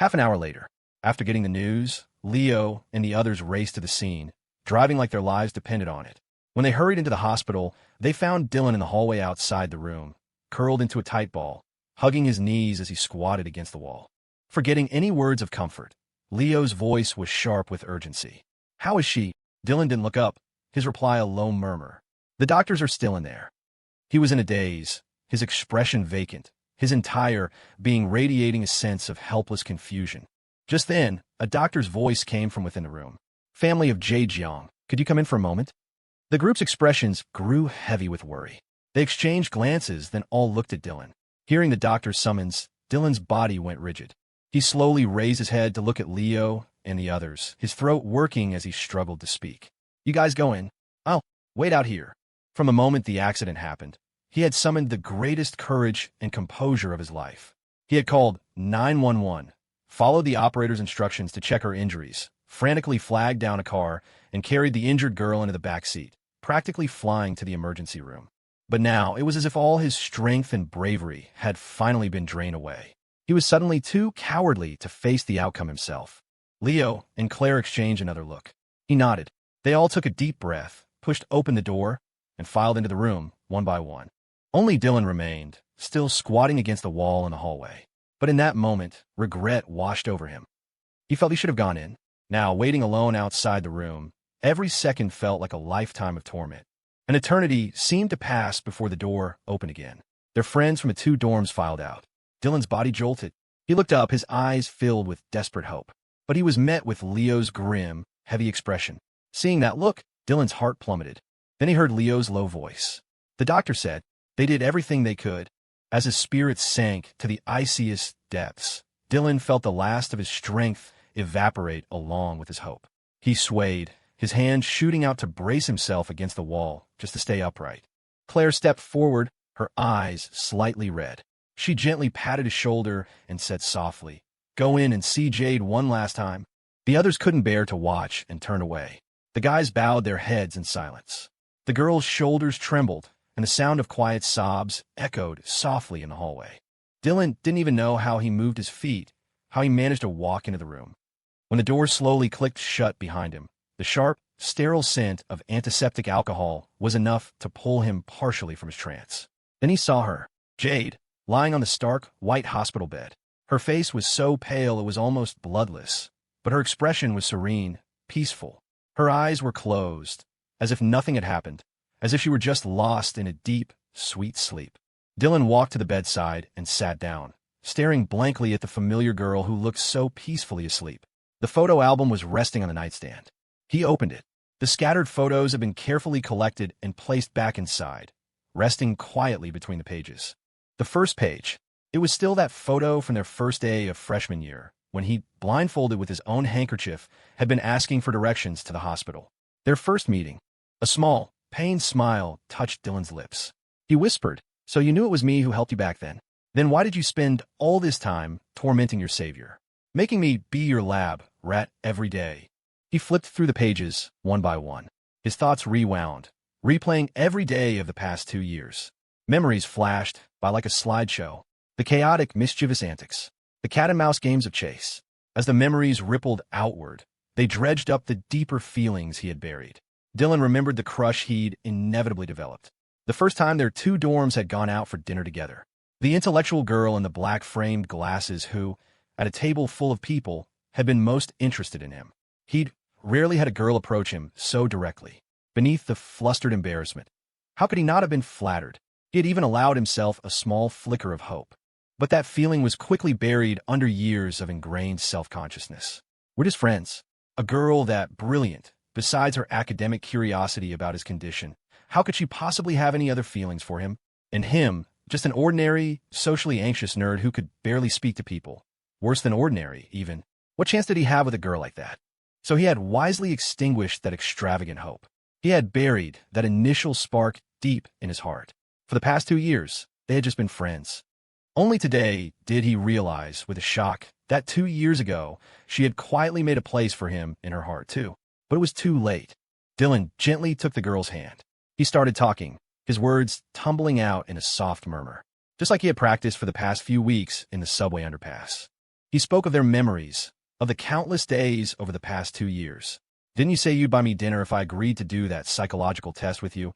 Half an hour later, after getting the news, Leo and the others raced to the scene, driving like their lives depended on it. When they hurried into the hospital, they found Dylan in the hallway outside the room, curled into a tight ball, hugging his knees as he squatted against the wall. Forgetting any words of comfort, Leo's voice was sharp with urgency. "How is she?" Dylan didn't look up, his reply a low murmur. "The doctors are still in there." He was in a daze, his expression vacant, his entire being radiating a sense of helpless confusion. Just then, a doctor's voice came from within the room. "Family of Jade Jiang, could you come in for a moment?" The group's expressions grew heavy with worry. They exchanged glances, then all looked at Dylan. Hearing the doctor's summons, Dylan's body went rigid. He slowly raised his head to look at Leo and the others, his throat working as he struggled to speak. "You guys go in. I'll wait out here." From the moment the accident happened, he had summoned the greatest courage and composure of his life. He had called 911, followed the operator's instructions to check her injuries, frantically flagged down a car, and carried the injured girl into the back seat, practically flying to the emergency room. But now it was as if all his strength and bravery had finally been drained away. He was suddenly too cowardly to face the outcome himself. Leo and Claire exchanged another look. He nodded. They all took a deep breath, pushed open the door, and filed into the room, one by one. Only Dylan remained, still squatting against the wall in the hallway. But in that moment, regret washed over him. He felt he should have gone in. Now, waiting alone outside the room, every second felt like a lifetime of torment. An eternity seemed to pass before the door opened again. Their friends from the two dorms filed out. Dylan's body jolted. He looked up, his eyes filled with desperate hope. But he was met with Leo's grim, heavy expression. Seeing that look, Dylan's heart plummeted. Then he heard Leo's low voice. The doctor said they did everything they could. As his spirit sank to the iciest depths, Dylan felt the last of his strength evaporate along with his hope. He swayed, his hand shooting out to brace himself against the wall, just to stay upright. Claire stepped forward, her eyes slightly red. She gently patted his shoulder and said softly, "Go in and see Jade one last time." The others couldn't bear to watch and turned away. The guys bowed their heads in silence. The girl's shoulders trembled, and the sound of quiet sobs echoed softly in the hallway. Dylan didn't even know how he moved his feet, how he managed to walk into the room. When the door slowly clicked shut behind him, the sharp, sterile scent of antiseptic alcohol was enough to pull him partially from his trance. Then he saw her, Jade, lying on the stark, white hospital bed. Her face was so pale it was almost bloodless, but her expression was serene, peaceful. Her eyes were closed, as if nothing had happened, as if she were just lost in a deep, sweet sleep. Dylan walked to the bedside and sat down, staring blankly at the familiar girl who looked so peacefully asleep. The photo album was resting on the nightstand. He opened it. The scattered photos had been carefully collected and placed back inside, resting quietly between the pages. The first page. It was still that photo from their first day of freshman year, when he, blindfolded with his own handkerchief, had been asking for directions to the hospital. Their first meeting. A small, pained smile touched Dylan's lips. He whispered, "So you knew it was me who helped you back then? Then why did you spend all this time tormenting your savior? Making me be your lab rat every day?" He flipped through the pages, one by one. His thoughts rewound, replaying every day of the past 2 years. Memories flashed by like a slideshow. The chaotic, mischievous antics. The cat-and-mouse games of chase. As the memories rippled outward, they dredged up the deeper feelings he had buried. Dylan remembered the crush he'd inevitably developed. The first time their two dorms had gone out for dinner together. The intellectual girl in the black-framed glasses who, at a table full of people, had been most interested in him. He'd rarely had a girl approach him so directly. Beneath the flustered embarrassment, how could he not have been flattered? He had even allowed himself a small flicker of hope. But that feeling was quickly buried under years of ingrained self-consciousness. We're just friends. A girl that brilliant, besides her academic curiosity about his condition, how could she possibly have any other feelings for him? And him, just an ordinary, socially anxious nerd who could barely speak to people. Worse than ordinary, even. What chance did he have with a girl like that? So he had wisely extinguished that extravagant hope. He had buried that initial spark deep in his heart. For the past 2 years, they had just been friends. Only today did he realize, with a shock, that 2 years ago, she had quietly made a place for him in her heart, too. But it was too late. Dylan gently took the girl's hand. He started talking, his words tumbling out in a soft murmur, just like he had practiced for the past few weeks in the subway underpass. He spoke of their memories, of the countless days over the past 2 years. Didn't you say you'd buy me dinner if I agreed to do that psychological test with you?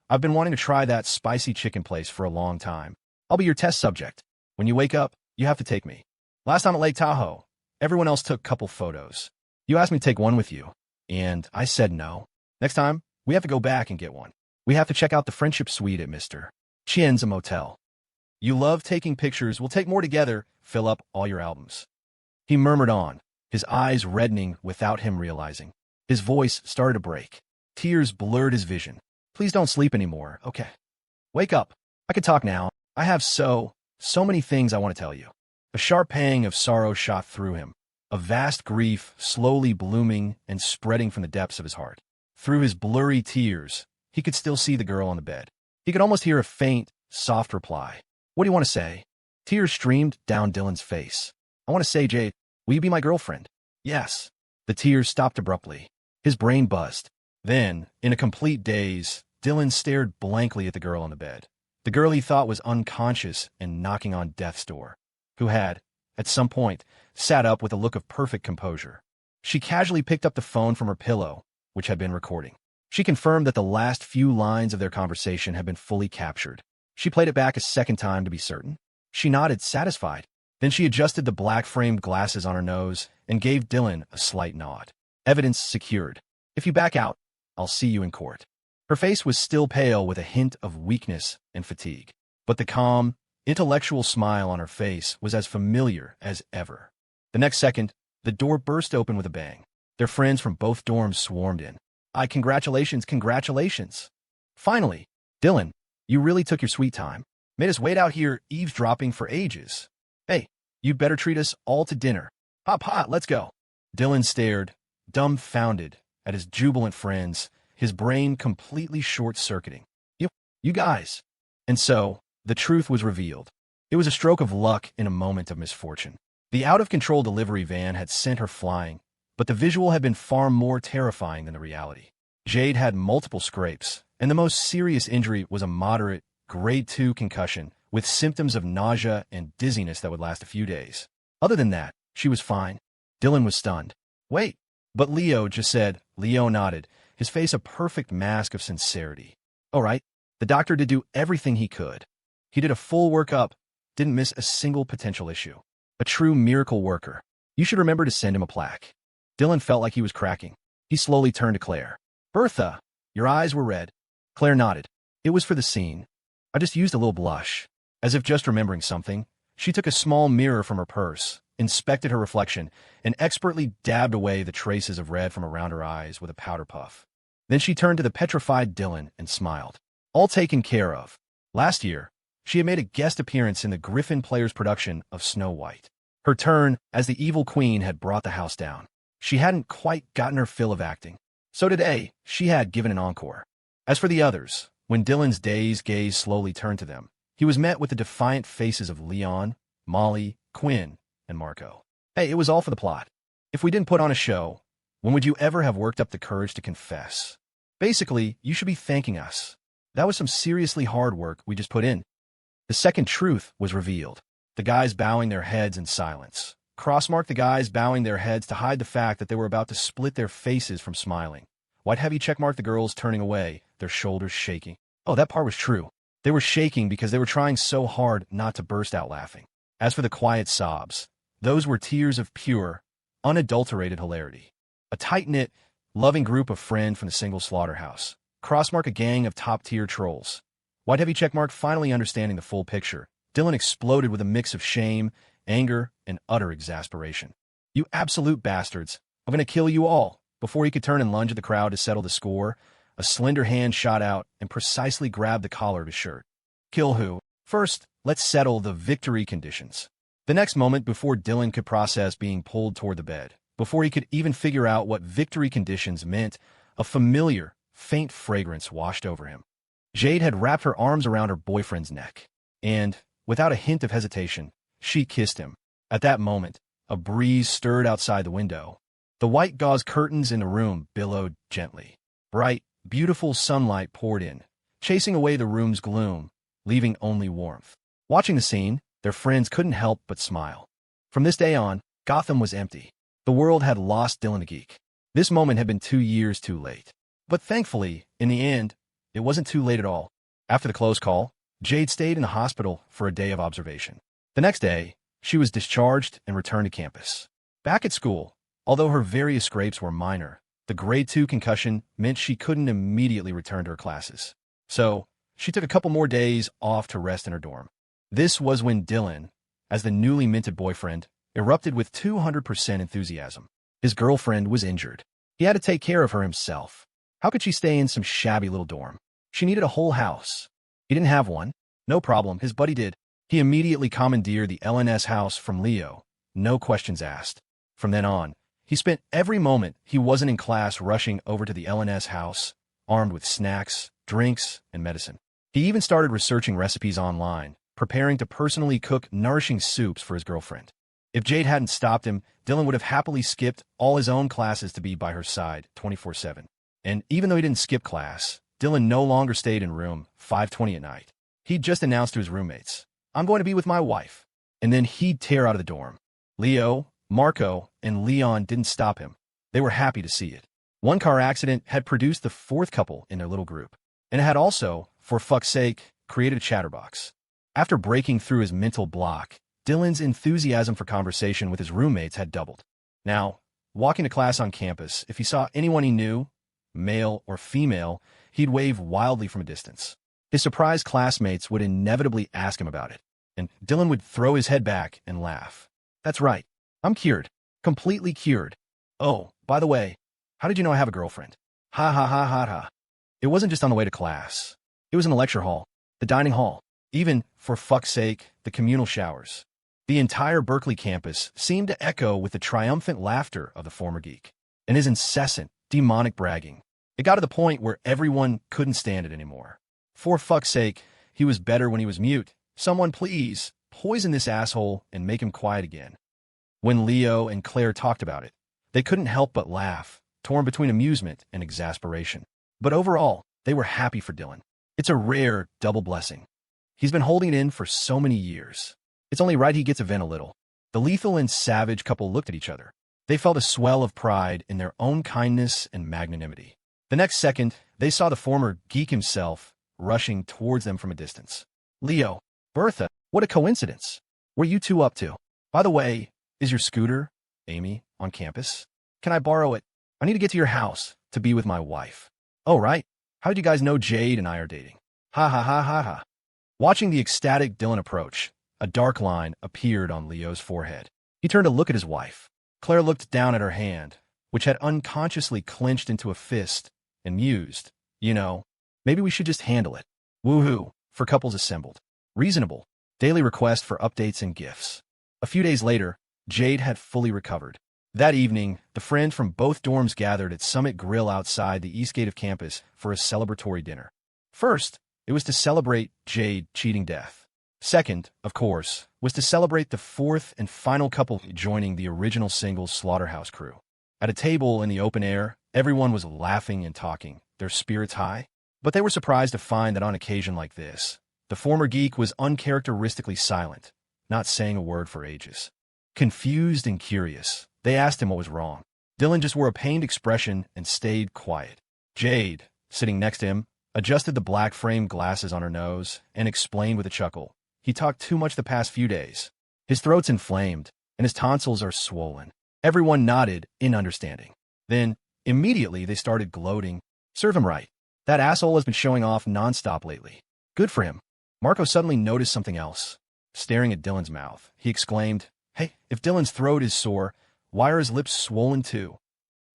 I've been wanting to try that spicy chicken place for a long time. I'll be your test subject. When you wake up, you have to take me. Last time at Lake Tahoe, everyone else took a couple photos. You asked me to take one with you, and I said no. Next time, we have to go back and get one. We have to check out the friendship suite at Mr. Chin's motel. You love taking pictures. We'll take more together. Fill up all your albums. He murmured on, his eyes reddening without him realizing. His voice started to break. Tears blurred his vision. Please don't sleep anymore, okay? Wake up. I can talk now. I have so many things I want to tell you. A sharp pang of sorrow shot through him, a vast grief slowly blooming and spreading from the depths of his heart. Through his blurry tears, he could still see the girl on the bed. He could almost hear a faint, soft reply. What do you want to say? Tears streamed down Dylan's face. I want to say, Jade, will you be my girlfriend? Yes. The tears stopped abruptly. His brain buzzed. Then, in a complete daze, Dylan stared blankly at the girl on the bed. The girl he thought was unconscious and knocking on death's door, who had, at some point, sat up with a look of perfect composure. She casually picked up the phone from her pillow, which had been recording. She confirmed that the last few lines of their conversation had been fully captured. She played it back a second time to be certain. She nodded, satisfied. Then she adjusted the black-framed glasses on her nose and gave Dylan a slight nod. Evidence secured. If you back out, I'll see you in court. Her face was still pale with a hint of weakness and fatigue, but the calm, intellectual smile on her face was as familiar as ever. The next second, the door burst open with a bang. Their friends from both dorms swarmed in. Congratulations. Finally, Dylan, you really took your sweet time. Made us wait out here eavesdropping for ages. Hey, you'd better treat us all to dinner. Hot, let's go. Dylan stared, dumbfounded, at his jubilant friends, his brain completely short-circuiting. You guys. And so, the truth was revealed. It was a stroke of luck in a moment of misfortune. The out-of-control delivery van had sent her flying, but the visual had been far more terrifying than the reality. Jade had multiple scrapes, and the most serious injury was a moderate, grade 2 concussion with symptoms of nausea and dizziness that would last a few days. Other than that, she was fine. Dylan was stunned. Wait, but Leo just said. Leo nodded, his face a perfect mask of sincerity. All right, the doctor did do everything he could. He did a full workup, didn't miss a single potential issue. A true miracle worker. You should remember to send him a plaque. Dylan felt like he was cracking. He slowly turned to Claire. Bertha, your eyes were red. Claire nodded. It was for the scene. I just used a little blush. As if just remembering something, she took a small mirror from her purse, inspected her reflection, and expertly dabbed away the traces of red from around her eyes with a powder puff. Then she turned to the petrified Dylan and smiled. All taken care of. Last year, she had made a guest appearance in the Griffin Players' production of Snow White. Her turn as the evil queen had brought the house down. She hadn't quite gotten her fill of acting. So today, she had given an encore. As for the others, when Dylan's dazed gaze slowly turned to them, he was met with the defiant faces of Leon, Molly, Quinn, and Marco. Hey, it was all for the plot. If we didn't put on a show, when would you ever have worked up the courage to confess? Basically, you should be thanking us. That was some seriously hard work we just put in. The second truth was revealed. The guys bowing their heads in silence. Crossmark the guys bowing their heads to hide the fact that they were about to split their faces from smiling. White heavy checkmark the girls turning away, their shoulders shaking. Oh, that part was true. They were shaking because they were trying so hard not to burst out laughing. As for the quiet sobs, those were tears of pure, unadulterated hilarity. A tight-knit, loving group of friends from the single slaughterhouse. Crossmark a gang of top-tier trolls. White heavy checkmark finally understanding the full picture. Dylan exploded with a mix of shame, anger, and utter exasperation. You absolute bastards. I'm going to kill you all. Before he could turn and lunge at the crowd to settle the score, a slender hand shot out and precisely grabbed the collar of his shirt. Kill who? First, let's settle the victory conditions. The next moment, before Dylan could process being pulled toward the bed, before he could even figure out what victory conditions meant, a familiar, faint fragrance washed over him. Jade had wrapped her arms around her boyfriend's neck, and, without a hint of hesitation, she kissed him. At that moment, a breeze stirred outside the window. The white gauze curtains in the room billowed gently. Bright, beautiful sunlight poured in, chasing away the room's gloom, leaving only warmth. Watching the scene, their friends couldn't help but smile. From this day on, Gotham was empty. The world had lost Dylan the Geek. This moment had been 2 years too late. But thankfully, in the end, it wasn't too late at all. After the close call, Jade stayed in the hospital for a day of observation. The next day, she was discharged and returned to campus. Back at school, although her various scrapes were minor, the grade 2 concussion meant she couldn't immediately return to her classes. So, she took a couple more days off to rest in her dorm. This was when Dylan, as the newly minted boyfriend, erupted with 200% enthusiasm. His girlfriend was injured. He had to take care of her himself. How could she stay in some shabby little dorm? She needed a whole house. He didn't have one. No problem, his buddy did. He immediately commandeered the LNS house from Leo, no questions asked. From then on, he spent every moment he wasn't in class rushing over to the LNS house, armed with snacks, drinks, and medicine. He even started researching recipes online, preparing to personally cook nourishing soups for his girlfriend. If Jade hadn't stopped him, Dylan would have happily skipped all his own classes to be by her side 24/7. And even though he didn't skip class, Dylan no longer stayed in room 520 at night. He'd just announced to his roommates, "I'm going to be with my wife." And then he'd tear out of the dorm. Leo, Marco, and Leon didn't stop him. They were happy to see it. One car accident had produced the fourth couple in their little group. And it had also, for fuck's sake, created a chatterbox. After breaking through his mental block, Dylan's enthusiasm for conversation with his roommates had doubled. Now, walking to class on campus, if he saw anyone he knew, male or female, he'd wave wildly from a distance. His surprised classmates would inevitably ask him about it, and Dylan would throw his head back and laugh. "That's right. I'm cured. Completely cured. Oh, by the way, how did you know I have a girlfriend? Ha ha ha ha ha." It wasn't just on the way to class. It was in the lecture hall, the dining hall, even, for fuck's sake, the communal showers. The entire Berkeley campus seemed to echo with the triumphant laughter of the former geek, and his incessant, demonic bragging. It got to the point where everyone couldn't stand it anymore. For fuck's sake, he was better when he was mute. Someone please, poison this asshole and make him quiet again. When Leo and Claire talked about it, they couldn't help but laugh, torn between amusement and exasperation. But overall, they were happy for Dylan. It's a rare double blessing. He's been holding it in for so many years. It's only right he gets to vent a little. The lethal and savage couple looked at each other. They felt a swell of pride in their own kindness and magnanimity. The next second, they saw the former geek himself rushing towards them from a distance. "Leo, Bertha, what a coincidence. What are you two up to? By the way, is your scooter, Amy, on campus? Can I borrow it? I need to get to your house to be with my wife." "Oh, right. How did you guys know Jade and I are dating?" Ha ha ha ha ha. Watching the ecstatic Dylan approach, a dark line appeared on Leo's forehead. He turned to look at his wife. Claire looked down at her hand, which had unconsciously clenched into a fist, and mused, "You know, maybe we should just handle it." Woohoo, for couples assembled. Reasonable. Daily request for updates and gifts. A few days later, Jade had fully recovered. That evening, the friends from both dorms gathered at Summit Grill outside the east gate of campus for a celebratory dinner. First, it was to celebrate Jade cheating death. Second, of course, was to celebrate the fourth and final couple joining the original singles Slaughterhouse crew. At a table in the open air, everyone was laughing and talking, their spirits high. But they were surprised to find that on occasion like this, the former geek was uncharacteristically silent, not saying a word for ages. Confused and curious, they asked him what was wrong. Dylan just wore a pained expression and stayed quiet. Jade, sitting next to him, adjusted the black framed glasses on her nose and explained with a chuckle. "He talked too much the past few days. His throat's inflamed, and his tonsils are swollen." Everyone nodded in understanding. Then, immediately, they started gloating. "Serve him right. That asshole has been showing off nonstop lately. Good for him." Marco suddenly noticed something else. Staring at Dylan's mouth, he exclaimed, "Hey, if Dylan's throat is sore, why are his lips swollen too?"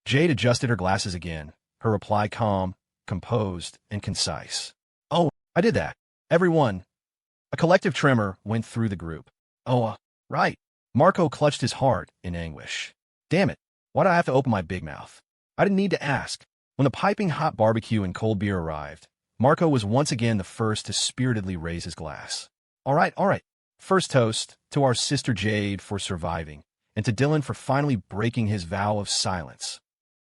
Jade adjusted her glasses again, her reply calm, composed, and concise. "Oh, I did that." Everyone. A collective tremor went through the group. "Oh, right." Marco clutched his heart in anguish. "Damn it, why'd I have to open my big mouth? I didn't need to ask." When the piping hot barbecue and cold beer arrived, Marco was once again the first to spiritedly raise his glass. All right. First toast to our sister Jade for surviving, and to Dylan for finally breaking his vow of silence."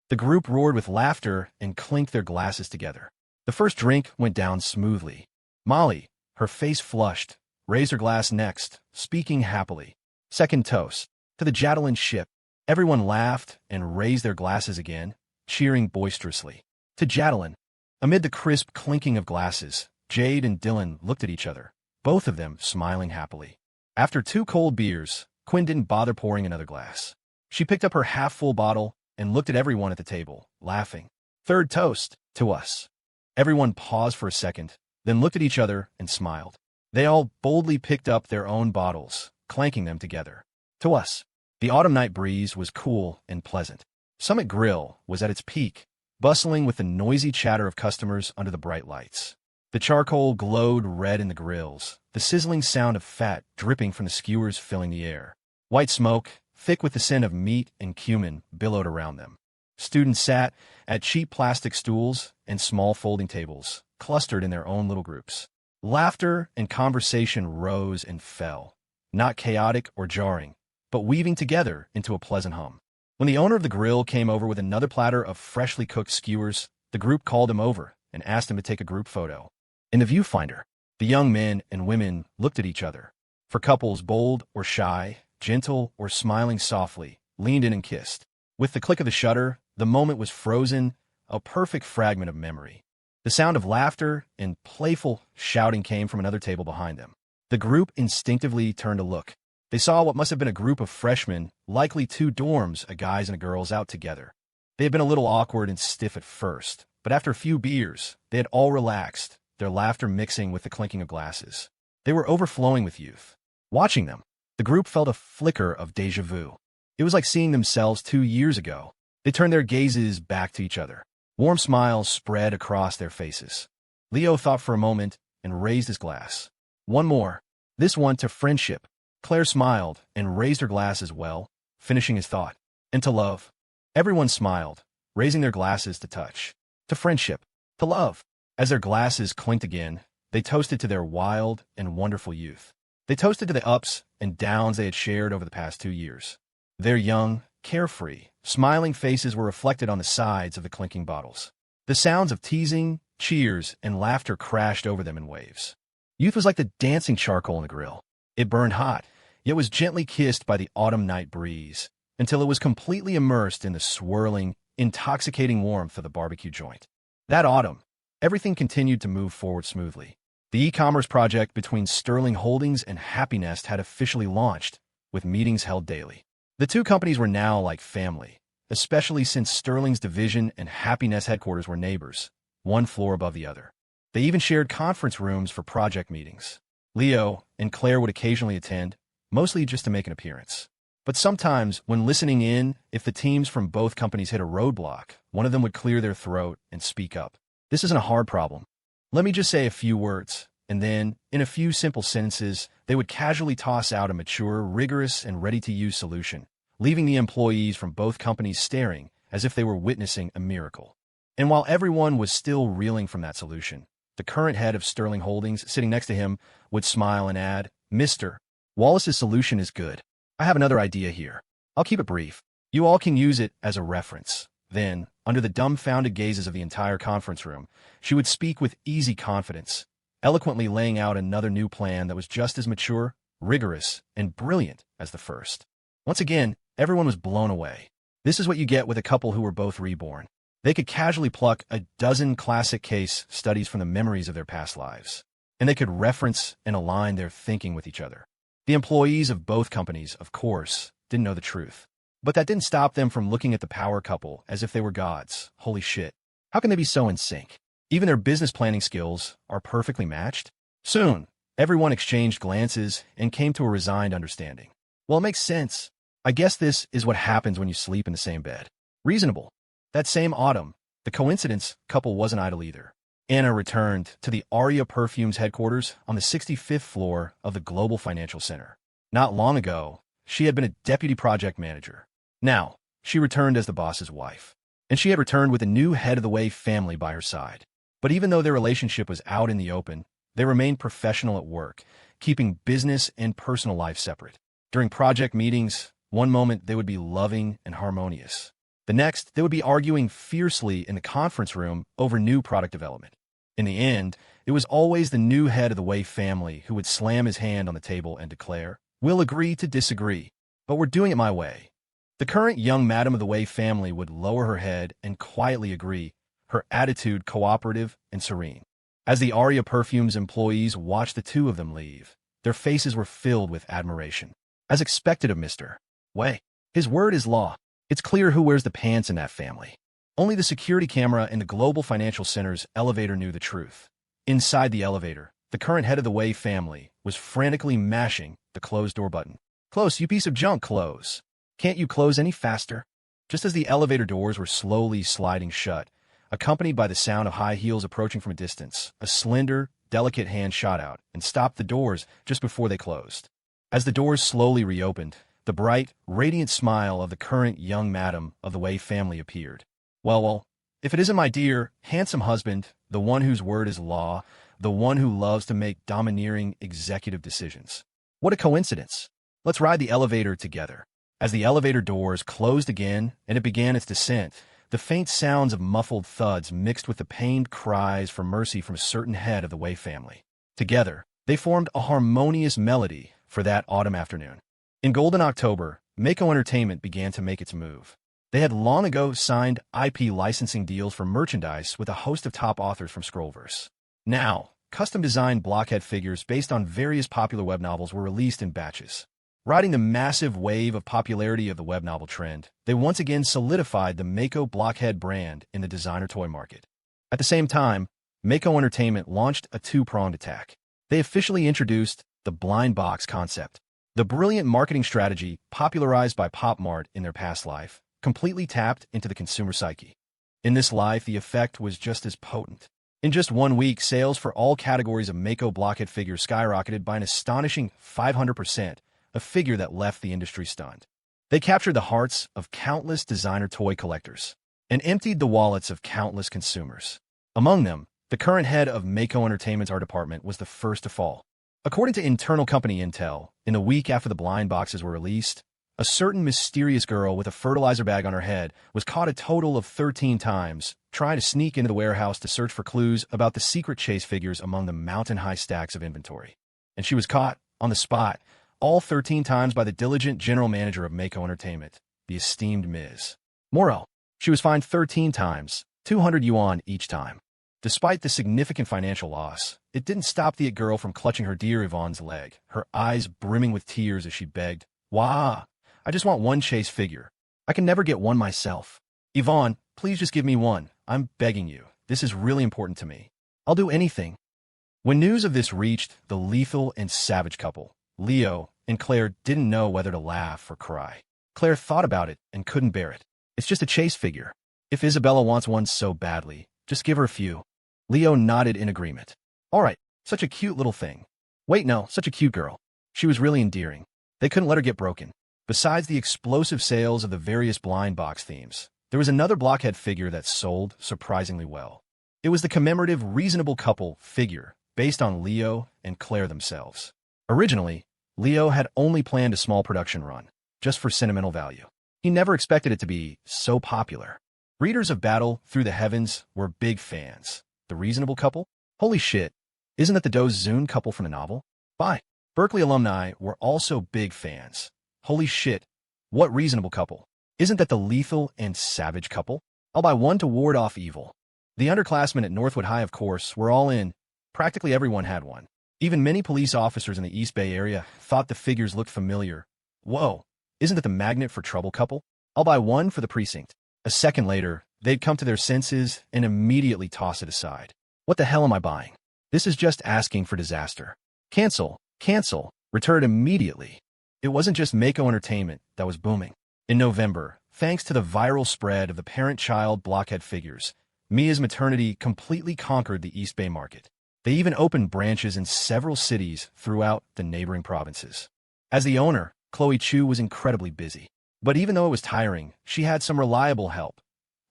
The group roared with laughter and clinked their glasses together. The first drink went down smoothly. Molly, her face flushed, raised her glass next, speaking happily. "Second toast. To the Jadelin ship. Everyone laughed and raised their glasses again, cheering boisterously. To Jadelin. Amid the crisp clinking of glasses, Jade and Dylan looked at each other, both of them smiling happily. After 2 cold beers, Quinn didn't bother pouring another glass. She picked up her half-full bottle and looked at everyone at the table, laughing. Third toast, to us. Everyone paused for a second, then looked at each other and smiled. They all boldly picked up their own bottles, clanking them together. To us. The autumn night breeze was cool and pleasant. Summit Grill was at its peak, bustling with the noisy chatter of customers under the bright lights. The charcoal glowed red in the grills, the sizzling sound of fat dripping from the skewers filling the air. White smoke, thick with the scent of meat and cumin, billowed around them. Students sat at cheap plastic stools and small folding tables, clustered in their own little groups. Laughter and conversation rose and fell, not chaotic or jarring, but weaving together into a pleasant hum. When the owner of the grill came over with another platter of freshly cooked skewers, the group called him over and asked him to take a group photo. In the viewfinder, the young men and women looked at each other. For couples bold or shy, gentle or smiling softly, leaned in and kissed. With the click of the shutter, the moment was frozen, a perfect fragment of memory. The sound of laughter and playful shouting came from another table behind them. The group instinctively turned to look. They saw what must have been a group of freshmen, likely 2 dorms, a guys and a girls, out together. They had been a little awkward and stiff at first, but after a few beers, they had all relaxed, their laughter mixing with the clinking of glasses. They were overflowing with youth. Watching them, the group felt a flicker of déjà vu. It was like seeing themselves 2 years ago. They turned their gazes back to each other. Warm smiles spread across their faces. Leo thought for a moment and raised his glass. One more, this one to friendship. Claire smiled and raised her glass as well, finishing his thought. And to love. Everyone smiled, raising their glasses to touch. To friendship. To love. As their glasses clinked again, they toasted to their wild and wonderful youth. They toasted to the ups and downs they had shared over the past 2 years. Their young, carefree, smiling faces were reflected on the sides of the clinking bottles. The sounds of teasing, cheers, and laughter crashed over them in waves. Youth was like the dancing charcoal in the grill. It burned hot, yet was gently kissed by the autumn night breeze, until it was completely immersed in the swirling, intoxicating warmth of the barbecue joint. That autumn, everything continued to move forward smoothly. The e-commerce project between Sterling Holdings and Happy Nest had officially launched, with meetings held daily. The 2 companies were now like family, especially since Sterling's division and Happy Nest headquarters were neighbors, 1 floor above the other. They even shared conference rooms for project meetings. Leo and Claire would occasionally attend, mostly just to make an appearance. But sometimes, when listening in, if the teams from both companies hit a roadblock, one of them would clear their throat and speak up. This isn't a hard problem. Let me just say a few words, and then, in a few simple sentences, they would casually toss out a mature, rigorous, and ready-to-use solution, leaving the employees from both companies staring as if they were witnessing a miracle. And while everyone was still reeling from that solution, the current head of Sterling Holdings, sitting next to him, would smile and add, "Mr. Wallace's solution is good. I have another idea here. I'll keep it brief. You all can use it as a reference." Then, under the dumbfounded gazes of the entire conference room, she would speak with easy confidence, eloquently laying out another new plan that was just as mature, rigorous, and brilliant as the first. Once again, everyone was blown away. This is what you get with a couple who were both reborn. They could casually pluck a dozen classic case studies from the memories of their past lives, and they could reference and align their thinking with each other. The employees of both companies, of course, didn't know the truth. But that didn't stop them from looking at the power couple as if they were gods. Holy shit. How can they be so in sync? Even their business planning skills are perfectly matched. Soon, everyone exchanged glances and came to a resigned understanding. Well, it makes sense. I guess this is what happens when you sleep in the same bed. Reasonable. That same autumn, the coincidence couple wasn't idle either. Anna returned to the Aria Perfumes headquarters on the 65th floor of the Global Financial Center. Not long ago, she had been a deputy project manager. Now, she returned as the boss's wife. And she had returned with a new head-of-the-way family by her side. But even though their relationship was out in the open, they remained professional at work, keeping business and personal life separate. During project meetings, one moment they would be loving and harmonious. The next, they would be arguing fiercely in the conference room over new product development. In the end, it was always the new head of the way family who would slam his hand on the table and declare, "We'll agree to disagree." but we're doing it my way. The current young madam of the Wei family would lower her head and quietly agree, her attitude cooperative and serene. As the Aria Perfumes employees watched the two of them leave, their faces were filled with admiration. As expected of Mr. Wei, his word is law. It's clear who wears the pants in that family. Only the security camera in the Global Financial Center's elevator knew the truth. Inside the elevator, the current head of the Wei family was frantically mashing the closed door button. Close, you piece of junk, close. Can't you close any faster? Just as the elevator doors were slowly sliding shut, accompanied by the sound of high heels approaching from a distance, a slender, delicate hand shot out and stopped the doors just before they closed. As the doors slowly reopened, the bright, radiant smile of the current young madam of the Wei family appeared. Well, if it isn't my dear, handsome husband, the one whose word is law, the one who loves to make domineering executive decisions. What a coincidence. Let's ride the elevator together. As the elevator doors closed again and it began its descent, the faint sounds of muffled thuds mixed with the pained cries for mercy from a certain head of the Wei family. Together, they formed a harmonious melody for that autumn afternoon. In golden October, Mako Entertainment began to make its move. They had long ago signed IP licensing deals for merchandise with a host of top authors from Scrollverse. Now, custom-designed blockhead figures based on various popular web novels were released in batches. Riding the massive wave of popularity of the web novel trend, they once again solidified the Mako blockhead brand in the designer toy market. At the same time, Mako Entertainment launched a two-pronged attack. They officially introduced the blind box concept. The brilliant marketing strategy popularized by Pop Mart in their past life completely tapped into the consumer psyche. In this life, the effect was just as potent. In just 1 week, sales for all categories of Mako blockhead figures skyrocketed by an astonishing 500%, a figure that left the industry stunned. They captured the hearts of countless designer toy collectors and emptied the wallets of countless consumers. Among them, the current head of Mako Entertainment's art department was the first to fall. According to internal company intel, in the week after the blind boxes were released, a certain mysterious girl with a fertilizer bag on her head was caught a total of 13 times trying to sneak into the warehouse to search for clues about the secret chase figures among the mountain-high stacks of inventory. And she was caught, on the spot, all 13 times by the diligent general manager of Mako Entertainment, the esteemed Ms. Morel. She was fined 13 times, 200 yuan each time. Despite the significant financial loss, it didn't stop the girl from clutching her dear Yvonne's leg, her eyes brimming with tears as she begged, "Wah! I just want one chase figure. I can never get one myself. Yvonne, please just give me one. I'm begging you. This is really important to me. I'll do anything." When news of this reached the lethal and savage couple, Leo and Claire didn't know whether to laugh or cry. Claire thought about it and couldn't bear it. It's just a chase figure. If Isabella wants one so badly, just give her a few. Leo nodded in agreement. All right, such a cute little thing. Wait, no, such a cute girl. She was really endearing. They couldn't let her get broken. Besides the explosive sales of the various blind box themes, there was another blockhead figure that sold surprisingly well. It was the commemorative reasonable couple figure based on Leo and Claire themselves. Originally, Leo had only planned a small production run, just for sentimental value. He never expected it to be so popular. Readers of Battle Through the Heavens were big fans. The reasonable couple? Holy shit, isn't that the Do Zun couple from the novel? Bye. Berkeley alumni were also big fans. Holy shit, what reasonable couple? Isn't that the lethal and savage couple? I'll buy one to ward off evil. The underclassmen at Northwood High, of course, were all in. Practically everyone had one. Even many police officers in the East Bay area thought the figures looked familiar. Whoa, isn't that the magnet for trouble couple? I'll buy one for the precinct. A second later, they'd come to their senses and immediately toss it aside. What the hell am I buying? This is just asking for disaster. Cancel, cancel, return immediately. It wasn't just Mako Entertainment that was booming. In November, thanks to the viral spread of the parent-child blockhead figures, Mia's maternity completely conquered the East Bay market. They even opened branches in several cities throughout the neighboring provinces. As the owner, Chloe Chu was incredibly busy. But even though it was tiring, she had some reliable help.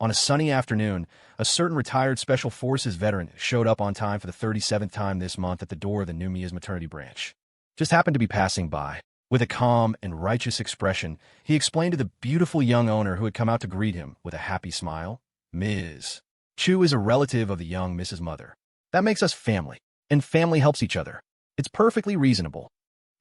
On a sunny afternoon, a certain retired Special Forces veteran showed up on time for the 37th time this month at the door of the new Mia's maternity branch. Just happened to be passing by. With a calm and righteous expression, he explained to the beautiful young owner who had come out to greet him with a happy smile, "Ms. Chu is a relative of the young Mrs. Mother. That makes us family, and family helps each other. It's perfectly reasonable."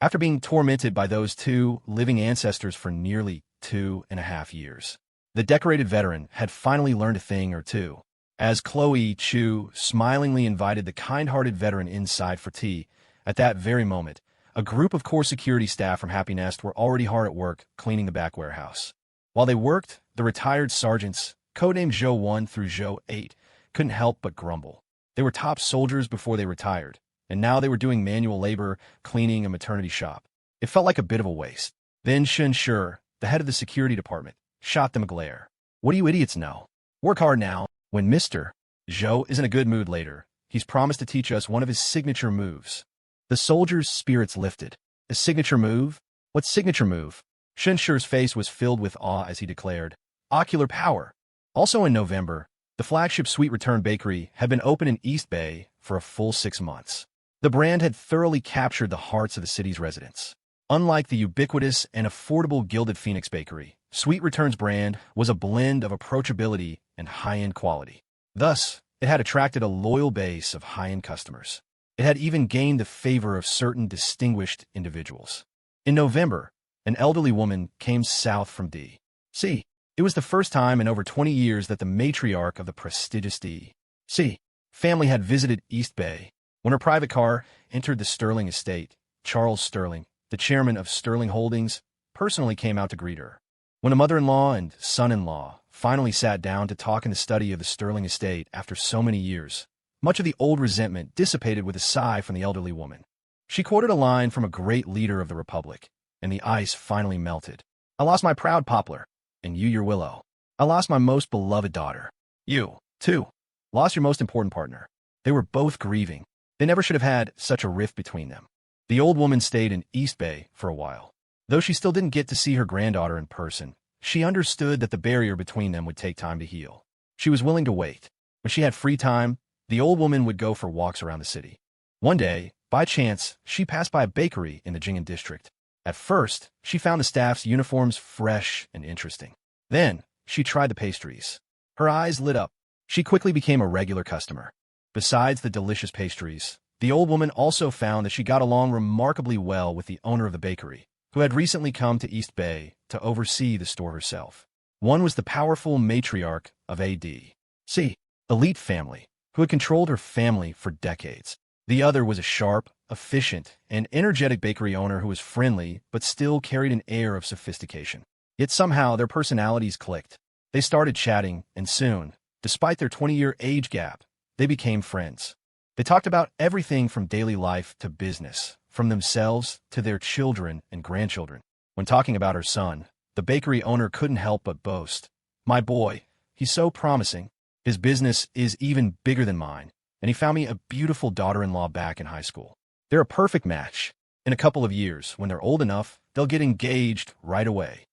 after being tormented by those two living ancestors for nearly 2.5 years. The decorated veteran had finally learned a thing or two. As Chloe Chu smilingly invited the kind-hearted veteran inside for tea, at that very moment, a group of core security staff from Happy Nest were already hard at work cleaning the back warehouse. While they worked, the retired sergeants, codenamed Zhou 1 through Zhou 8, couldn't help but grumble. They were top soldiers before they retired, and now they were doing manual labor cleaning a maternity shop. It felt like a bit of a waste. Then Shen Shur, the head of the security department, shot them a glare. What do you idiots know? Work hard now. When Mr. Zhou is in a good mood later, he's promised to teach us one of his signature moves. The soldiers' spirits lifted. A signature move? What signature move? Shen Shur's face was filled with awe as he declared, Ocular power. Also in November, the flagship Sweet Return Bakery had been open in East Bay for a full 6 months. The brand had thoroughly captured the hearts of the city's residents. Unlike the ubiquitous and affordable Gilded Phoenix Bakery, Sweet Return's brand was a blend of approachability and high-end quality. Thus, it had attracted a loyal base of high-end customers. It had even gained the favor of certain distinguished individuals. In November, an elderly woman came south from D.C. It was the first time in over 20 years that the matriarch of the prestigious D.C. family had visited East Bay. When her private car entered the Sterling estate, Charles Sterling, the chairman of Sterling Holdings, personally came out to greet her. When a mother-in-law and son-in-law finally sat down to talk in the study of the Sterling estate after so many years, much of the old resentment dissipated with a sigh from the elderly woman. She quoted a line from a great leader of the Republic, and the ice finally melted. I lost my proud poplar, and you your willow. I lost my most beloved daughter. You, too, lost your most important partner. They were both grieving. They never should have had such a rift between them. The old woman stayed in East Bay for a while. Though she still didn't get to see her granddaughter in person, she understood that the barrier between them would take time to heal. She was willing to wait. When she had free time, the old woman would go for walks around the city. One day, by chance, she passed by a bakery in the Jing'an district. At first, she found the staff's uniforms fresh and interesting. Then, she tried the pastries. Her eyes lit up. She quickly became a regular customer. Besides the delicious pastries, the old woman also found that she got along remarkably well with the owner of the bakery, who had recently come to East Bay to oversee the store herself. One was the powerful matriarch of A.D.C. elite family, who had controlled her family for decades. The other was a sharp, efficient, and energetic bakery owner who was friendly but still carried an air of sophistication. Yet somehow their personalities clicked. They started chatting, and soon, despite their 20-year age gap, they became friends. They talked about everything from daily life to business, from themselves to their children and grandchildren. When talking about her son, the bakery owner couldn't help but boast. My boy, he's so promising. His business is even bigger than mine, and he found me a beautiful daughter-in-law back in high school. They're a perfect match. In a couple of years, when they're old enough, they'll get engaged right away.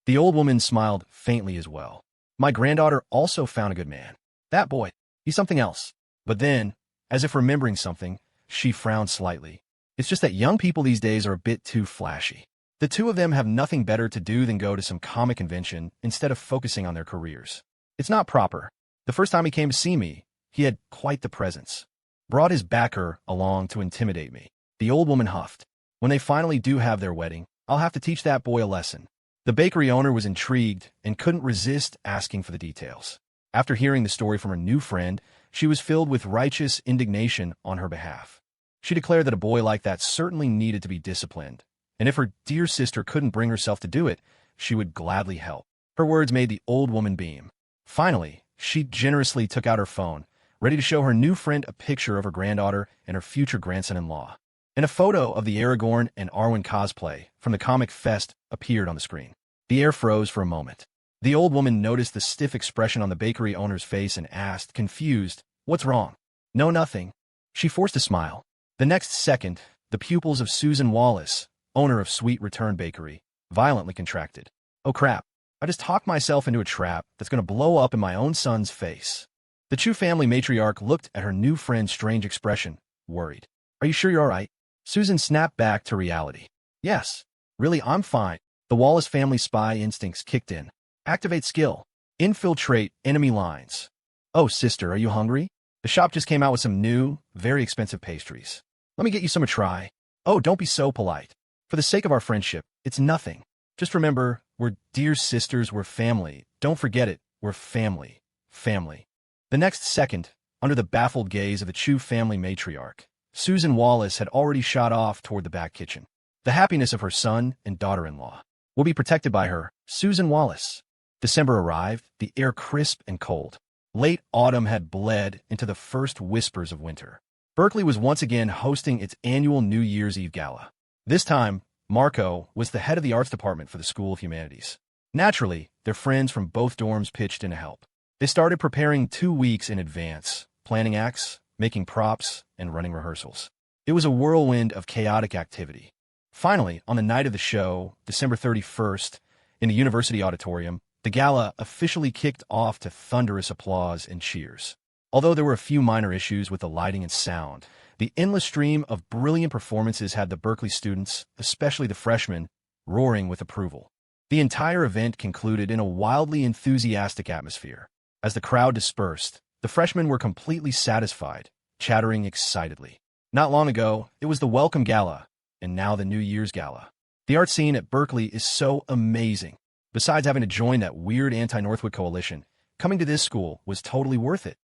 The old woman smiled faintly as well. My granddaughter also found a good man. That boy, he's something else. But then, as if remembering something, she frowned slightly. It's just that young people these days are a bit too flashy. The two of them have nothing better to do than go to some comic convention instead of focusing on their careers. It's not proper. The first time he came to see me, he had quite the presence. Brought his backer along to intimidate me. The old woman huffed. When they finally do have their wedding, I'll have to teach that boy a lesson. The bakery owner was intrigued and couldn't resist asking for the details. After hearing the story from her new friend, she was filled with righteous indignation on her behalf. She declared that a boy like that certainly needed to be disciplined, and if her dear sister couldn't bring herself to do it, she would gladly help. Her words made the old woman beam. Finally, she generously took out her phone, ready to show her new friend a picture of her granddaughter and her future grandson-in-law. And a photo of the Aragorn and Arwen cosplay from the Comic Fest appeared on the screen. The air froze for a moment. The old woman noticed the stiff expression on the bakery owner's face and asked, confused, "What's wrong?" "No, nothing." She forced a smile. The next second, the pupils of Susan Wallace, owner of Sweet Return Bakery, violently contracted. Oh crap, I just talked myself into a trap that's going to blow up in my own son's face. The Chu family matriarch looked at her new friend's strange expression, worried. Are you sure you're all right? Susan snapped back to reality. Yes, really, I'm fine. The Wallace family spy instincts kicked in. Activate skill. Infiltrate enemy lines. Oh, sister, are you hungry? The shop just came out with some new, very expensive pastries. Let me get you some a try. Oh, don't be so polite. For the sake of our friendship, it's nothing. Just remember, we're dear sisters, we're family. Don't forget it, we're family. Family. The next second, under the baffled gaze of the Chu family matriarch, Susan Wallace had already shot off toward the back kitchen. The happiness of her son and daughter-in-law will be protected by her, Susan Wallace. December arrived, the air crisp and cold. Late autumn had bled into the first whispers of winter. Berkeley was once again hosting its annual New Year's Eve gala. This time, Marco was the head of the arts department for the School of Humanities. Naturally, their friends from both dorms pitched in to help. They started preparing 2 weeks in advance, planning acts, making props, and running rehearsals. It was a whirlwind of chaotic activity. Finally, on the night of the show, December 31st, in the university auditorium, the gala officially kicked off to thunderous applause and cheers. Although there were a few minor issues with the lighting and sound, the endless stream of brilliant performances had the Berkeley students, especially the freshmen, roaring with approval. The entire event concluded in a wildly enthusiastic atmosphere. As the crowd dispersed, the freshmen were completely satisfied, chattering excitedly. Not long ago, it was the welcome gala, and now the New Year's gala. The art scene at Berkeley is so amazing. Besides having to join that weird anti-Northwood coalition, coming to this school was totally worth it.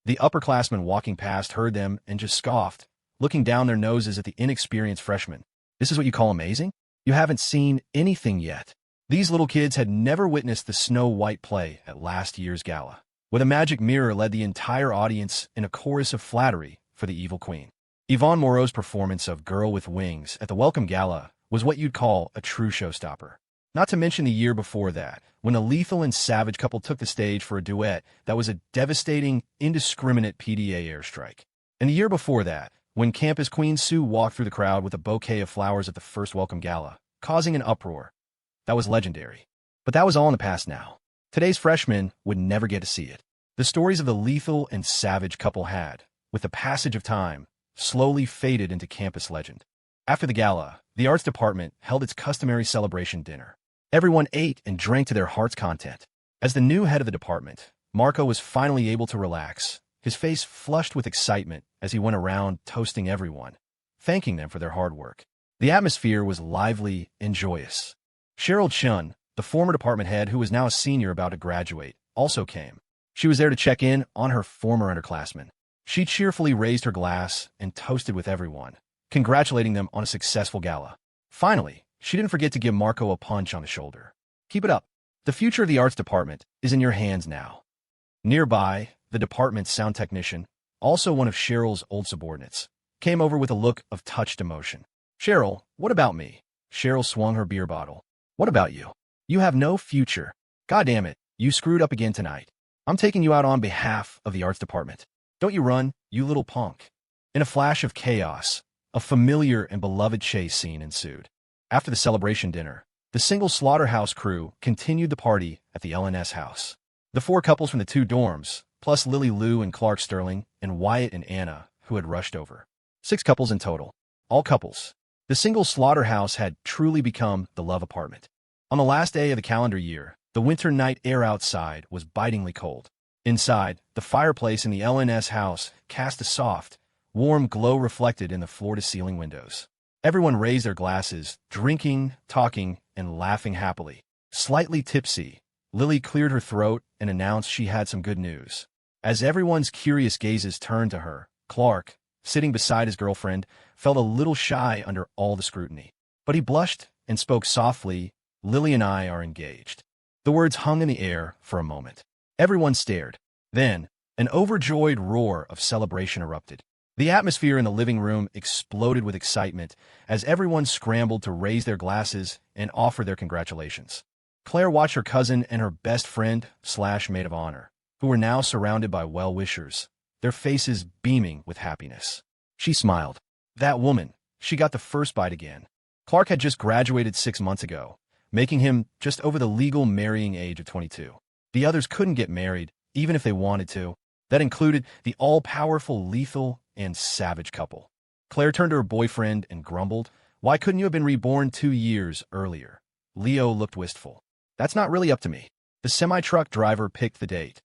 The upperclassmen walking past heard them and just scoffed, looking down their noses at the inexperienced freshmen. This is what you call amazing? You haven't seen anything yet. These little kids had never witnessed the Snow White play at last year's gala, where the magic mirror led the entire audience in a chorus of flattery for the evil queen. Yvonne Moreau's performance of Girl with Wings at the welcome gala was what you'd call a true showstopper. Not to mention the year before that, when a lethal and savage couple took the stage for a duet that was a devastating, indiscriminate PDA airstrike. And the year before that, when campus Queen Sue walked through the crowd with a bouquet of flowers at the first welcome gala, causing an uproar. That was legendary. But that was all in the past now. Today's freshmen would never get to see it. The stories of the lethal and savage couple had, with the passage of time, slowly faded into campus legend. After the gala, the arts department held its customary celebration dinner. Everyone ate and drank to their heart's content. As the new head of the department, Marco was finally able to relax, his face flushed with excitement as he went around toasting everyone, thanking them for their hard work. The atmosphere was lively and joyous. Cheryl Chun, the former department head who was now a senior about to graduate, also came. She was there to check in on her former underclassmen. She cheerfully raised her glass and toasted with everyone, congratulating them on a successful gala. Finally, she didn't forget to give Marco a punch on the shoulder. Keep it up. The future of the arts department is in your hands now. Nearby, the department's sound technician, also one of Cheryl's old subordinates, came over with a look of touched emotion. Cheryl, what about me? Cheryl swung her beer bottle. What about you? You have no future. God damn it, you screwed up again tonight. I'm taking you out on behalf of the arts department. Don't you run, you little punk. In a flash of chaos, a familiar and beloved chase scene ensued. After the celebration dinner, the single slaughterhouse crew continued the party at the LNS house. The 4 couples from the 2 dorms, plus Lily Lou and Clark Sterling, and Wyatt and Anna, who had rushed over. 6 couples in total. All couples. The single slaughterhouse had truly become the love apartment. On the last day of the calendar year, the winter night air outside was bitingly cold. Inside, the fireplace in the LNS house cast a soft, warm glow reflected in the floor-to-ceiling windows. Everyone raised their glasses, drinking, talking, and laughing happily. Slightly tipsy, Lily cleared her throat and announced she had some good news. As everyone's curious gazes turned to her, Clark, sitting beside his girlfriend, felt a little shy under all the scrutiny. But he blushed and spoke softly, "Lily and I are engaged." The words hung in the air for a moment. Everyone stared. Then, an overjoyed roar of celebration erupted. The atmosphere in the living room exploded with excitement as everyone scrambled to raise their glasses and offer their congratulations. Claire watched her cousin and her best friend / maid of honor, who were now surrounded by well-wishers, their faces beaming with happiness. She smiled. That woman, she got the first bite again. Clark had just graduated 6 months ago, making him just over the legal marrying age of 22. The others couldn't get married, even if they wanted to. That included the all-powerful, lethal, and savage couple. Claire turned to her boyfriend and grumbled, "Why couldn't you have been reborn 2 years earlier?" Leo looked wistful. "That's not really up to me." The semi-truck driver picked the date.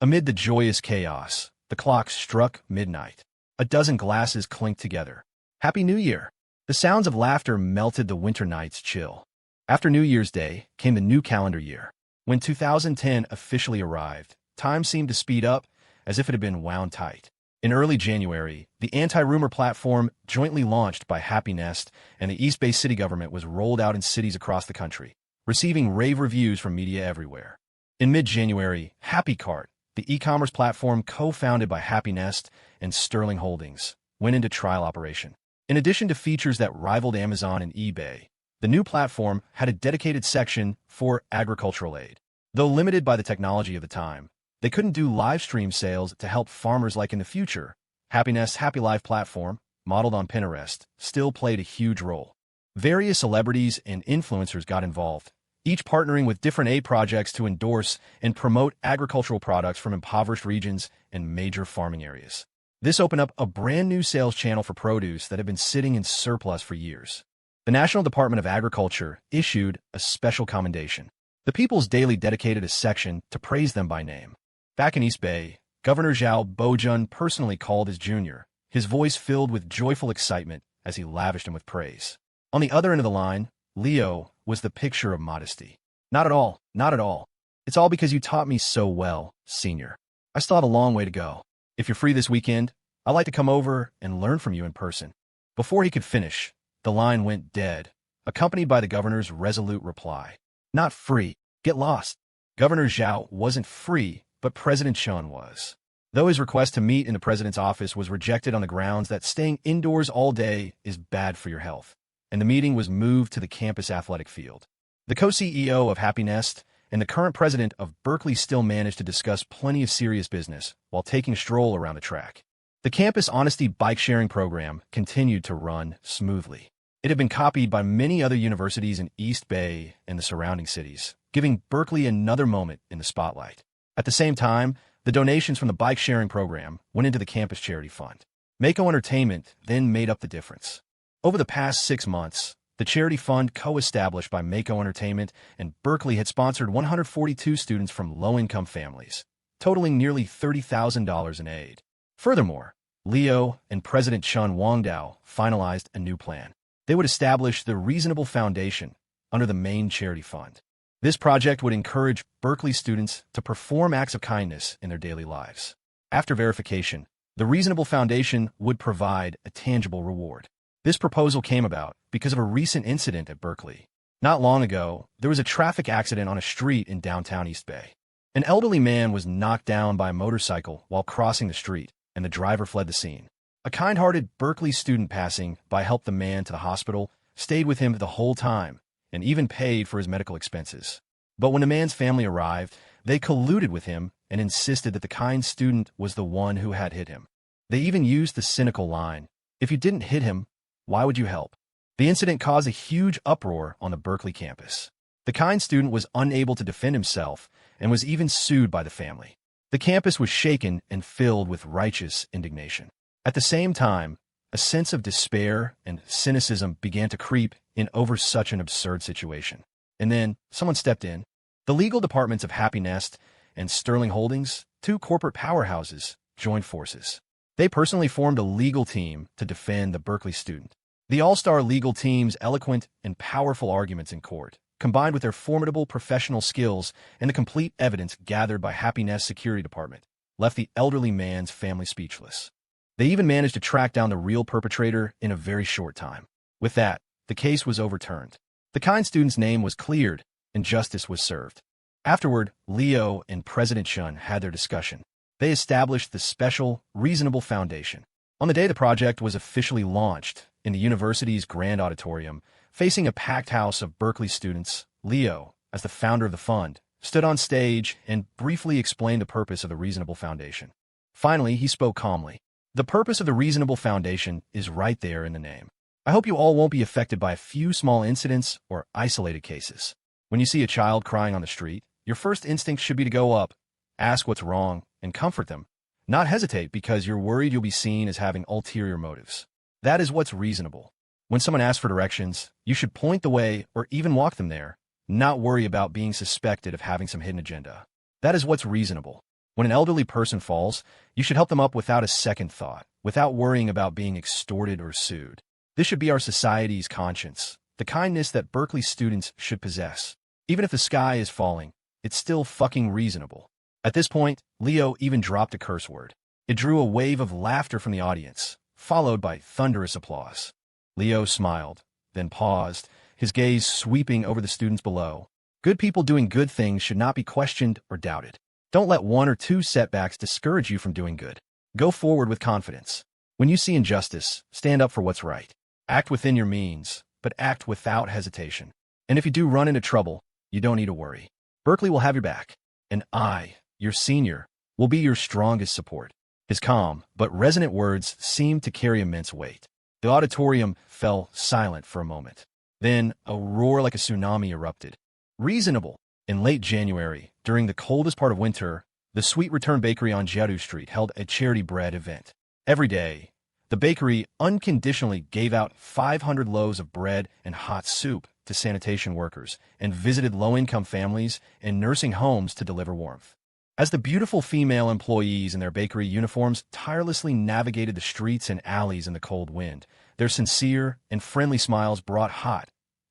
Amid the joyous chaos, the clock struck midnight. A dozen glasses clinked together. "Happy New Year!" The sounds of laughter melted the winter night's chill. After New Year's Day came the new calendar year. When 2010 officially arrived, time seemed to speed up as if it had been wound tight. In early January, the anti-rumor platform jointly launched by Happy Nest and the East Bay city government was rolled out in cities across the country, receiving rave reviews from media everywhere. In mid-January, Happy Cart, the e-commerce platform co-founded by Happy Nest and Sterling Holdings, went into trial operation. In addition to features that rivaled Amazon and eBay, the new platform had a dedicated section for agricultural aid. Though limited by the technology of the time, they couldn't do live stream sales to help farmers like in the future. Happy Nest's Happy Life platform, modeled on Pinterest, still played a huge role. Various celebrities and influencers got involved, each partnering with different aid projects to endorse and promote agricultural products from impoverished regions and major farming areas. This opened up a brand new sales channel for produce that had been sitting in surplus for years. The National Department of Agriculture issued a special commendation. The People's Daily dedicated a section to praise them by name. Back in East Bay, Governor Zhao Bojun personally called his junior, his voice filled with joyful excitement as he lavished him with praise. On the other end of the line, Leo was the picture of modesty. Not at all, not at all. It's all because you taught me so well, senior. I still have a long way to go. If you're free this weekend, I'd like to come over and learn from you in person. Before he could finish, the line went dead, accompanied by the governor's resolute reply. Not free. Get lost. Governor Zhao wasn't free, but President Chun was. Though his request to meet in the president's office was rejected on the grounds that staying indoors all day is bad for your health, and the meeting was moved to the campus athletic field. The co-CEO of Happy Nest and the current president of Berkeley still managed to discuss plenty of serious business while taking a stroll around the track. The campus honesty bike-sharing program continued to run smoothly. It had been copied by many other universities in East Bay and the surrounding cities, giving Berkeley another moment in the spotlight. At the same time, the donations from the bike-sharing program went into the campus charity fund. Mako Entertainment then made up the difference. Over the past 6 months, the charity fund co-established by Mako Entertainment and Berkeley had sponsored 142 students from low-income families, totaling nearly $30,000 in aid. Furthermore, Leo and President Chun Wangdao finalized a new plan. They would establish the Reasonable Foundation under the main charity fund. This project would encourage Berkeley students to perform acts of kindness in their daily lives. After verification, the Reasonable Foundation would provide a tangible reward. This proposal came about because of a recent incident at Berkeley. Not long ago, there was a traffic accident on a street in downtown East Bay. An elderly man was knocked down by a motorcycle while crossing the street, and the driver fled the scene. A kind-hearted Berkeley student passing by helped the man to the hospital, stayed with him the whole time, and even paid for his medical expenses. But when the man's family arrived, they colluded with him and insisted that the kind student was the one who had hit him. They even used the cynical line, "If you didn't hit him, why would you help?" The incident caused a huge uproar on the Berkeley campus. The kind student was unable to defend himself and was even sued by the family. The campus was shaken and filled with righteous indignation. At the same time, a sense of despair and cynicism began to creep in over such an absurd situation. And then someone stepped in. The legal departments of Happy Nest and Sterling Holdings, two corporate powerhouses, joined forces. They personally formed a legal team to defend the Berkeley student. The all-star legal team's eloquent and powerful arguments in court, combined with their formidable professional skills and the complete evidence gathered by Happy Nest's security department, left the elderly man's family speechless. They even managed to track down the real perpetrator in a very short time. With that, the case was overturned. The kind student's name was cleared, and justice was served. Afterward, Leo and President Chun had their discussion. They established the special, Reasonable Foundation. On the day the project was officially launched, in the university's grand auditorium, facing a packed house of Berkeley students, Leo, as the founder of the fund, stood on stage and briefly explained the purpose of the Reasonable Foundation. Finally, he spoke calmly. The purpose of the Reasonable Foundation is right there in the name. I hope you all won't be affected by a few small incidents or isolated cases. When you see a child crying on the street, your first instinct should be to go up, ask what's wrong, and comfort them. Not hesitate because you're worried you'll be seen as having ulterior motives. That is what's reasonable. When someone asks for directions, you should point the way or even walk them there, not worry about being suspected of having some hidden agenda. That is what's reasonable. When an elderly person falls, you should help them up without a second thought, without worrying about being extorted or sued. This should be our society's conscience, the kindness that Berkeley students should possess. Even if the sky is falling, it's still fucking reasonable. At this point, Leo even dropped a curse word. It drew a wave of laughter from the audience, followed by thunderous applause. Leo smiled, then paused, his gaze sweeping over the students below. Good people doing good things should not be questioned or doubted. Don't let one or two setbacks discourage you from doing good. Go forward with confidence. When you see injustice, stand up for what's right. Act within your means, but act without hesitation. And if you do run into trouble, you don't need to worry. Berkeley will have your back, and I, your senior, will be your strongest support. His calm but resonant words seemed to carry immense weight. The auditorium fell silent for a moment. Then a roar like a tsunami erupted. Reasonable. In late January, during the coldest part of winter, the Sweet Return Bakery on Jiadu Street held a charity bread event. Every day, the bakery unconditionally gave out 500 loaves of bread and hot soup to sanitation workers and visited low-income families and nursing homes to deliver warmth. As the beautiful female employees in their bakery uniforms tirelessly navigated the streets and alleys in the cold wind, their sincere and friendly smiles brought hot,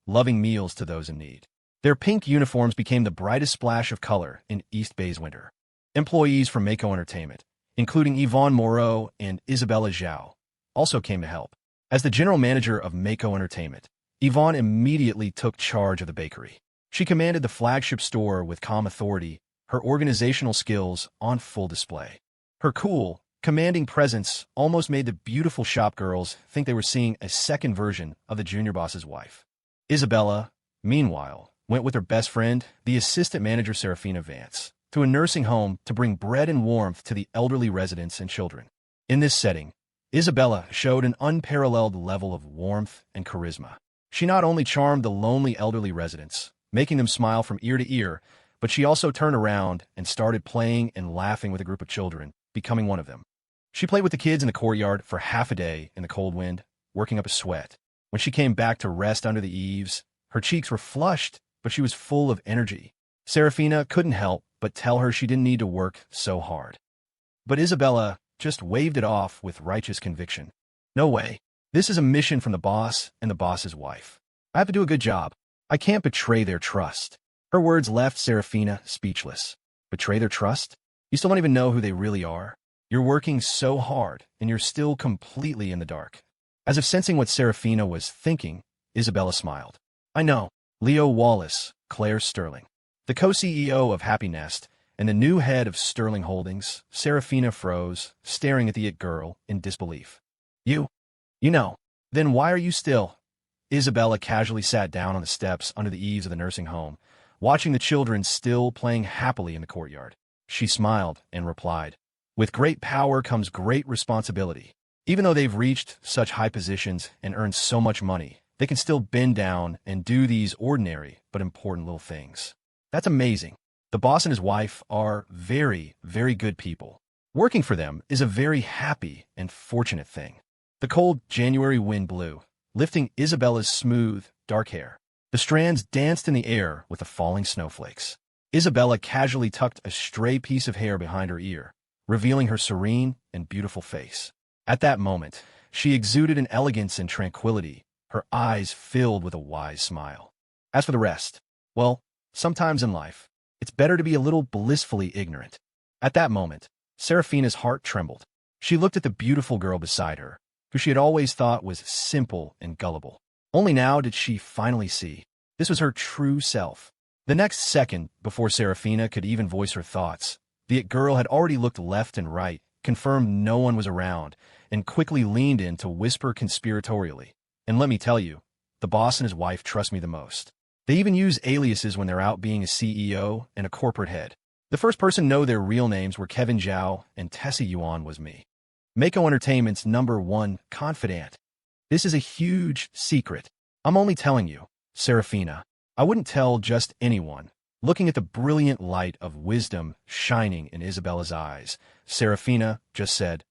loving meals to those in need. Their pink uniforms became the brightest splash of color in East Bay's winter. Employees from Mako Entertainment, including Yvonne Moreau and Isabella Zhao, also came to help. As the general manager of Mako Entertainment, Yvonne immediately took charge of the bakery. She commanded the flagship store with calm authority, her organizational skills on full display. Her cool, commanding presence almost made the beautiful shop girls think they were seeing a second version of the junior boss's wife. Isabella, meanwhile, went with her best friend, the assistant manager Serafina Vance, to a nursing home to bring bread and warmth to the elderly residents and children. In this setting, Isabella showed an unparalleled level of warmth and charisma. She not only charmed the lonely elderly residents, making them smile from ear to ear, but she also turned around and started playing and laughing with a group of children, becoming one of them. She played with the kids in the courtyard for half a day in the cold wind, working up a sweat. When she came back to rest under the eaves, her cheeks were flushed, but she was full of energy. Serafina couldn't help but tell her she didn't need to work so hard. But Isabella just waved it off with righteous conviction. No way. This is a mission from the boss and the boss's wife. I have to do a good job. I can't betray their trust. Her words left Serafina speechless. Betray their trust? You still don't even know who they really are. You're working so hard, and you're still completely in the dark. As if sensing what Serafina was thinking, Isabella smiled. I know. Leo Wallace, Claire Sterling, the co-CEO of Happy Nest, and the new head of Sterling Holdings. Serafina froze, staring at the it girl in disbelief. You know. Then why are you still? Isabella casually sat down on the steps under the eaves of the nursing home, watching the children still playing happily in the courtyard. She smiled and replied, with great power comes great responsibility. Even though they've reached such high positions and earned so much money, they can still bend down and do these ordinary but important little things. That's amazing. The boss and his wife are very, very good people. Working for them is a very happy and fortunate thing. The cold January wind blew, lifting Isabella's smooth, dark hair. The strands danced in the air with the falling snowflakes. Isabella casually tucked a stray piece of hair behind her ear, revealing her serene and beautiful face. At that moment, she exuded an elegance and tranquility, her eyes filled with a wise smile. As for the rest, well, sometimes in life, it's better to be a little blissfully ignorant. At that moment, Serafina's heart trembled. She looked at the beautiful girl beside her, who she had always thought was simple and gullible. Only now did she finally see. This was her true self. The next second, before Serafina could even voice her thoughts, the it girl had already looked left and right, confirmed no one was around, and quickly leaned in to whisper conspiratorially. And let me tell you, the boss and his wife trust me the most. They even use aliases when they're out being a CEO and a corporate head. The first person to know their real names were Kevin Zhao, and Tessie Yuan was me. Mako Entertainment's #1 confidant. This is a huge secret. I'm only telling you, Serafina. I wouldn't tell just anyone. Looking at the brilliant light of wisdom shining in Isabella's eyes, Serafina just said,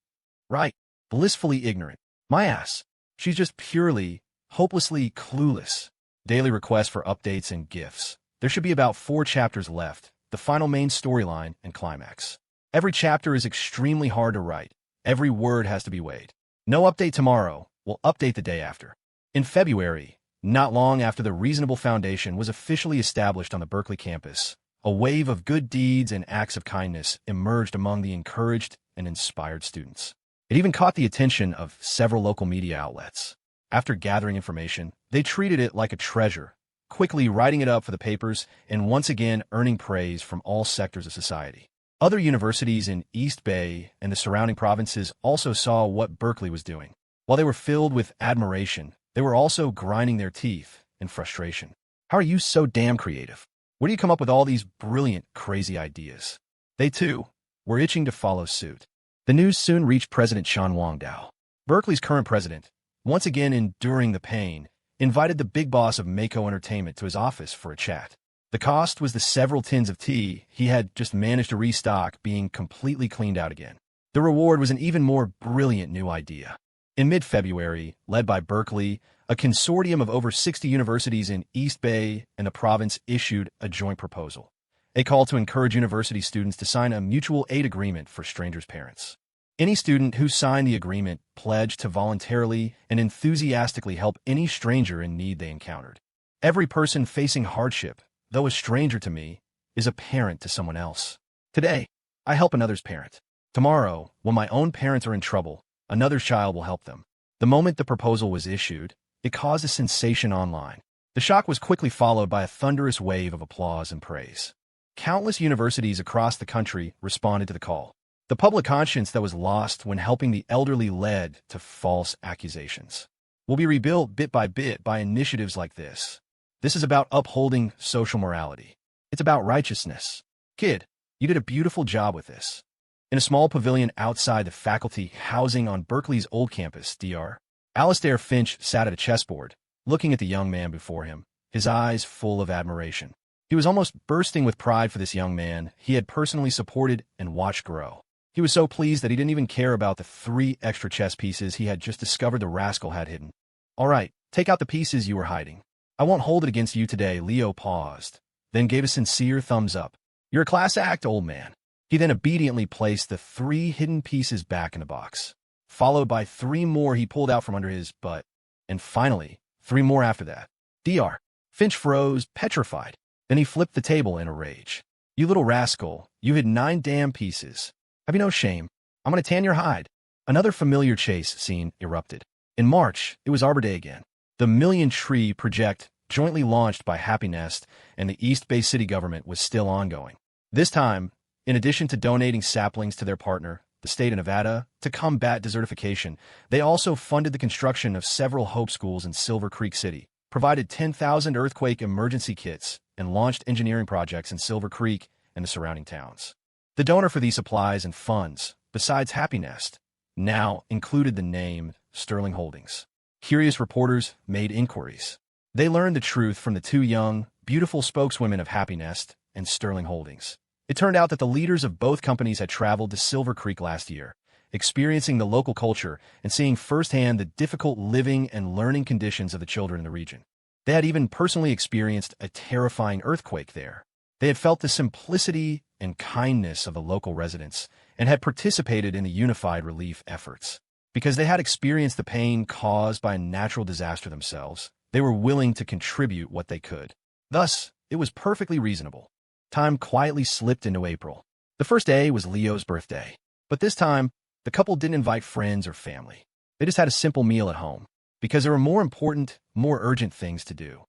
right, blissfully ignorant. My ass. She's just purely, hopelessly clueless. Daily requests for updates and gifts. There should be about 4 chapters left, the final main storyline and climax. Every chapter is extremely hard to write. Every word has to be weighed. No update tomorrow. We'll update the day after. In February, not long after the Reasonable Foundation was officially established on the Berkeley campus, a wave of good deeds and acts of kindness emerged among the encouraged and inspired students. It even caught the attention of several local media outlets. After gathering information, they treated it like a treasure, quickly writing it up for the papers and once again earning praise from all sectors of society. Other universities in East Bay and the surrounding provinces also saw what Berkeley was doing. While they were filled with admiration, they were also grinding their teeth in frustration. How are you so damn creative? Where do you come up with all these brilliant, crazy ideas? They, too, were itching to follow suit. The news soon reached President Sean Wangdao. Berkeley's current president, once again enduring the pain, invited the big boss of Mako Entertainment to his office for a chat. The cost was the several tins of tea he had just managed to restock being completely cleaned out again. The reward was an even more brilliant new idea. In mid-February, led by Berkeley, a consortium of over 60 universities in East Bay and the province issued a joint proposal, a call to encourage university students to sign a mutual aid agreement for strangers' parents. Any student who signed the agreement pledged to voluntarily and enthusiastically help any stranger in need they encountered. Every person facing hardship, though a stranger to me, is a parent to someone else. Today, I help another's parent. Tomorrow, when my own parents are in trouble, another child will help them. The moment the proposal was issued, it caused a sensation online. The shock was quickly followed by a thunderous wave of applause and praise. Countless universities across the country responded to the call. The public conscience that was lost when helping the elderly led to false accusations will be rebuilt bit by initiatives like this. This is about upholding social morality. It's about righteousness. Kid, you did a beautiful job with this. In a small pavilion outside the faculty housing on Berkeley's old campus, Dr. Alastair Finch sat at a chessboard, looking at the young man before him, his eyes full of admiration. He was almost bursting with pride for this young man he had personally supported and watched grow. He was so pleased that he didn't even care about the 3 extra chess pieces he had just discovered the rascal had hidden. All right, take out the pieces you were hiding. I won't hold it against you today. Leo paused, then gave a sincere thumbs up. You're a class act, old man. He then obediently placed the 3 hidden pieces back in the box, followed by 3 more he pulled out from under his butt, and finally, 3 more after that. Dr. Finch froze, petrified. Then he flipped the table in a rage. You little rascal, you hid 9 damn pieces. Have you no shame? I'm going to tan your hide. Another familiar chase scene erupted. In March, it was Arbor Day again. The Million Tree Project, jointly launched by Happy Nest and the East Bay City government, was still ongoing. This time, in addition to donating saplings to their partner, the state of Nevada, to combat desertification, they also funded the construction of several Hope schools in Silver Creek City, provided 10,000 earthquake emergency kits, and launched engineering projects in Silver Creek and the surrounding towns. The donor for these supplies and funds, besides Happy Nest, now included the name Sterling Holdings. Curious reporters made inquiries. They learned the truth from the 2 young, beautiful spokeswomen of Happy Nest and Sterling Holdings. It turned out that the leaders of both companies had traveled to Silver Creek last year, experiencing the local culture and seeing firsthand the difficult living and learning conditions of the children in the region. They had even personally experienced a terrifying earthquake there. They had felt the simplicity and kindness of the local residents and had participated in the unified relief efforts. Because they had experienced the pain caused by a natural disaster themselves, they were willing to contribute what they could. Thus, it was perfectly reasonable. Time quietly slipped into April. The first day was Leo's birthday. But this time, the couple didn't invite friends or family. They just had a simple meal at home, because there were more important, more urgent things to do.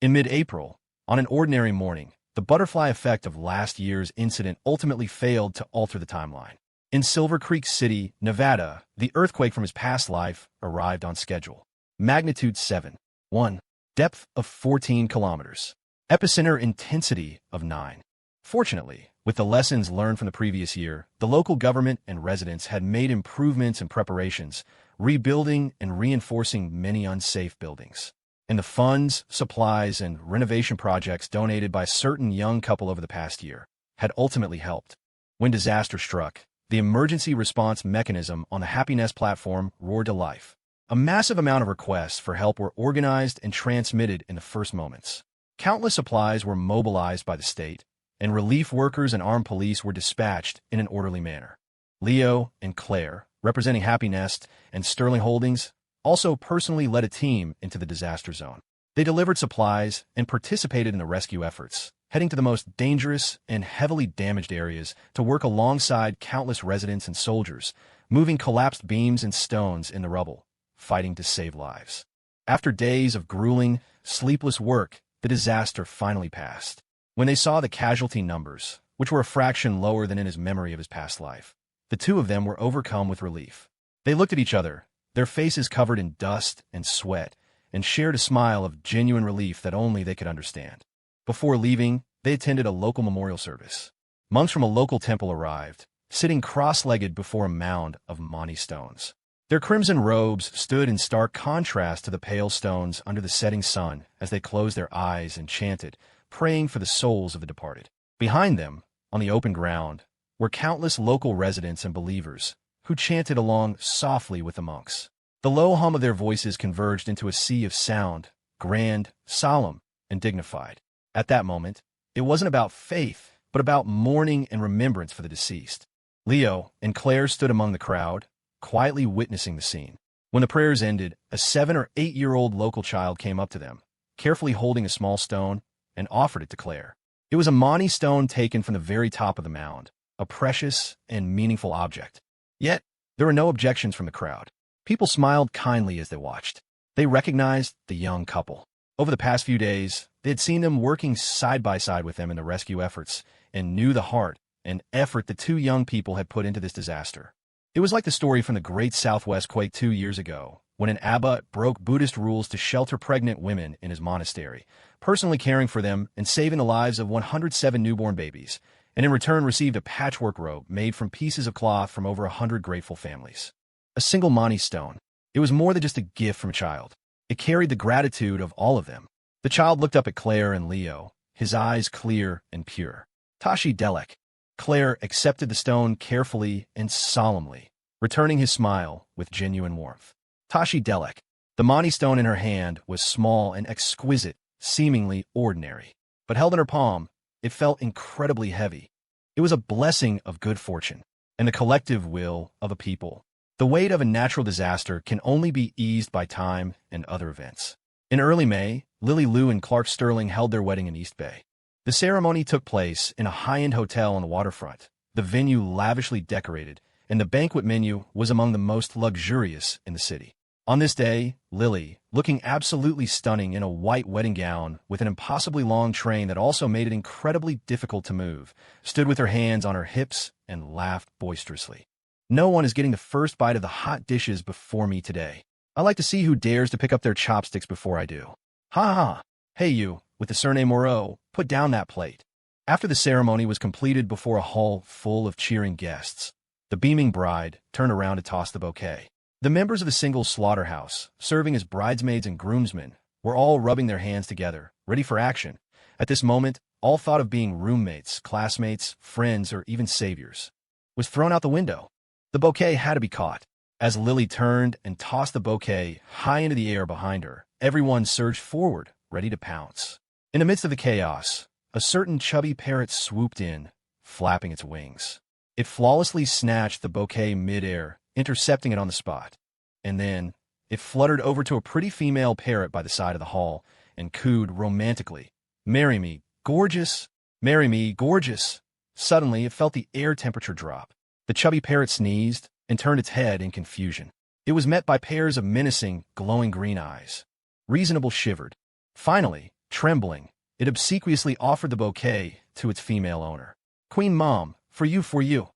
In mid-April, on an ordinary morning, the butterfly effect of last year's incident ultimately failed to alter the timeline. In Silver Creek City, Nevada, the earthquake from his past life arrived on schedule. Magnitude 7.1. Depth of 14 kilometers. Epicenter intensity of 9. Fortunately, with the lessons learned from the previous year, the local government and residents had made improvements and preparations, rebuilding and reinforcing many unsafe buildings. And the funds, supplies, and renovation projects donated by a certain young couple over the past year had ultimately helped. When disaster struck, the emergency response mechanism on the Happy Nest platform roared to life. A massive amount of requests for help were organized and transmitted in the first moments. Countless supplies were mobilized by the state, and relief workers and armed police were dispatched in an orderly manner. Leo and Claire, representing Happy Nest and Sterling Holdings, also personally led a team into the disaster zone. They delivered supplies and participated in the rescue efforts, heading to the most dangerous and heavily damaged areas to work alongside countless residents and soldiers, moving collapsed beams and stones in the rubble, fighting to save lives. After days of grueling, sleepless work, the disaster finally passed. When they saw the casualty numbers, which were a fraction lower than in his memory of his past life, the two of them were overcome with relief. They looked at each other, their faces covered in dust and sweat, and shared a smile of genuine relief that only they could understand. Before leaving, they attended a local memorial service. Monks from a local temple arrived, sitting cross-legged before a mound of Mani stones. Their crimson robes stood in stark contrast to the pale stones under the setting sun as they closed their eyes and chanted, praying for the souls of the departed. Behind them, on the open ground, were countless local residents and believers who chanted along softly with the monks. The low hum of their voices converged into a sea of sound, grand, solemn, and dignified. At that moment, it wasn't about faith, but about mourning and remembrance for the deceased. Leo and Claire stood among the crowd, quietly witnessing the scene. When the prayers ended, a 7 or 8-year-old local child came up to them, carefully holding a small stone, and offered it to Claire. It was a Mani stone taken from the very top of the mound, a precious and meaningful object. Yet, there were no objections from the crowd. People smiled kindly as they watched. They recognized the young couple. Over the past few days, they had seen them working side by side with them in the rescue efforts and knew the heart and effort the two young people had put into this disaster. It was like the story from the Great Southwest Quake 2 years ago, when an abbot broke Buddhist rules to shelter pregnant women in his monastery, personally caring for them and saving the lives of 107 newborn babies, and in return received a patchwork robe made from pieces of cloth from over 100 grateful families. A single Mani stone. It was more than just a gift from a child. It carried the gratitude of all of them. The child looked up at Claire and Leo, his eyes clear and pure. Tashi Delek. Claire accepted the stone carefully and solemnly, returning his smile with genuine warmth. Tashi Delek. The Mani stone in her hand was small and exquisite, seemingly ordinary. But held in her palm, it felt incredibly heavy. It was a blessing of good fortune and the collective will of a people. The weight of a natural disaster can only be eased by time and other events. In early May, Lily Lou and Clark Sterling held their wedding in East Bay. The ceremony took place in a high-end hotel on the waterfront, the venue lavishly decorated, and the banquet menu was among the most luxurious in the city. On this day, Lily, looking absolutely stunning in a white wedding gown with an impossibly long train that also made it incredibly difficult to move, stood with her hands on her hips and laughed boisterously. No one is getting the first bite of the hot dishes before me today. I like to see who dares to pick up their chopsticks before I do. Ha ha! Hey you, with the surname Moreau, put down that plate. After the ceremony was completed before a hall full of cheering guests, the beaming bride turned around to toss the bouquet. The members of the single slaughterhouse, serving as bridesmaids and groomsmen, were all rubbing their hands together, ready for action. At this moment, all thought of being roommates, classmates, friends, or even saviors was thrown out the window. The bouquet had to be caught. As Lily turned and tossed the bouquet high into the air behind her, everyone surged forward, ready to pounce. In the midst of the chaos, a certain chubby parrot swooped in, flapping its wings. It flawlessly snatched the bouquet mid-air, intercepting it on the spot. And then, it fluttered over to a pretty female parrot by the side of the hall and cooed romantically, "Marry me, gorgeous! Marry me, gorgeous!" Suddenly, it felt the air temperature drop. The chubby parrot sneezed and turned its head in confusion. It was met by pairs of menacing, glowing green eyes. Reasonable shivered. Finally, trembling, it obsequiously offered the bouquet to its female owner. "Queen Mom, for you, for you."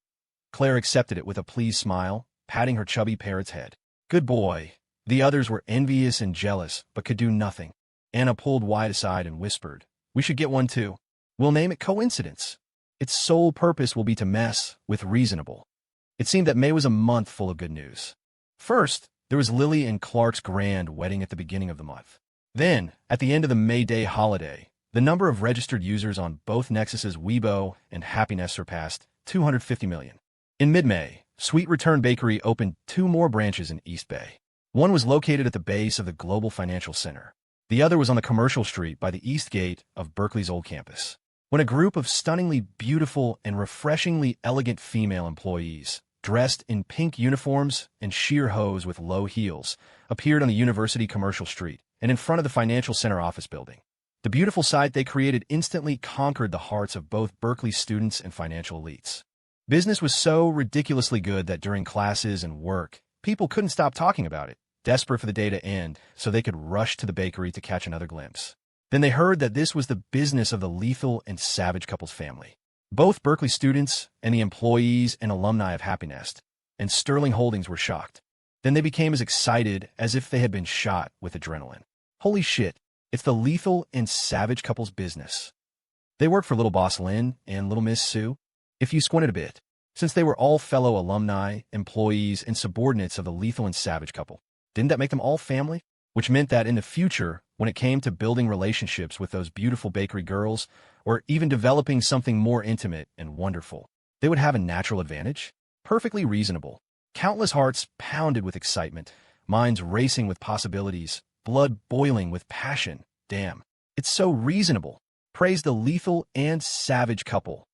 Claire accepted it with a pleased smile, patting her chubby parrot's head. "Good boy." The others were envious and jealous, but could do nothing. Anna pulled Wyatt aside and whispered, "We should get one too. We'll name it Coincidence. Its sole purpose will be to mess with reasonable." It seemed that May was a month full of good news. First, there was Lily and Clark's grand wedding at the beginning of the month. Then, at the end of the May Day holiday, the number of registered users on both Nexus's Weibo and Happiness surpassed 250 million. In mid-May, Sweet Return Bakery opened 2 more branches in East Bay. One was located at the base of the Global Financial Center. The other was on the commercial street by the east gate of Berkeley's old campus. When a group of stunningly beautiful and refreshingly elegant female employees, dressed in pink uniforms and sheer hose with low heels, appeared on the university commercial street and in front of the financial center office building. The beautiful sight they created instantly conquered the hearts of both Berkeley students and financial elites. Business was so ridiculously good that during classes and work, people couldn't stop talking about it, desperate for the day to end so they could rush to the bakery to catch another glimpse. Then they heard that this was the business of the lethal and savage couple's family. Both Berkeley students and the employees and alumni of Happy Nest and Sterling Holdings were shocked. Then they became as excited as if they had been shot with adrenaline. Holy shit, it's the lethal and savage couple's business. They worked for Little Boss Lynn and Little Miss Sue, if you squinted a bit, since they were all fellow alumni, employees, and subordinates of the lethal and savage couple. Didn't that make them all family? Which meant that in the future, when it came to building relationships with those beautiful bakery girls, or even developing something more intimate and wonderful, they would have a natural advantage? Perfectly reasonable. Countless hearts pounded with excitement, minds racing with possibilities, blood boiling with passion. Damn, it's so reasonable. Praise the lethal and savage couple.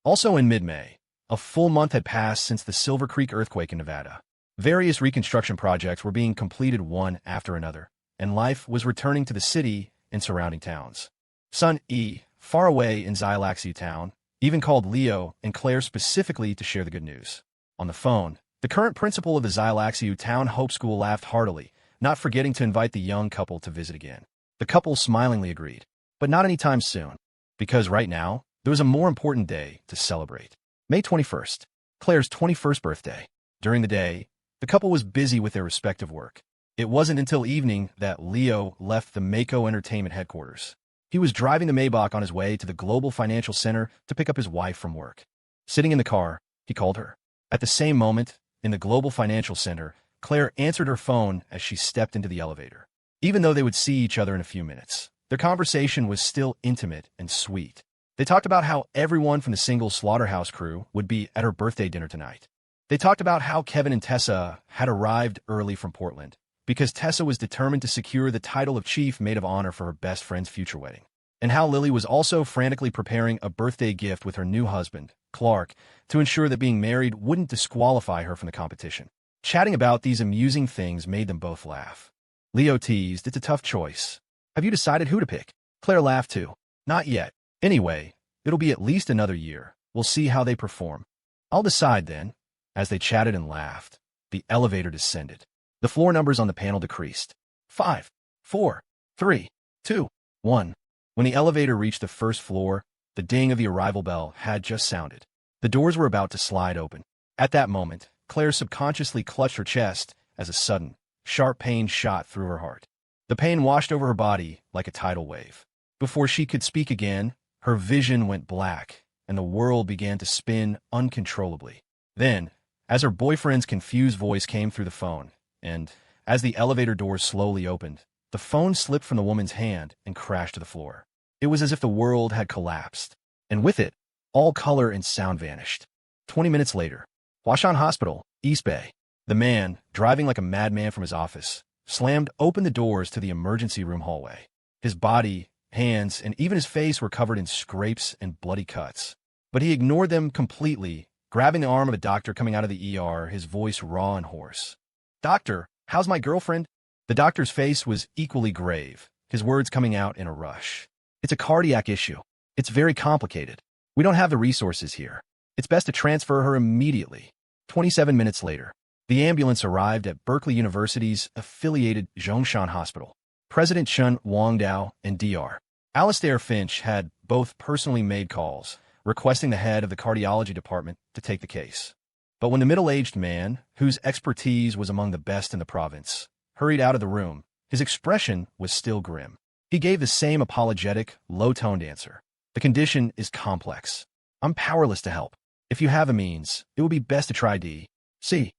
Also in mid-May, a full month had passed since the Silver Creek earthquake in Nevada. Various reconstruction projects were being completed one after another, and life was returning to the city and surrounding towns. Son E, far away in Xylaxia town, even called Leo and Claire specifically to share the good news. On the phone, the current principal of the Xylaxia Town Hope School laughed heartily, not forgetting to invite the young couple to visit again. The couple smilingly agreed, but not anytime soon, because right now, there was a more important day to celebrate. May 21st, Claire's 21st birthday. During the day, the couple was busy with their respective work. It wasn't until evening that Leo left the Mako Entertainment headquarters. He was driving the Maybach on his way to the Global Financial Center to pick up his wife from work. Sitting in the car, he called her. At the same moment, in the Global Financial Center, Claire answered her phone as she stepped into the elevator. Even though they would see each other in a few minutes, their conversation was still intimate and sweet. They talked about how everyone from the Single Slaughterhouse crew would be at her birthday dinner tonight. They talked about how Kevin and Tessa had arrived early from Portland, because Tessa was determined to secure the title of Chief Maid of Honor for her best friend's future wedding, and how Lily was also frantically preparing a birthday gift with her new husband, Clark, to ensure that being married wouldn't disqualify her from the competition. Chatting about these amusing things made them both laugh. Leo teased, "It's a tough choice. Have you decided who to pick?" Claire laughed too. "Not yet. Anyway, it'll be at least another year. We'll see how they perform. I'll decide then." As they chatted and laughed, the elevator descended. The floor numbers on the panel decreased. 5, 4, 3, 2, 1. When the elevator reached the first floor, the ding of the arrival bell had just sounded. The doors were about to slide open. At that moment, Claire subconsciously clutched her chest as a sudden, sharp pain shot through her heart. The pain washed over her body like a tidal wave. Before she could speak again, her vision went black, and the world began to spin uncontrollably. Then, as her boyfriend's confused voice came through the phone, and as the elevator doors slowly opened, the phone slipped from the woman's hand and crashed to the floor. It was as if the world had collapsed, and with it, all color and sound vanished. 20 minutes later, Huashan Hospital, East Bay. The man, driving like a madman from his office, slammed open the doors to the emergency room hallway. His body, hands, and even his face were covered in scrapes and bloody cuts. But he ignored them completely, grabbing the arm of a doctor coming out of the ER, his voice raw and hoarse. "Doctor, how's my girlfriend?" The doctor's face was equally grave, his words coming out in a rush. "It's a cardiac issue. It's very complicated. We don't have the resources here. It's best to transfer her immediately." 27 minutes later, the ambulance arrived at Berkeley University's affiliated Zhongshan Hospital. President Chen Wangdao and Dr. Alistair Finch had both personally made calls, requesting the head of the cardiology department to take the case. But when the middle-aged man, whose expertise was among the best in the province, hurried out of the room, his expression was still grim. He gave the same apologetic, low-toned answer. "The condition is complex. I'm powerless to help. If you have a means, it would be best to try D.C."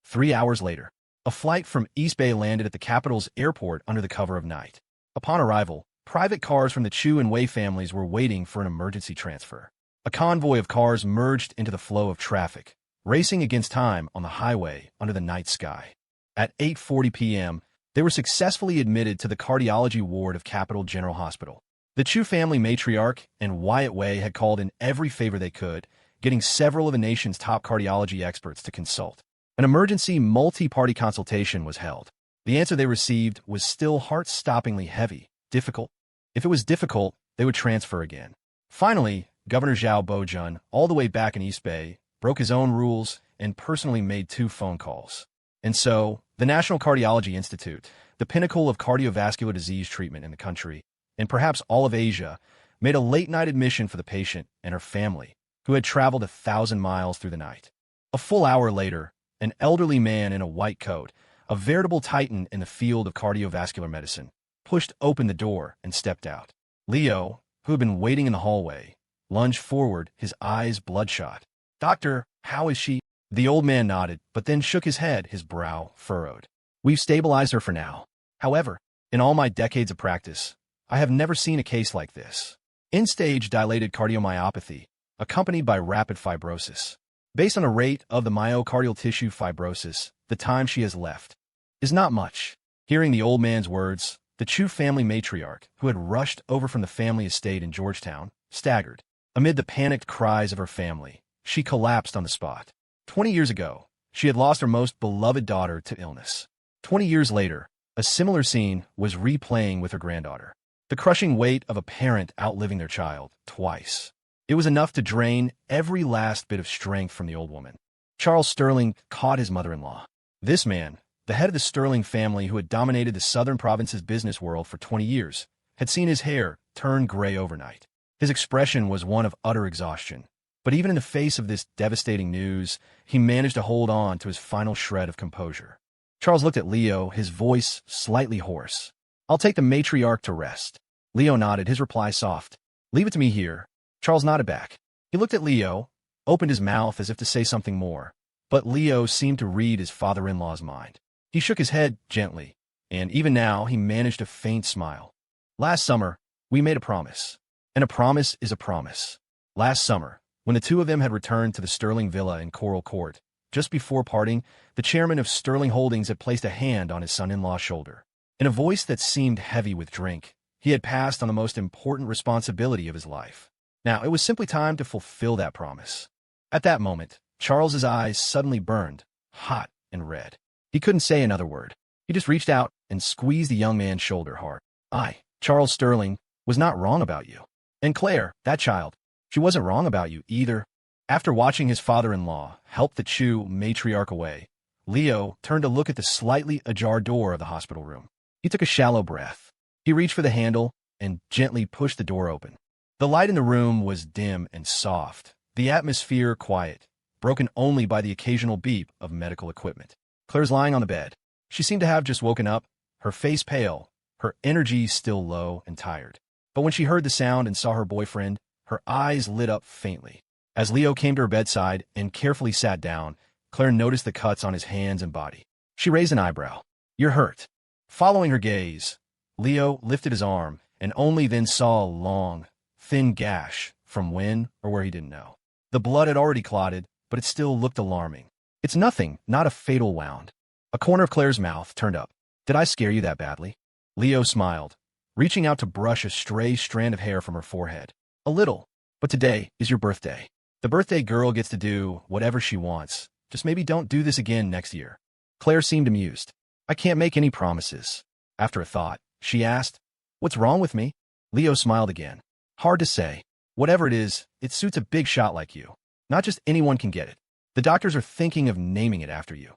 3 hours later, a flight from East Bay landed at the capital's airport under the cover of night. Upon arrival, private cars from the Chu and Wei families were waiting for an emergency transfer. A convoy of cars merged into the flow of traffic, racing against time on the highway under the night sky. At 8:40 p.m., they were successfully admitted to the cardiology ward of Capital General Hospital. The Chu family matriarch and Wyatt Wei had called in every favor they could, getting several of the nation's top cardiology experts to consult. An emergency multi-party consultation was held. The answer they received was still heart-stoppingly heavy, difficult. If it was difficult, they would transfer again. Finally, Governor Zhao Bojun, all the way back in East Bay, broke his own rules and personally made 2 phone calls. And so, the National Cardiology Institute, the pinnacle of cardiovascular disease treatment in the country, and perhaps all of Asia, made a late-night admission for the patient and her family, who had traveled 1,000 miles through the night. A full hour later, an elderly man in a white coat, a veritable titan in the field of cardiovascular medicine, pushed open the door and stepped out. Leo, who had been waiting in the hallway, lunged forward, his eyes bloodshot. "Doctor, how is she?" The old man nodded, but then shook his head, his brow furrowed. "We've stabilized her for now. However, in all my decades of practice, I have never seen a case like this. End-stage dilated cardiomyopathy, accompanied by rapid fibrosis. Based on a rate of the myocardial tissue fibrosis, the time she has left is not much." Hearing the old man's words, the Chu family matriarch, who had rushed over from the family estate in Georgetown, staggered. Amid the panicked cries of her family, she collapsed on the spot. 20 years ago, she had lost her most beloved daughter to illness. 20 years later, a similar scene was replaying with her granddaughter. The crushing weight of a parent outliving their child twice. It was enough to drain every last bit of strength from the old woman. Charles Sterling caught his mother-in-law. This man, the head of the Sterling family who had dominated the southern province's business world for 20 years, had seen his hair turn gray overnight. His expression was one of utter exhaustion. But even in the face of this devastating news, he managed to hold on to his final shred of composure. Charles looked at Leo, his voice slightly hoarse. "I'll take the matriarch to rest." Leo nodded, his reply soft. "Leave it to me here." Charles nodded back. He looked at Leo, opened his mouth as if to say something more, but Leo seemed to read his father-in-law's mind. He shook his head gently, and even now he managed a faint smile. "Last summer, we made a promise, and a promise is a promise." Last summer, when the two of them had returned to the Sterling Villa in Coral Court, just before parting, the chairman of Sterling Holdings had placed a hand on his son-in-law's shoulder. In a voice that seemed heavy with drink, he had passed on the most important responsibility of his life. Now, it was simply time to fulfill that promise. At that moment, Charles's eyes suddenly burned, hot and red. He couldn't say another word. He just reached out and squeezed the young man's shoulder hard. "I, Charles Sterling, was not wrong about you. And Claire, that child, she wasn't wrong about you either." After watching his father-in-law help the Chu matriarch away, Leo turned to look at the slightly ajar door of the hospital room. He took a shallow breath. He reached for the handle and gently pushed the door open. The light in the room was dim and soft, the atmosphere quiet, broken only by the occasional beep of medical equipment. Claire's lying on the bed. She seemed to have just woken up, her face pale, her energy still low and tired. But when she heard the sound and saw her boyfriend, her eyes lit up faintly. As Leo came to her bedside and carefully sat down, Claire noticed the cuts on his hands and body. She raised an eyebrow. "You're hurt." Following her gaze, Leo lifted his arm and only then saw a long, thin gash from when or where he didn't know. The blood had already clotted, but it still looked alarming. "It's nothing, not a fatal wound." A corner of Claire's mouth turned up. "Did I scare you that badly?" Leo smiled, reaching out to brush a stray strand of hair from her forehead. "A little, but today is your birthday. The birthday girl gets to do whatever she wants. Just maybe don't do this again next year." Claire seemed amused. "I can't make any promises." After a thought, she asked, "What's wrong with me?" Leo smiled again. "Hard to say. Whatever it is, it suits a big shot like you. Not just anyone can get it. The doctors are thinking of naming it after you."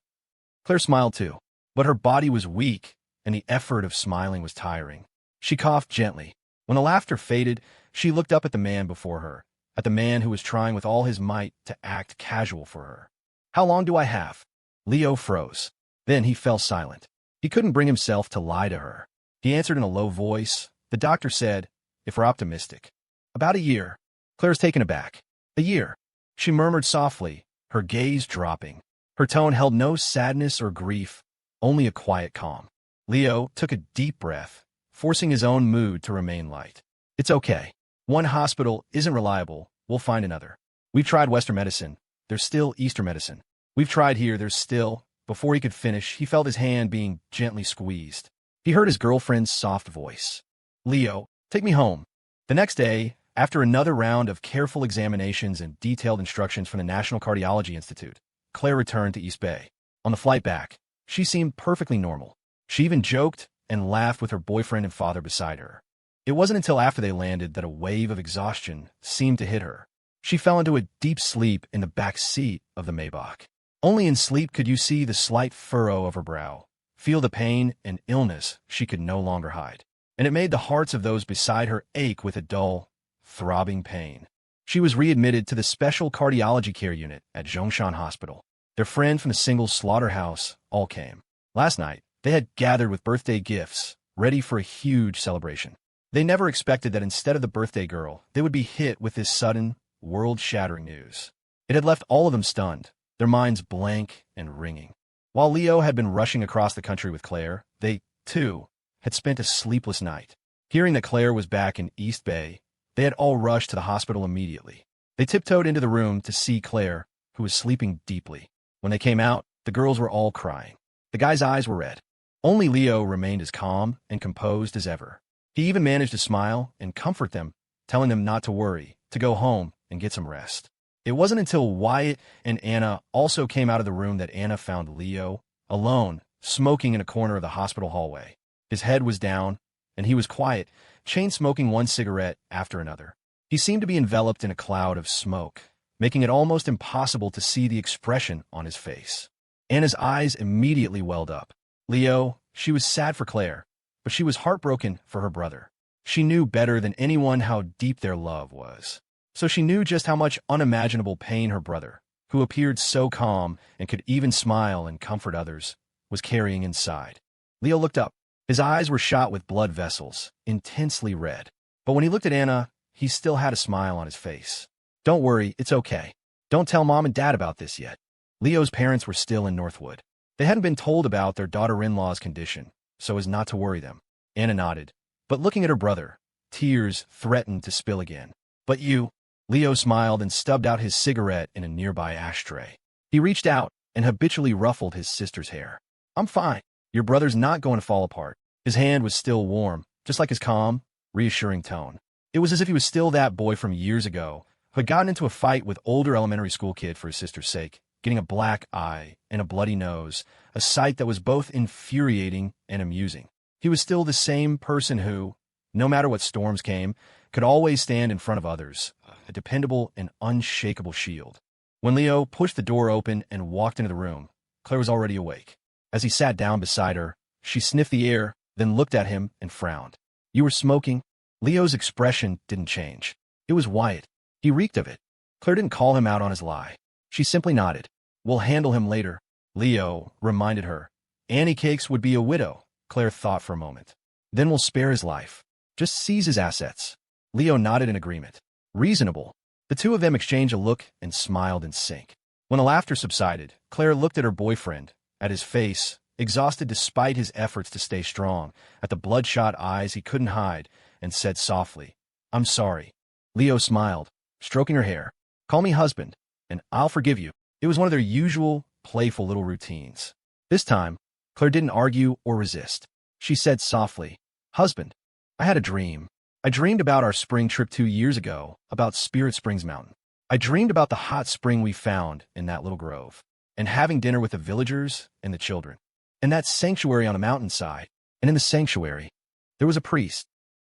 Claire smiled too, but her body was weak, and the effort of smiling was tiring. She coughed gently. When the laughter faded, she looked up at the man before her, at the man who was trying with all his might to act casual for her. "How long do I have?" Leo froze. Then he fell silent. He couldn't bring himself to lie to her. He answered in a low voice. "The doctor said, if we're optimistic, about a year." Claire's taken aback. "A year," she murmured softly, her gaze dropping. Her tone held no sadness or grief, only a quiet calm. Leo took a deep breath, forcing his own mood to remain light. "It's okay. One hospital isn't reliable. We'll find another. We've tried Western medicine. There's still Eastern medicine. We've tried here. There's still..." Before he could finish, he felt his hand being gently squeezed. He heard his girlfriend's soft voice. "Leo, take me home." The next day, After another round of careful examinations and detailed instructions from the National Cardiology Institute, Claire returned to East Bay. On the flight back, she seemed perfectly normal. She even joked and laughed with her boyfriend and father beside her. It wasn't until after they landed that a wave of exhaustion seemed to hit her. She fell into a deep sleep in the back seat of the Maybach. Only in sleep could you see the slight furrow of her brow, feel the pain and illness she could no longer hide. And it made the hearts of those beside her ache with a dull, throbbing pain. She was readmitted to the special cardiology care unit at Zhongshan Hospital. Their friend from the single slaughterhouse all came. Last night, they had gathered with birthday gifts, ready for a huge celebration. They never expected that instead of the birthday girl, they would be hit with this sudden, world-shattering news. It had left all of them stunned, their minds blank and ringing. While Leo had been rushing across the country with Claire, they, too, had spent a sleepless night. Hearing that Claire was back in East Bay, they had all rushed to the hospital immediately. They tiptoed into the room to see Claire, who was sleeping deeply. When they came out, the girls were all crying. The guy's eyes were red. Only Leo remained as calm and composed as ever. He even managed to smile and comfort them, telling them not to worry, to go home and get some rest. It wasn't until Wyatt and Anna also came out of the room that Anna found Leo, alone, smoking in a corner of the hospital hallway. His head was down, and he was quiet, chain-smoking one cigarette after another. He seemed to be enveloped in a cloud of smoke, making it almost impossible to see the expression on his face. Anna's eyes immediately welled up. Leo, she was sad for Claire, but she was heartbroken for her brother. She knew better than anyone how deep their love was. So she knew just how much unimaginable pain her brother, who appeared so calm and could even smile and comfort others, was carrying inside. Leo looked up. His eyes were shot with blood vessels, intensely red. But when he looked at Anna, he still had a smile on his face. "Don't worry, it's okay. Don't tell Mom and Dad about this yet." Leo's parents were still in Northwood. They hadn't been told about their daughter-in-law's condition, so as not to worry them. Anna nodded, but looking at her brother, tears threatened to spill again. "But you..." Leo smiled and stubbed out his cigarette in a nearby ashtray. He reached out and habitually ruffled his sister's hair. "I'm fine. Your brother's not going to fall apart." His hand was still warm, just like his calm, reassuring tone. It was as if he was still that boy from years ago who had gotten into a fight with older elementary school kid for his sister's sake, getting a black eye and a bloody nose, a sight that was both infuriating and amusing. He was still the same person who, no matter what storms came, could always stand in front of others, a dependable and unshakable shield. When Leo pushed the door open and walked into the room, Claire was already awake. As he sat down beside her, she sniffed the air, then looked at him and frowned. "You were smoking?" Leo's expression didn't change. It was Wyatt. He reeked of it. Claire didn't call him out on his lie. She simply nodded. "We'll handle him later," Leo reminded her. Annie Cakes would be a widow, Claire thought for a moment. "Then we'll spare his life. Just seize his assets." Leo nodded in agreement. Reasonable. The two of them exchanged a look and smiled in sync. When the laughter subsided, Claire looked at her boyfriend, at his face, exhausted despite his efforts to stay strong, at the bloodshot eyes he couldn't hide, and said softly, "I'm sorry." Leo smiled, stroking her hair. "Call me husband, and I'll forgive you." It was one of their usual, playful little routines. This time, Claire didn't argue or resist. She said softly, "Husband, I had a dream. I dreamed about our spring trip 2 years ago, about Spirit Springs Mountain. I dreamed about the hot spring we found in that little grove, and having dinner with the villagers and the children, and that sanctuary on a mountainside, and in the sanctuary, there was a priest."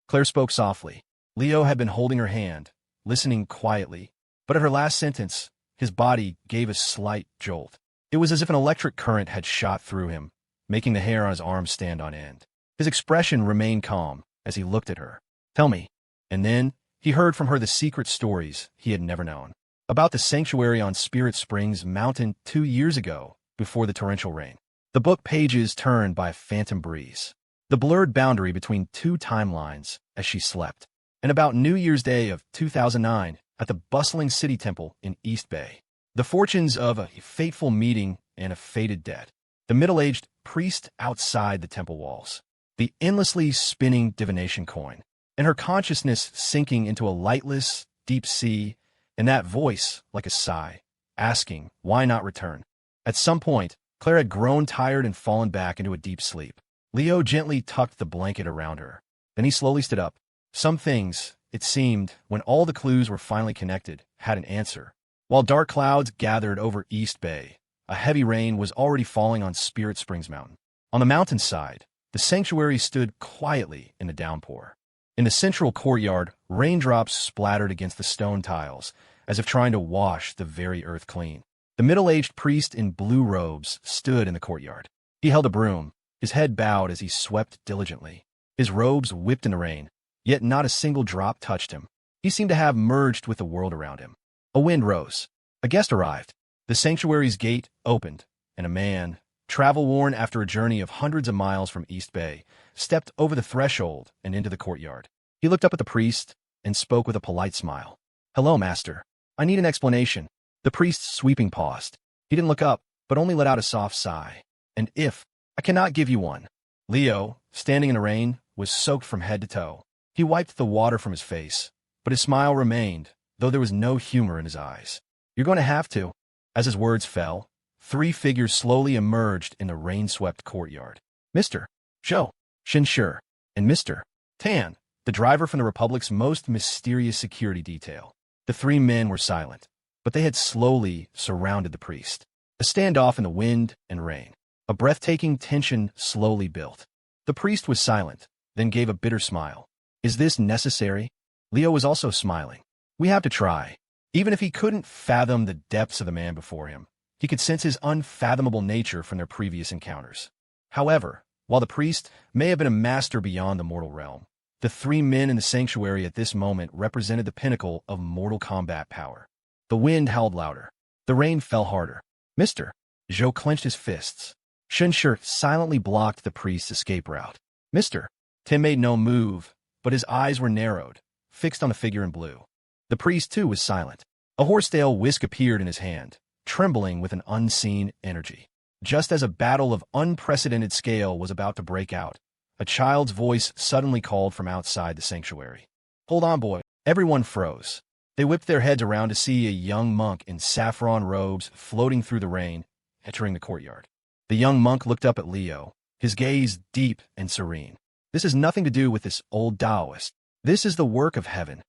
Claire spoke softly. Leo had been holding her hand, listening quietly, but at her last sentence, his body gave a slight jolt. It was as if an electric current had shot through him, making the hair on his arms stand on end. His expression remained calm as he looked at her. "Tell me." And then he heard from her the secret stories he had never known. About the sanctuary on Spirit Springs Mountain 2 years ago, before the torrential rain. The book pages turned by a phantom breeze. The blurred boundary between 2 timelines as she slept. And about New Year's Day of 2009 at the bustling city temple in East Bay. The fortunes of a fateful meeting and a fated debt. The middle-aged priest outside the temple walls. The endlessly spinning divination coin. And her consciousness sinking into a lightless, deep sea, and that voice, like a sigh, asking, why not return? At some point, Claire had grown tired and fallen back into a deep sleep. Leo gently tucked the blanket around her. Then he slowly stood up. Some things, it seemed, when all the clues were finally connected, had an answer. While dark clouds gathered over East Bay, a heavy rain was already falling on Spirit Springs Mountain. On the mountainside, the sanctuary stood quietly in the downpour. In the central courtyard, raindrops splattered against the stone tiles, as if trying to wash the very earth clean. The middle-aged priest in blue robes stood in the courtyard. He held a broom, his head bowed as he swept diligently. His robes whipped in the rain, yet not a single drop touched him. He seemed to have merged with the world around him. A wind rose. A guest arrived. The sanctuary's gate opened, and a man, travel-worn after a journey of hundreds of miles from East Bay, stepped over the threshold and into the courtyard. He looked up at the priest and spoke with a polite smile. "Hello, master. I need an explanation." The priest's sweeping paused. He didn't look up, but only let out a soft sigh. "And if I cannot give you one." Leo, standing in the rain, was soaked from head to toe. He wiped the water from his face, but his smile remained, though there was no humor in his eyes. "You're going to have to." As his words fell, 3 figures slowly emerged in the rain-swept courtyard. Mr. Zhou, Shinshir, and Mr. Tan, the driver from the Republic's most mysterious security detail. The 3 men were silent, but they had slowly surrounded the priest. A standoff in the wind and rain. A breathtaking tension slowly built. The priest was silent, then gave a bitter smile. "Is this necessary?" Leo was also smiling. "We have to try." Even if he couldn't fathom the depths of the man before him, he could sense his unfathomable nature from their previous encounters. However, while the priest may have been a master beyond the mortal realm, the 3 men in the sanctuary at this moment represented the pinnacle of mortal combat power. The wind howled louder. The rain fell harder. Mr. Zhou clenched his fists. Shinshir silently blocked the priest's escape route. Mr. Tim made no move, but his eyes were narrowed, fixed on the figure in blue. The priest, too, was silent. A horsetail whisk appeared in his hand, trembling with an unseen energy. Just as a battle of unprecedented scale was about to break out, a child's voice suddenly called from outside the sanctuary. "Hold on, boy." Everyone froze. They whipped their heads around to see a young monk in saffron robes floating through the rain, entering the courtyard. The young monk looked up at Leo, his gaze deep and serene. "This has nothing to do with this old Taoist. This is the work of heaven.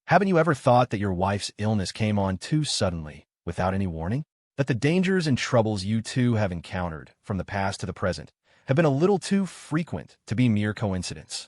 Haven't you ever thought that your wife's illness came on too suddenly, without any warning? That the dangers and troubles you two have encountered, from the past to the present, have been a little too frequent to be mere coincidence?"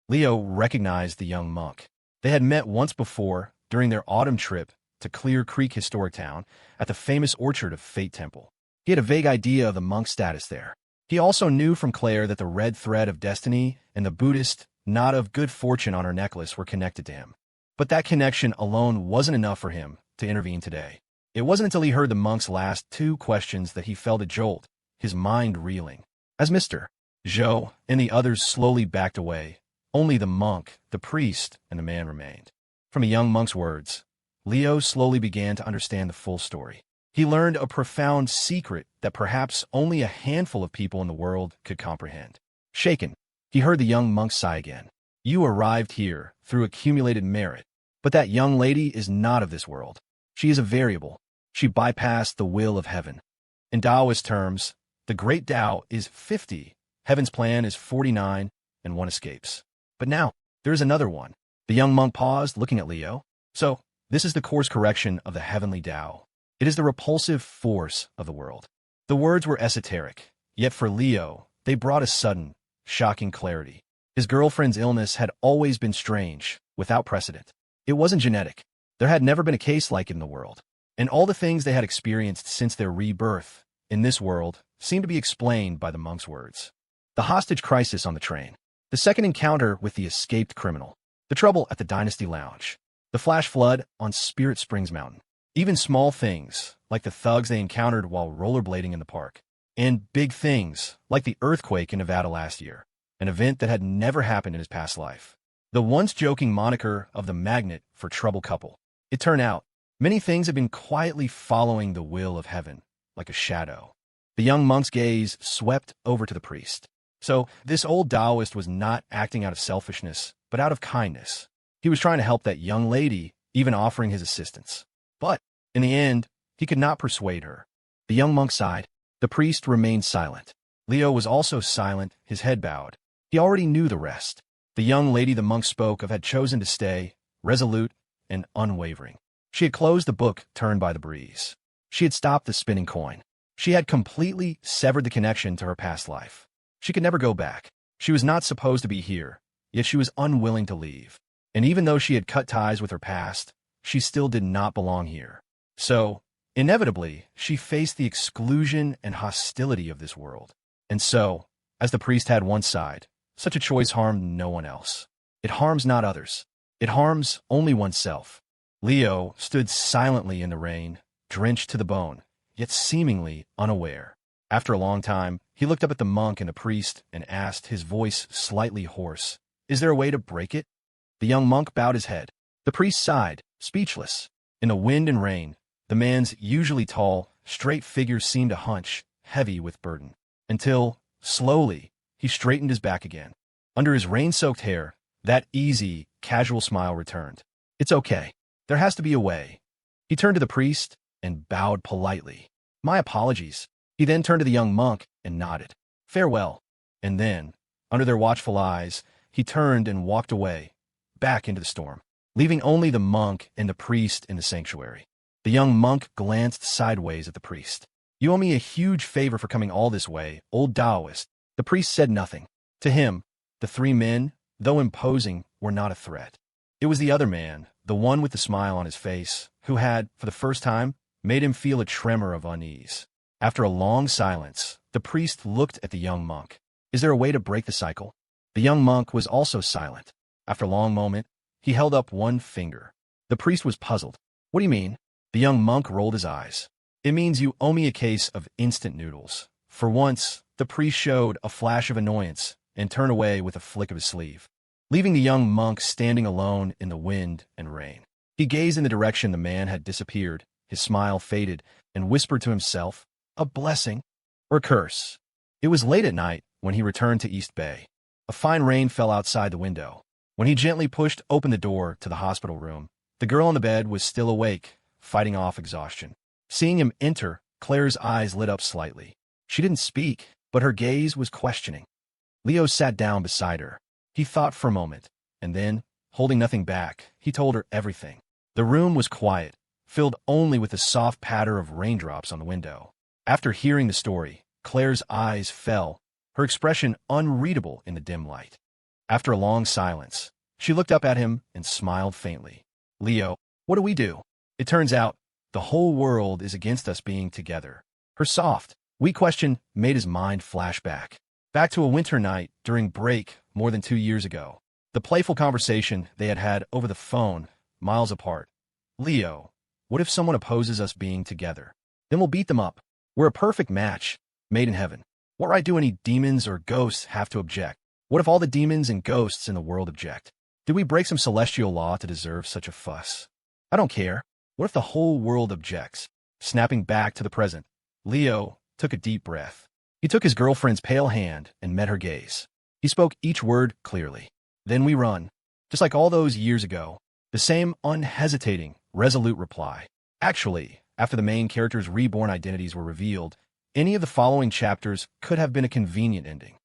Leo recognized the young monk. They had met once before, during their autumn trip to Clear Creek Historic Town, at the famous orchard of Fate Temple. He had a vague idea of the monk's status there. He also knew from Claire that the red thread of destiny and the Buddhist knot of good fortune on her necklace were connected to him. But that connection alone wasn't enough for him to intervene today. It wasn't until he heard the monk's last 2 questions that he felt a jolt, his mind reeling. As Mr. Zhou and the others slowly backed away, only the monk, the priest, and the man remained. From the young monk's words, Leo slowly began to understand the full story. He learned a profound secret that perhaps only a handful of people in the world could comprehend. Shaken, he heard the young monk sigh again. "You arrived here through accumulated merit, but that young lady is not of this world. She is a variable. She bypassed the will of heaven. In Taoist terms, the great Tao is 50, heaven's plan is 49, and 1 escapes. But now, there is another one." The young monk paused, looking at Leo. "So, this is the course correction of the heavenly Tao. It is the repulsive force of the world." The words were esoteric, yet for Leo, they brought a sudden, shocking clarity. His girlfriend's illness had always been strange, without precedent. It wasn't genetic. There had never been a case like it in the world. And all the things they had experienced since their rebirth, in this world, seemed to be explained by the monk's words. The hostage crisis on the train. The second encounter with the escaped criminal. The trouble at the Dynasty Lounge. The flash flood on Spirit Springs Mountain. Even small things, like the thugs they encountered while rollerblading in the park. And big things, like the earthquake in Nevada last year, an event that had never happened in his past life. The once joking moniker of the magnet for trouble couple. It turned out, many things had been quietly following the will of heaven, like a shadow. The young monk's gaze swept over to the priest. So, this old Taoist was not acting out of selfishness, but out of kindness. He was trying to help that young lady, even offering his assistance. But, in the end, he could not persuade her. The young monk sighed. The priest remained silent. Leo was also silent, his head bowed. He already knew the rest. The young lady the monk spoke of had chosen to stay, resolute and unwavering. She had closed the book turned by the breeze. She had stopped the spinning coin. She had completely severed the connection to her past life. She could never go back. She was not supposed to be here, yet she was unwilling to leave. And even though she had cut ties with her past, she still did not belong here. So, inevitably, she faced the exclusion and hostility of this world. And so, as the priest had one side, such a choice harmed no one else. It harms not others. It harms only oneself. Leo stood silently in the rain, drenched to the bone, yet seemingly unaware. After a long time, he looked up at the monk and the priest and asked, his voice slightly hoarse, "Is there a way to break it?" The young monk bowed his head. The priest sighed, speechless. In the wind and rain, the man's usually tall, straight figure seemed to hunch, heavy with burden, until, slowly, he straightened his back again. Under his rain-soaked hair, that easy, casual smile returned. "It's okay. There has to be a way." He turned to the priest and bowed politely. "My apologies." He then turned to the young monk and nodded. "Farewell." And then, under their watchful eyes, he turned and walked away, back into the storm, leaving only the monk and the priest in the sanctuary. The young monk glanced sideways at the priest. "You owe me a huge favor for coming all this way, old Taoist." The priest said nothing. To him, the three men, though imposing, were not a threat. It was the other man, the one with the smile on his face, who had, for the first time, made him feel a tremor of unease. After a long silence, the priest looked at the young monk. "Is there a way to break the cycle?" The young monk was also silent. After a long moment, he held up one finger. The priest was puzzled. "What do you mean?" The young monk rolled his eyes. "It means you owe me a case of instant noodles." For once, the priest showed a flash of annoyance and turned away with a flick of his sleeve, leaving the young monk standing alone in the wind and rain. He gazed in the direction the man had disappeared, his smile faded, and whispered to himself, "A blessing or a curse?" It was late at night when he returned to East Bay. A fine rain fell outside the window. When he gently pushed open the door to the hospital room, the girl on the bed was still awake, fighting off exhaustion. Seeing him enter, Claire's eyes lit up slightly. She didn't speak, but her gaze was questioning. Leo sat down beside her. He thought for a moment, and then, holding nothing back, he told her everything. The room was quiet, filled only with the soft patter of raindrops on the window. After hearing the story, Claire's eyes fell, her expression unreadable in the dim light. After a long silence, she looked up at him and smiled faintly. "Leo, what do we do? It turns out, the whole world is against us being together." Her soft, weak question made his mind flash back to a winter night during break more than 2 years ago. The playful conversation they had had over the phone, miles apart. "Leo, what if someone opposes us being together? Then we'll beat them up. We're a perfect match, made in heaven. What right do any demons or ghosts have to object? What if all the demons and ghosts in the world object? Did we break some celestial law to deserve such a fuss? I don't care. What if the whole world objects?" Snapping back to the present, Leo took a deep breath. He took his girlfriend's pale hand and met her gaze. He spoke each word clearly. "Then we run. Just like all those years ago." The same unhesitating, resolute reply. Actually, after the main characters' reborn identities were revealed, any of the following chapters could have been a convenient ending.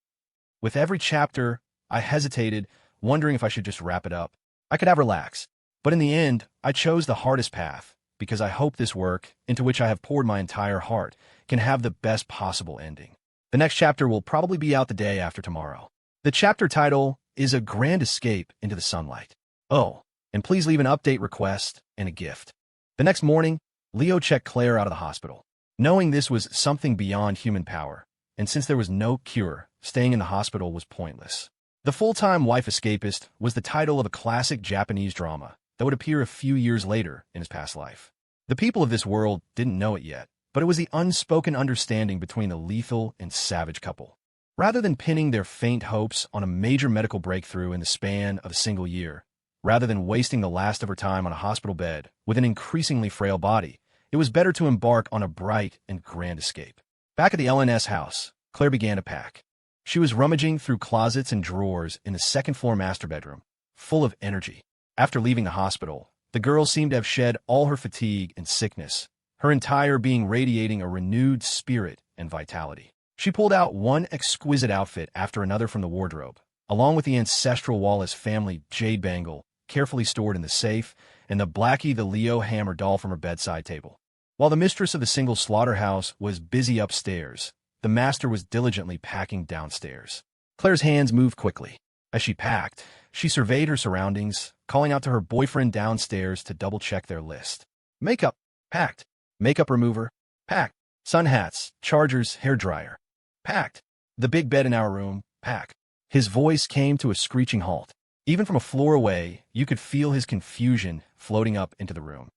With every chapter, I hesitated, wondering if I should just wrap it up. I could have relaxed. But in the end, I chose the hardest path, because I hope this work, into which I have poured my entire heart, can have the best possible ending. The next chapter will probably be out the day after tomorrow. The chapter title is A Grand Escape into the Sunlight. Oh, and please leave an update request and a gift. The next morning, Leo checked Claire out of the hospital. Knowing this was something beyond human power, and since there was no cure, staying in the hospital was pointless. The Full-Time Wife Escapist was the title of a classic Japanese drama that would appear a few years later in his past life. The people of this world didn't know it yet, but it was the unspoken understanding between the lethal and savage couple. Rather than pinning their faint hopes on a major medical breakthrough in the span of a single year, rather than wasting the last of her time on a hospital bed with an increasingly frail body, it was better to embark on a bright and grand escape. Back at the LNS house, Claire began to pack. She was rummaging through closets and drawers in the second-floor master bedroom, full of energy. After leaving the hospital, the girl seemed to have shed all her fatigue and sickness, her entire being radiating a renewed spirit and vitality. She pulled out one exquisite outfit after another from the wardrobe, along with the ancestral Wallace family jade bangle, carefully stored in the safe, and the Blackie the Leo hammer doll from her bedside table. While the mistress of the single slaughterhouse was busy upstairs, the master was diligently packing downstairs. Claire's hands moved quickly. As she packed, she surveyed her surroundings, calling out to her boyfriend downstairs to double-check their list. Makeup, packed. Makeup remover, packed. Sun hats, chargers, hairdryer, packed. The big bed in our room, packed. His voice came to a screeching halt. Even from a floor away, you could feel his confusion floating up into the room.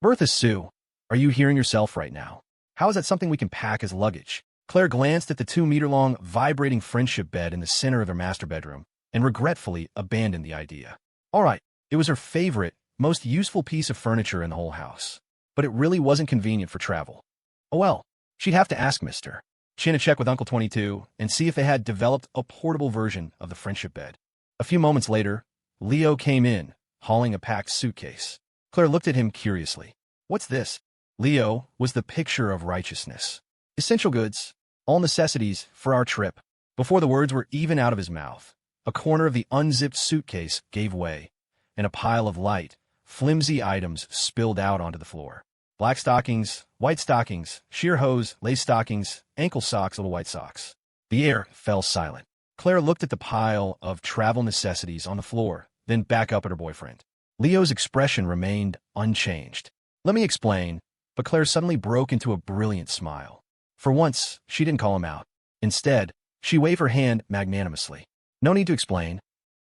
Bertha Sue, are you hearing yourself right now? How is that something we can pack as luggage? Claire glanced at the 2-meter-long, vibrating friendship bed in the center of their master bedroom and regretfully abandoned the idea. All right, it was her favorite, most useful piece of furniture in the whole house. But it really wasn't convenient for travel. Oh well, she'd have to ask Mr. Chin to check with Uncle 22 and see if they had developed a portable version of the friendship bed. A few moments later, Leo came in, hauling a packed suitcase. Claire looked at him curiously. What's this? Leo was the picture of righteousness. Essential goods, all necessities for our trip. Before the words were even out of his mouth, a corner of the unzipped suitcase gave way, and a pile of light, flimsy items spilled out onto the floor. Black stockings, white stockings, sheer hose, lace stockings, ankle socks, little white socks. The air fell silent. Claire looked at the pile of travel necessities on the floor, then back up at her boyfriend. Leo's expression remained unchanged. Let me explain, but Claire suddenly broke into a brilliant smile. For once, she didn't call him out. Instead, she waved her hand magnanimously. No need to explain.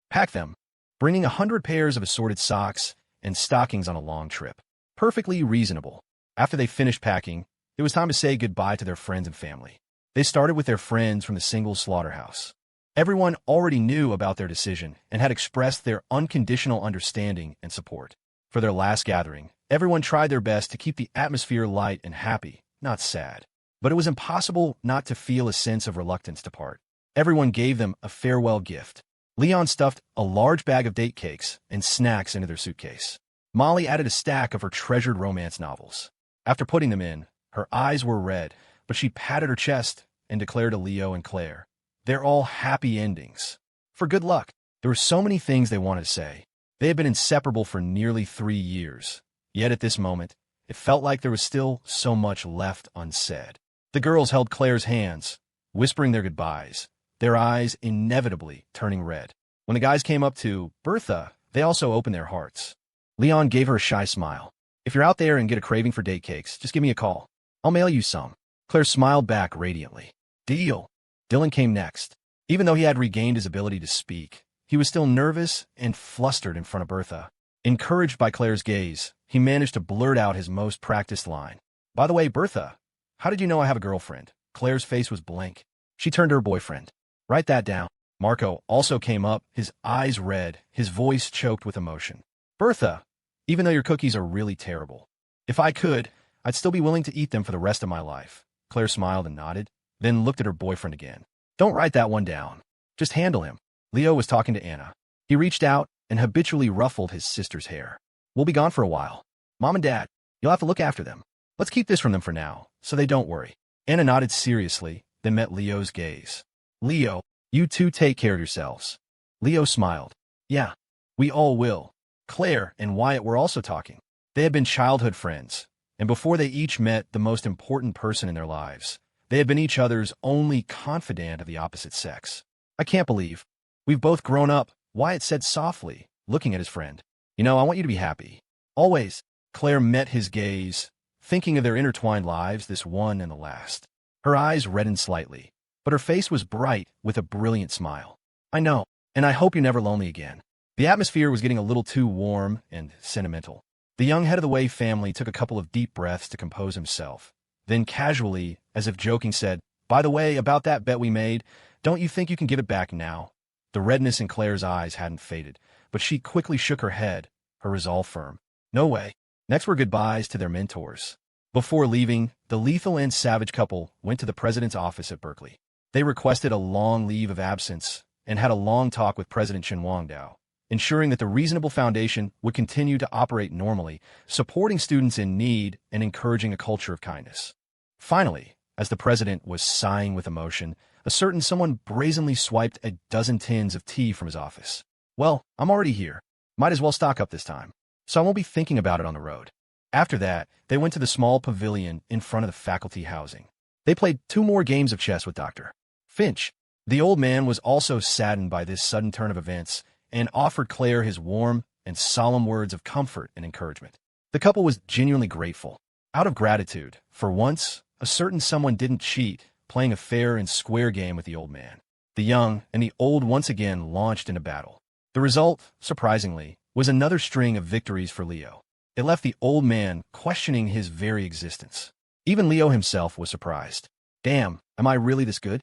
Pack them, bringing 100 pairs of assorted socks and stockings on a long trip. Perfectly reasonable. After they finished packing, it was time to say goodbye to their friends and family. They started with their friends from the single slaughterhouse. Everyone already knew about their decision and had expressed their unconditional understanding and support. For their last gathering, everyone tried their best to keep the atmosphere light and happy, not sad. But it was impossible not to feel a sense of reluctance to part. Everyone gave them a farewell gift. Leon stuffed a large bag of date cakes and snacks into their suitcase. Molly added a stack of her treasured romance novels. After putting them in, her eyes were red, but she patted her chest and declared to Leo and Claire, they're all happy endings. For good luck. There were so many things they wanted to say. They had been inseparable for nearly 3 years. Yet at this moment, it felt like there was still so much left unsaid. The girls held Claire's hands, whispering their goodbyes, their eyes inevitably turning red. When the guys came up to Bertha, they also opened their hearts. Leon gave her a shy smile. If you're out there and get a craving for date cakes, just give me a call. I'll mail you some. Claire smiled back radiantly. Deal. Dylan came next. Even though he had regained his ability to speak, he was still nervous and flustered in front of Bertha. Encouraged by Claire's gaze, he managed to blurt out his most practiced line. By the way, Bertha, how did you know I have a girlfriend? Claire's face was blank. She turned to her boyfriend. Write that down. Marco also came up, his eyes red, his voice choked with emotion. Bertha, even though your cookies are really terrible, if I could, I'd still be willing to eat them for the rest of my life. Claire smiled and nodded, then looked at her boyfriend again. Don't write that one down. Just handle him. Leo was talking to Anna. He reached out and habitually ruffled his sister's hair. We'll be gone for a while. Mom and Dad, you'll have to look after them. Let's keep this from them for now, so they don't worry. Anna nodded seriously, then met Leo's gaze. Leo, you two take care of yourselves. Leo smiled. Yeah, we all will. Claire and Wyatt were also talking. They had been childhood friends, and before they each met the most important person in their lives, they had been each other's only confidant of the opposite sex. I can't believe we've both grown up, Wyatt said softly, looking at his friend. You know, I want you to be happy. Always. Claire met his gaze, thinking of their intertwined lives, this one and the last. Her eyes reddened slightly, but her face was bright with a brilliant smile. I know, and I hope you're never lonely again. The atmosphere was getting a little too warm and sentimental. The young head of the Way family took a couple of deep breaths to compose himself, then casually, as if joking, said, By the way, about that bet we made, don't you think you can give it back now? The redness in Claire's eyes hadn't faded, but she quickly shook her head, her resolve firm. No way. Next were goodbyes to their mentors. Before leaving, the lethal and savage couple went to the president's office at Berkeley. They requested a long leave of absence and had a long talk with President Chen Wangdao, ensuring that the Reasonable Foundation would continue to operate normally, supporting students in need and encouraging a culture of kindness. Finally, as the president was sighing with emotion, a certain someone brazenly swiped a dozen tins of tea from his office. Well, I'm already here. Might as well stock up this time, so I won't be thinking about it on the road. After that, they went to the small pavilion in front of the faculty housing. They played 2 more games of chess with Dr. Finch. The old man was also saddened by this sudden turn of events and offered Claire his warm and solemn words of comfort and encouragement. The couple was genuinely grateful. Out of gratitude, for once, a certain someone didn't cheat, playing a fair and square game with the old man. The young and the old once again launched into battle. The result, surprisingly, was another string of victories for Leo. It left the old man questioning his very existence. Even Leo himself was surprised. Damn, am I really this good?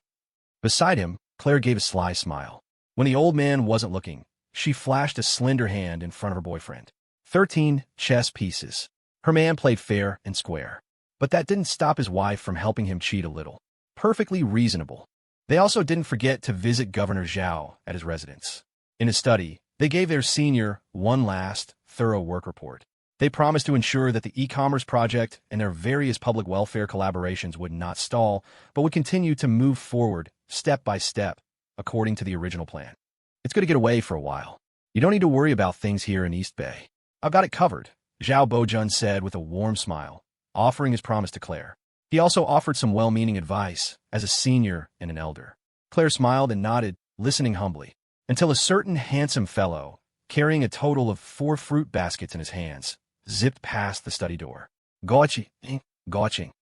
Beside him, Claire gave a sly smile. When the old man wasn't looking, she flashed a slender hand in front of her boyfriend. 13 chess pieces. Her man played fair and square. But that didn't stop his wife from helping him cheat a little. Perfectly reasonable. They also didn't forget to visit Governor Zhao at his residence. In his study, they gave their senior one last, thorough work report. They promised to ensure that the e-commerce project and their various public welfare collaborations would not stall, but would continue to move forward, step by step, according to the original plan. It's good to get away for a while. You don't need to worry about things here in East Bay. I've got it covered, Zhao Bojun said with a warm smile, offering his promise to Claire. He also offered some well-meaning advice as a senior and an elder. Claire smiled and nodded, listening humbly, until a certain handsome fellow, carrying a total of 4 fruit baskets in his hands, zipped past the study door. Gotching.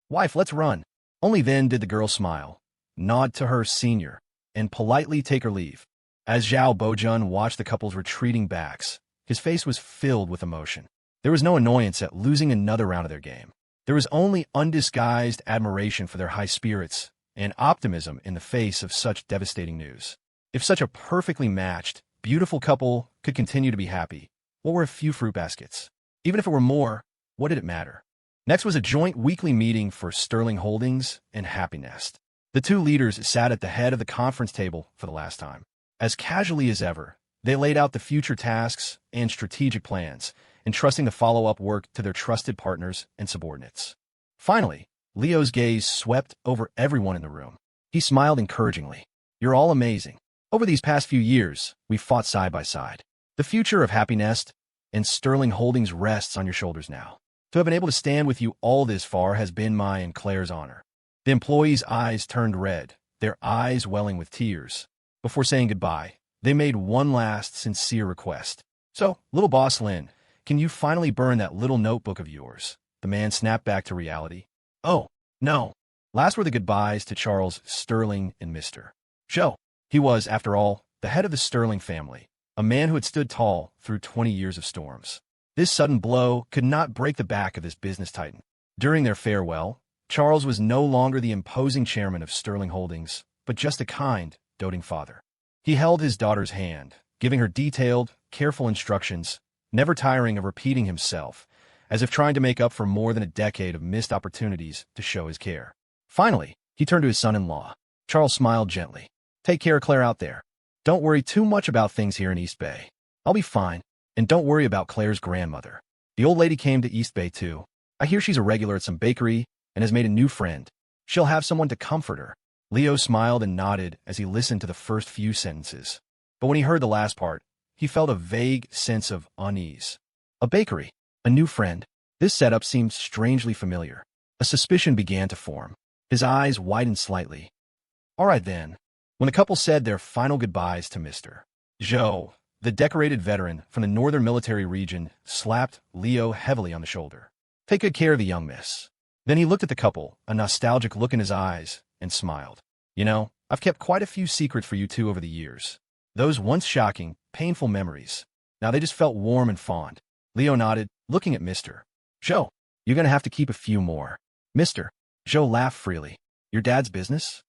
Wife, let's run. Only then did the girl smile, nod to her senior, and politely take her leave. As Zhao Bojun watched the couple's retreating backs, his face was filled with emotion. There was no annoyance at losing another round of their game. There was only undisguised admiration for their high spirits and optimism in the face of such devastating news. If such a perfectly matched, beautiful couple could continue to be happy, what were a few fruit baskets? Even if it were more, what did it matter? Next was a joint weekly meeting for Sterling Holdings and Happy Nest. The 2 leaders sat at the head of the conference table for the last time. As casually as ever, they laid out the future tasks and strategic plans, entrusting the follow-up work to their trusted partners and subordinates. Finally, Leo's gaze swept over everyone in the room. He smiled encouragingly. You're all amazing. Over these past few years, we've fought side by side. The future of Happy Nest and Sterling Holdings rests on your shoulders now. To have been able to stand with you all this far has been my and Claire's honor. The employees' eyes turned red, their eyes welling with tears. Before saying goodbye, they made one last sincere request. So, little boss Lin, can you finally burn that little notebook of yours? The man snapped back to reality. Oh, no. Last were the goodbyes to Charles, Sterling, and Mr. Zhou. He was, after all, the head of the Sterling family, a man who had stood tall through 20 years of storms. This sudden blow could not break the back of this business titan. During their farewell, Charles was no longer the imposing chairman of Sterling Holdings, but just a kind, doting father. He held his daughter's hand, giving her detailed, careful instructions, never tiring of repeating himself, as if trying to make up for more than a decade of missed opportunities to show his care. Finally, he turned to his son-in-law. Charles smiled gently. Take care, Claire, out there. Don't worry too much about things here in East Bay. I'll be fine. And don't worry about Claire's grandmother. The old lady came to East Bay, too. I hear she's a regular at some bakery and has made a new friend. She'll have someone to comfort her. Leo smiled and nodded as he listened to the first few sentences. But when he heard the last part, he felt a vague sense of unease. A bakery, a new friend. This setup seemed strangely familiar. A suspicion began to form. His eyes widened slightly. All right, then. When the couple said their final goodbyes to Mr. Zhou, the decorated veteran from the northern military region slapped Leo heavily on the shoulder. Take good care of the young miss. Then he looked at the couple, a nostalgic look in his eyes, and smiled. You know, I've kept quite a few secrets for you two over the years. Those once shocking, painful memories. Now they just felt warm and fond. Leo nodded, looking at Mr. Zhou. You're going to have to keep a few more. Mr. Zhou laughed freely. Your dad's business?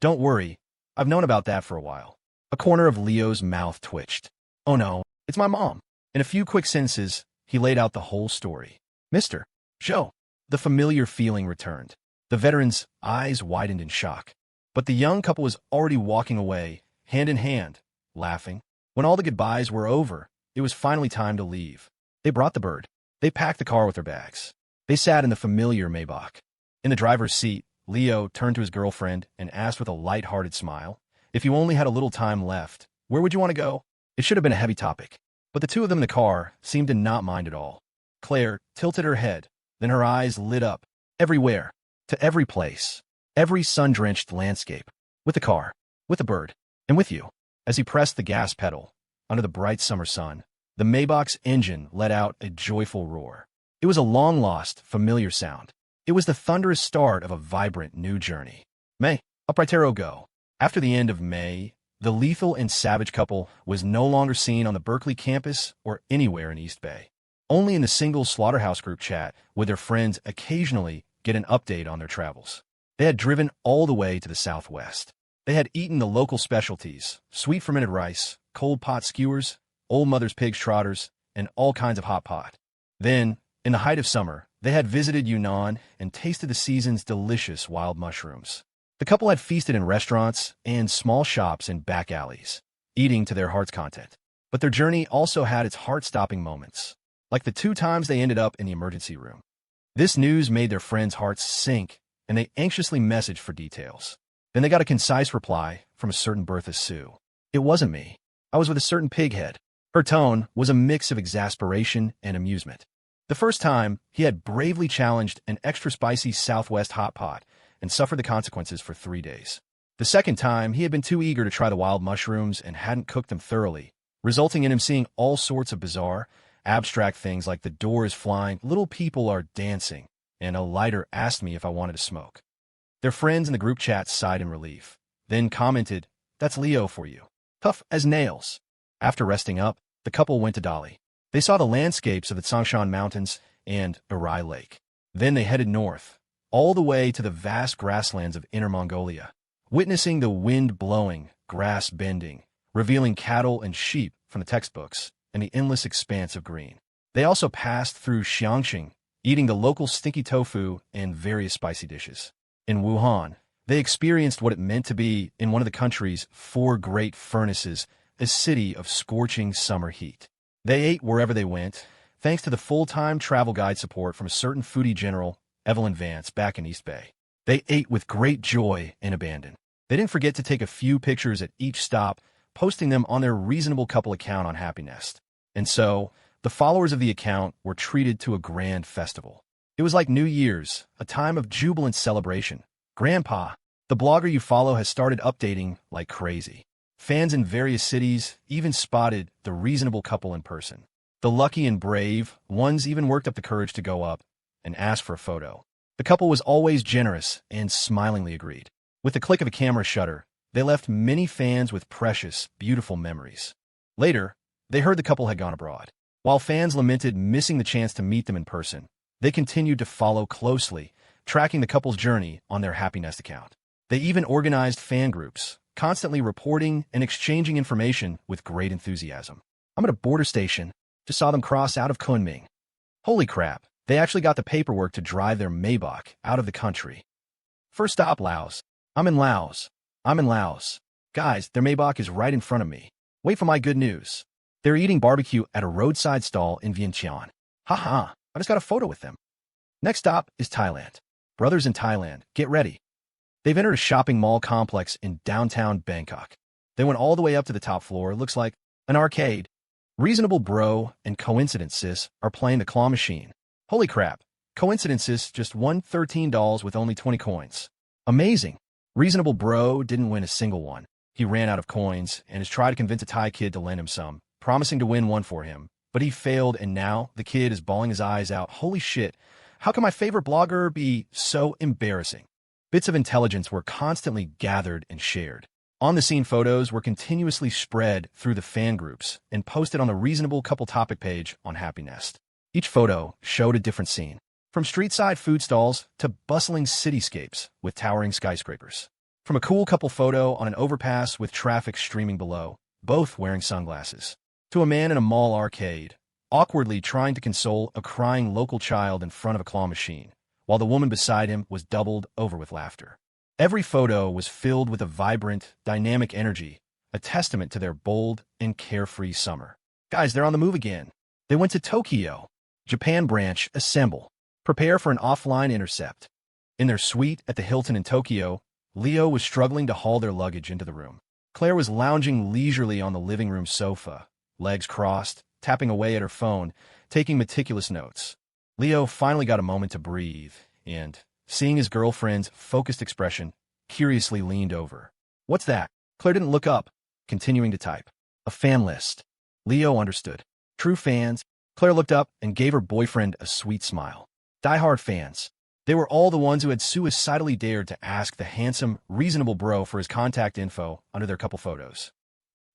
Don't worry. I've known about that for a while. A corner of Leo's mouth twitched. Oh no, it's my mom. In a few quick sentences, he laid out the whole story. Mr. Zhou. The familiar feeling returned. The veteran's eyes widened in shock. But the young couple was already walking away, hand in hand, laughing. When all the goodbyes were over, it was finally time to leave. They brought the bird. They packed the car with their bags. They sat in the familiar Maybach. In the driver's seat, Leo turned to his girlfriend and asked with a light-hearted smile, if you only had a little time left, where would you want to go? It should have been a heavy topic. But the two of them in the car seemed to not mind at all. Claire tilted her head, then her eyes lit up. Everywhere, to every place, every sun-drenched landscape, with the car, with the bird, and with you. As he pressed the gas pedal, under the bright summer sun, the Maybach's engine let out a joyful roar. It was a long-lost, familiar sound. It was the thunderous start of a vibrant new journey. May, up Ritero go. After the end of May, the lethal and savage couple was no longer seen on the Berkeley campus or anywhere in East Bay. Only in the single Slaughterhouse group chat would their friends occasionally get an update on their travels. They had driven all the way to the southwest. They had eaten the local specialties, sweet fermented rice, cold pot skewers, Old Mother's pig's trotters, and all kinds of hot pot. Then, in the height of summer, they had visited Yunnan and tasted the season's delicious wild mushrooms. The couple had feasted in restaurants and small shops in back alleys, eating to their heart's content. But their journey also had its heart-stopping moments, like the 2 times they ended up in the emergency room. This news made their friends' hearts sink, and they anxiously messaged for details. Then they got a concise reply from a certain Bertha Sue. It wasn't me. I was with a certain pighead. Her tone was a mix of exasperation and amusement. The first time, he had bravely challenged an extra spicy Southwest hot pot and suffered the consequences for 3 days. The second time, he had been too eager to try the wild mushrooms and hadn't cooked them thoroughly, resulting in him seeing all sorts of bizarre, abstract things like the door is flying, little people are dancing, and a lighter asked me if I wanted to smoke. Their friends in the group chat sighed in relief, then commented, "That's Leo for you. Tough as nails." After resting up, the couple went to Dali. They saw the landscapes of the Tsangshan Mountains and Arai Lake. Then they headed north, all the way to the vast grasslands of Inner Mongolia, witnessing the wind blowing, grass bending, revealing cattle and sheep from the textbooks, and the endless expanse of green. They also passed through Xiangxing, eating the local stinky tofu and various spicy dishes. In Wuhan, they experienced what it meant to be in one of the country's 4 great furnaces, a city of scorching summer heat. They ate wherever they went, thanks to the full-time travel guide support from a certain foodie general, Evelyn Vance, back in East Bay. They ate with great joy and abandon. They didn't forget to take a few pictures at each stop, posting them on their Reasonable Couple account on Happy Nest. And so, the followers of the account were treated to a grand festival. It was like New Year's, a time of jubilant celebration. Grandpa, the blogger you follow, has started updating like crazy. Fans in various cities even spotted the Reasonable Couple in person. The lucky and brave ones even worked up the courage to go up and ask for a photo. The couple was always generous and smilingly agreed. With the click of a camera shutter, they left many fans with precious, beautiful memories. Later, they heard the couple had gone abroad. While fans lamented missing the chance to meet them in person, they continued to follow closely, tracking the couple's journey on their Happy Nest account. They even organized fan groups, constantly reporting and exchanging information with great enthusiasm. I'm at a border station. Just saw them cross out of Kunming. Holy crap, they actually got the paperwork to drive their Maybach out of the country. First stop, Laos. I'm in Laos. Guys, their Maybach is right in front of me. Wait for my good news. They're eating barbecue at a roadside stall in Vientiane. Haha, I just got a photo with them. Next stop is Thailand. Brothers in Thailand, get ready. They've entered a shopping mall complex in downtown Bangkok. They went all the way up to the top floor. It looks like an arcade. Reasonable Bro and Coincidence Sis are playing the claw machine. Holy crap, Coincidence Sis just won $13 with only 20 coins. Amazing. Reasonable Bro didn't win a single one. He ran out of coins and has tried to convince a Thai kid to lend him some, promising to win one for him. But he failed, and now the kid is bawling his eyes out. Holy shit, how can my favorite blogger be so embarrassing? Bits of intelligence were constantly gathered and shared. On-the-scene photos were continuously spread through the fan groups and posted on the Reasonable Couple topic page on Happy Nest. Each photo showed a different scene, from street-side food stalls to bustling cityscapes with towering skyscrapers. From a cool couple photo on an overpass with traffic streaming below, both wearing sunglasses, to a man in a mall arcade, awkwardly trying to console a crying local child in front of a claw machine, while the woman beside him was doubled over with laughter. Every photo was filled with a vibrant, dynamic energy, a testament to their bold and carefree summer. Guys, they're on the move again. They went to Tokyo. Japan branch, assemble. Prepare for an offline intercept. In their suite at the Hilton in Tokyo, Leo was struggling to haul their luggage into the room. Claire was lounging leisurely on the living room sofa, legs crossed, tapping away at her phone, taking meticulous notes. Leo finally got a moment to breathe, and, seeing his girlfriend's focused expression, curiously leaned over. "What's that?" Claire didn't look up, continuing to type. "A fan list." Leo understood. True fans. Claire looked up and gave her boyfriend a sweet smile. Die-hard fans. They were all the ones who had suicidally dared to ask the handsome, reasonable bro for his contact info under their couple photos.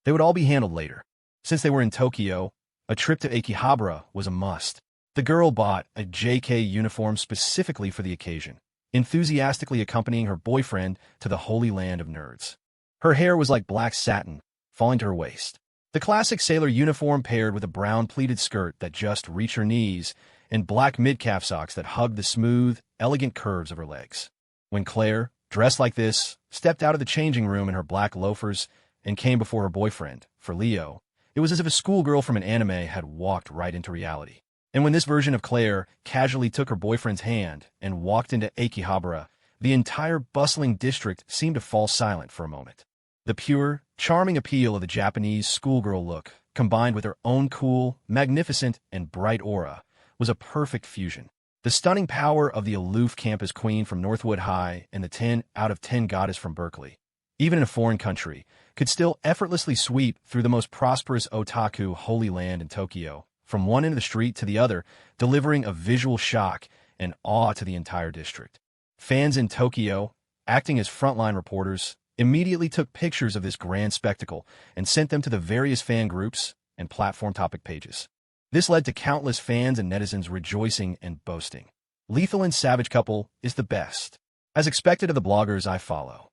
They would all be handled later. Since they were in Tokyo, a trip to Akihabara was a must. The girl bought a JK uniform specifically for the occasion, enthusiastically accompanying her boyfriend to the holy land of nerds. Her hair was like black satin, falling to her waist. The classic sailor uniform paired with a brown pleated skirt that just reached her knees and black mid-calf socks that hugged the smooth, elegant curves of her legs. When Claire, dressed like this, stepped out of the changing room in her black loafers and came before her boyfriend, for Leo, it was as if a schoolgirl from an anime had walked right into reality. And when this version of Claire casually took her boyfriend's hand and walked into Akihabara, the entire bustling district seemed to fall silent for a moment. The pure, charming appeal of the Japanese schoolgirl look, combined with her own cool, magnificent, and bright aura, was a perfect fusion. The stunning power of the aloof campus queen from Northwood High and the 10 out of 10 goddess from Berkeley, even in a foreign country, could still effortlessly sweep through the most prosperous otaku holy land in Tokyo, from one end of the street to the other, delivering a visual shock and awe to the entire district. Fans in Tokyo, acting as frontline reporters, immediately took pictures of this grand spectacle and sent them to the various fan groups and platform topic pages. This led to countless fans and netizens rejoicing and boasting. Lethal and Savage couple is the best. As expected of the bloggers I follow.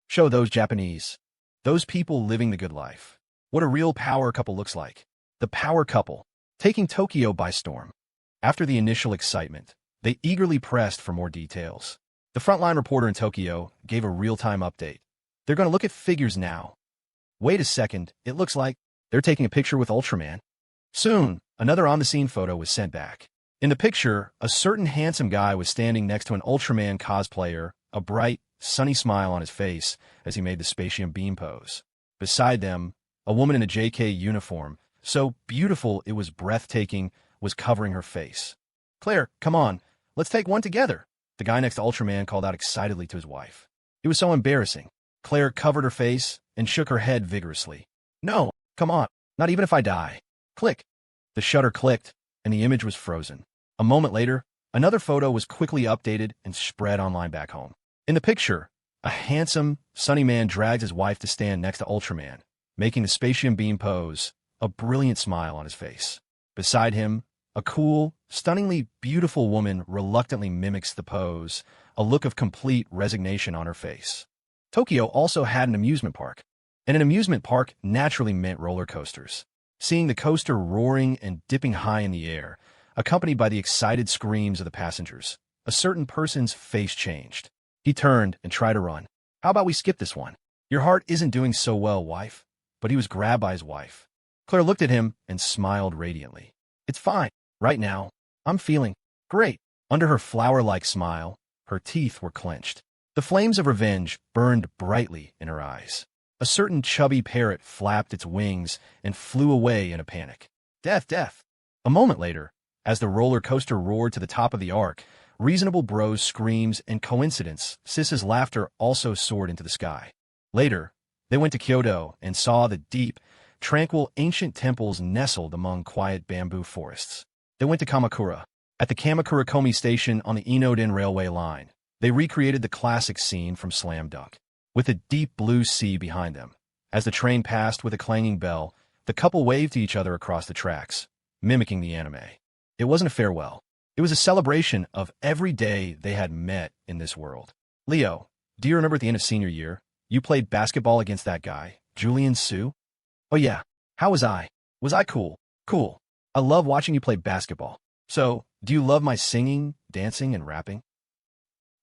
Show those Japanese. Those people living the good life. What a real power couple looks like. The power couple, taking Tokyo by storm. After the initial excitement, they eagerly pressed for more details. The frontline reporter in Tokyo gave a real-time update. They're going to look at figures now. Wait a second, it looks like they're taking a picture with Ultraman. Soon, another on-the-scene photo was sent back. In the picture, a certain handsome guy was standing next to an Ultraman cosplayer, a bright, sunny smile on his face as he made the Spatium Beam pose. Beside them, a woman in a JK uniform, so beautiful it was breathtaking, was covering her face. "Claire, come on, let's take one together," the guy next to Ultraman called out excitedly to his wife. It was so embarrassing. Claire covered her face and shook her head vigorously. "No, come on, not even if I die." Click. The shutter clicked, and the image was frozen. A moment later, another photo was quickly updated and spread online back home. In the picture, a handsome, sunny man drags his wife to stand next to Ultraman, making the Spatium Beam pose, a brilliant smile on his face. Beside him, a cool, stunningly beautiful woman reluctantly mimics the pose, a look of complete resignation on her face. Tokyo also had an amusement park, and an amusement park naturally meant roller coasters. Seeing the coaster roaring and dipping high in the air, accompanied by the excited screams of the passengers, a certain person's face changed. He turned and tried to run. "How about we skip this one? Your heart isn't doing so well, wife." But he was grabbed by his wife. Claire looked at him and smiled radiantly. "It's fine. Right now, I'm feeling great." Under her flower-like smile, her teeth were clenched. The flames of revenge burned brightly in her eyes. A certain chubby parrot flapped its wings and flew away in a panic. "Death, death." A moment later, as the roller coaster roared to the top of the arc, Reasonable Bro's screams and coincidence, Sis's laughter also soared into the sky. Later, they went to Kyoto and saw the deep, tranquil ancient temples nestled among quiet bamboo forests. They went to Kamakura. At the Kamakura Komi station on the Inoden railway line, they recreated the classic scene from Slam Dunk, with the deep blue sea behind them. As the train passed with a clanging bell, the couple waved to each other across the tracks, mimicking the anime. It wasn't a farewell. It was a celebration of every day they had met in this world. "Leo, do you remember at the end of senior year, you played basketball against that guy, Julian Su?" "Oh yeah, how was I? Was I cool?" "Cool. I love watching you play basketball. So, do you love my singing, dancing, and rapping?"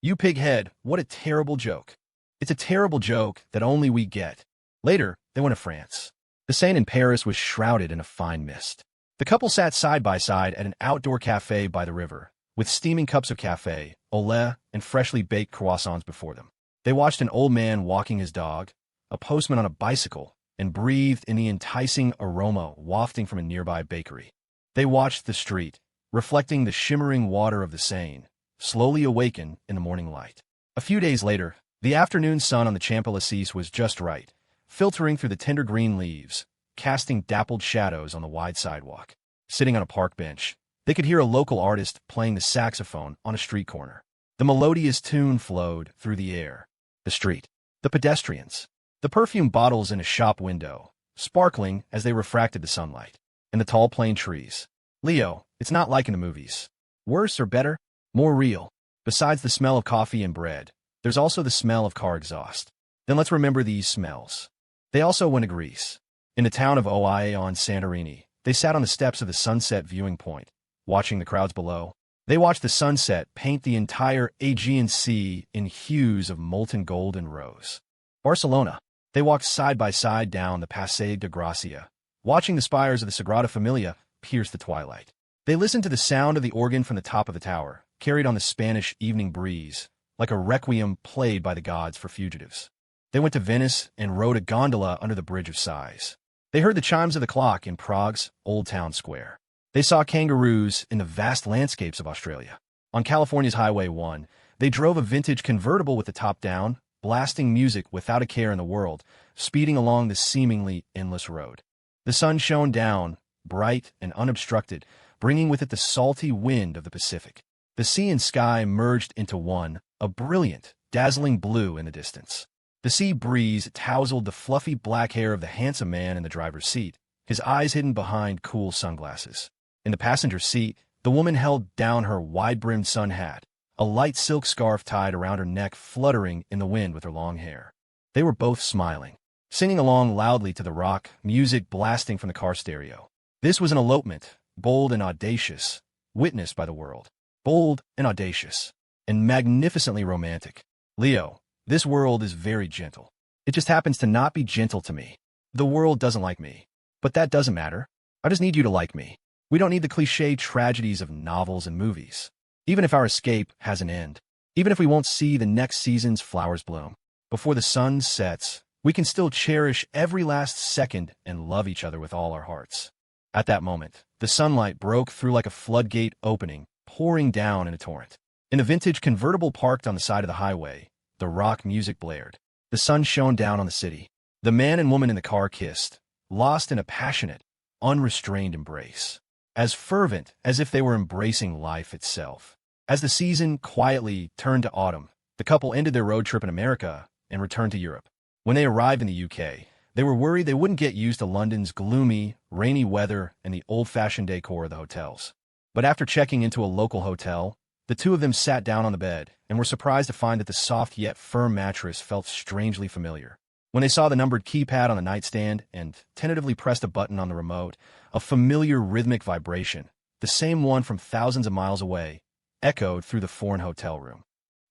"You pighead, what a terrible joke." "It's a terrible joke that only we get." Later, they went to France. The Seine in Paris was shrouded in a fine mist. The couple sat side by side at an outdoor cafe by the river, with steaming cups of café, au lait, and freshly baked croissants before them. They watched an old man walking his dog, a postman on a bicycle, and breathed in the enticing aroma wafting from a nearby bakery. They watched the street, reflecting the shimmering water of the Seine, slowly awaken in the morning light. A few days later, the afternoon sun on the Champs-Élysées was just right, filtering through the tender green leaves, casting dappled shadows on the wide sidewalk. Sitting on a park bench, they could hear a local artist playing the saxophone on a street corner. The melodious tune flowed through the air. The street, the pedestrians, the perfume bottles in a shop window, sparkling as they refracted the sunlight, and the tall plane trees. Leo, it's not like in the movies. Worse or better? More real. Besides the smell of coffee and bread, there's also the smell of car exhaust. Then let's remember these smells. They also went to Greece. In the town of Oia on Santorini, they sat on the steps of the sunset viewing point, watching the crowds below. They watched the sunset paint the entire Aegean Sea in hues of molten gold and rose. Barcelona. They walked side by side down the Passeig de Gracia, watching the spires of the Sagrada Familia pierce the twilight. They listened to the sound of the organ from the top of the tower, carried on the Spanish evening breeze, like a requiem played by the gods for fugitives. They went to Venice and rode a gondola under the Bridge of Sighs. They heard the chimes of the clock in Prague's Old Town Square. They saw kangaroos in the vast landscapes of Australia. On California's Highway 1, they drove a vintage convertible with the top down, blasting music without a care in the world, speeding along the seemingly endless road. The sun shone down, bright and unobstructed, bringing with it the salty wind of the Pacific. The sea and sky merged into one, a brilliant, dazzling blue in the distance. The sea breeze tousled the fluffy black hair of the handsome man in the driver's seat, his eyes hidden behind cool sunglasses. In the passenger seat, the woman held down her wide-brimmed sun hat, a light silk scarf tied around her neck fluttering in the wind with her long hair. They were both smiling, singing along loudly to the rock music blasting from the car stereo. This was an elopement, bold and audacious, witnessed by the world. Bold and audacious, and magnificently romantic. Leo, this world is very gentle. It just happens to not be gentle to me. The world doesn't like me. But that doesn't matter. I just need you to like me. We don't need the cliché tragedies of novels and movies. Even if our escape has an end, even if we won't see the next season's flowers bloom, before the sun sets, we can still cherish every last second and love each other with all our hearts. At that moment, the sunlight broke through like a floodgate opening, pouring down in a torrent. In the vintage convertible parked on the side of the highway, the rock music blared. The sun shone down on the city. The man and woman in the car kissed, lost in a passionate, unrestrained embrace, as fervent as if they were embracing life itself. As the season quietly turned to autumn, the couple ended their road trip in America and returned to Europe. When they arrived in the UK, they were worried they wouldn't get used to London's gloomy, rainy weather and the old-fashioned decor of the hotels. But after checking into a local hotel, the two of them sat down on the bed and were surprised to find that the soft yet firm mattress felt strangely familiar. When they saw the numbered keypad on the nightstand and tentatively pressed a button on the remote, a familiar rhythmic vibration, the same one from thousands of miles away, echoed through the foreign hotel room.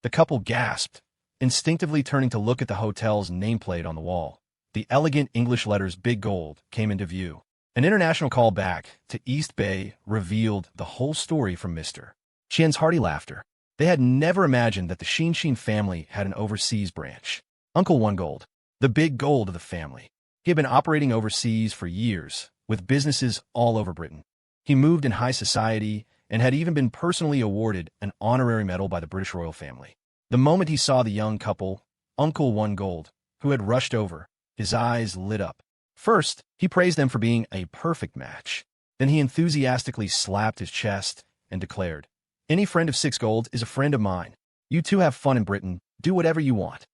The couple gasped, instinctively turning to look at the hotel's nameplate on the wall. The elegant English letters Big Gold came into view. An international call back to East Bay revealed the whole story from Mr. Chen's hearty laughter. They had never imagined that the Sheen family had an overseas branch. Uncle One Gold, the big gold of the family. He had been operating overseas for years, with businesses all over Britain. He moved in high society and had even been personally awarded an honorary medal by the British royal family. The moment he saw the young couple, Uncle One Gold, who had rushed over, his eyes lit up. First, he praised them for being a perfect match. Then he enthusiastically slapped his chest and declared, "Any friend of 6 Gold is a friend of mine. You two have fun in Britain. Do whatever you want."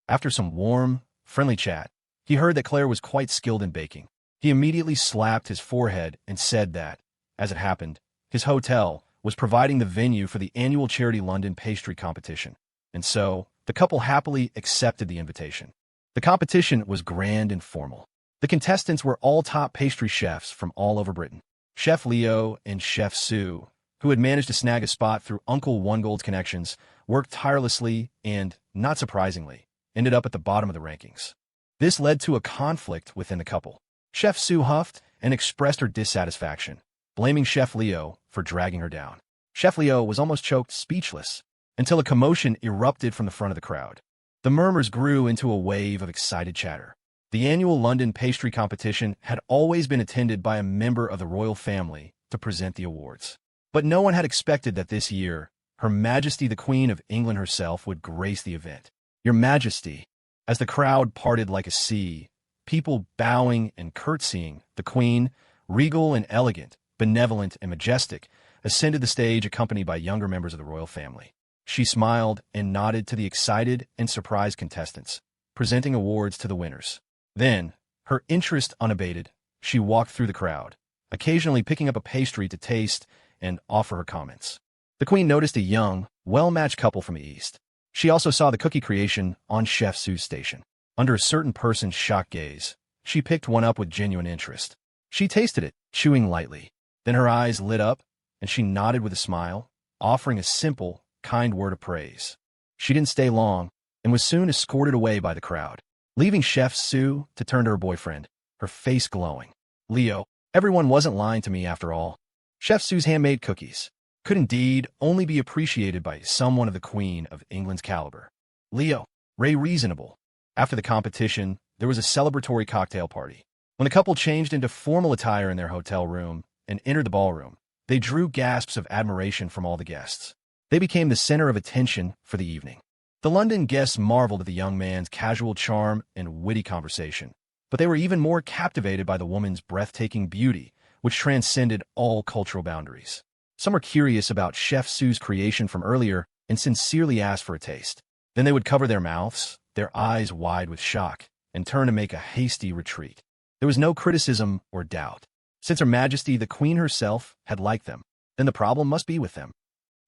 After some warm, friendly chat, he heard that Claire was quite skilled in baking. He immediately slapped his forehead and said that, as it happened, his hotel was providing the venue for the annual Charity London pastry competition. And so, the couple happily accepted the invitation. The competition was grand and formal. The contestants were all top pastry chefs from all over Britain. Chef Leo and Chef Sue, who had managed to snag a spot through Uncle One Gold's connections, worked tirelessly and, not surprisingly, ended up at the bottom of the rankings. This led to a conflict within the couple. Chef Sue huffed and expressed her dissatisfaction, blaming Chef Leo for dragging her down. Chef Leo was almost choked speechless until a commotion erupted from the front of the crowd. The murmurs grew into a wave of excited chatter. The annual London pastry competition had always been attended by a member of the royal family to present the awards. But no one had expected that this year, Her Majesty the Queen of England herself would grace the event. Your Majesty, as the crowd parted like a sea, people bowing and curtsying, the Queen, regal and elegant, benevolent and majestic, ascended the stage accompanied by younger members of the royal family. She smiled and nodded to the excited and surprised contestants, presenting awards to the winners. Then, her interest unabated, she walked through the crowd, occasionally picking up a pastry to taste and offer her comments. The Queen noticed a young, well-matched couple from the east. She also saw the cookie creation on Chef Sue's station. Under a certain person's shocked gaze, she picked one up with genuine interest. She tasted it, chewing lightly. Then her eyes lit up, and she nodded with a smile, offering a simple, kind word of praise. She didn't stay long, and was soon escorted away by the crowd, leaving Chef Sue to turn to her boyfriend, her face glowing. Leo, everyone wasn't lying to me after all. Chef Sue's handmade cookies could indeed only be appreciated by someone of the Queen of England's caliber. Leo, Ray reasonable. After the competition, there was a celebratory cocktail party. When the couple changed into formal attire in their hotel room and entered the ballroom, they drew gasps of admiration from all the guests. They became the center of attention for the evening. The London guests marveled at the young man's casual charm and witty conversation, but they were even more captivated by the woman's breathtaking beauty, which transcended all cultural boundaries. Some were curious about Chef Sue's creation from earlier and sincerely asked for a taste. Then they would cover their mouths, their eyes wide with shock, and turn to make a hasty retreat. There was no criticism or doubt. Since Her Majesty the Queen herself had liked them, then the problem must be with them.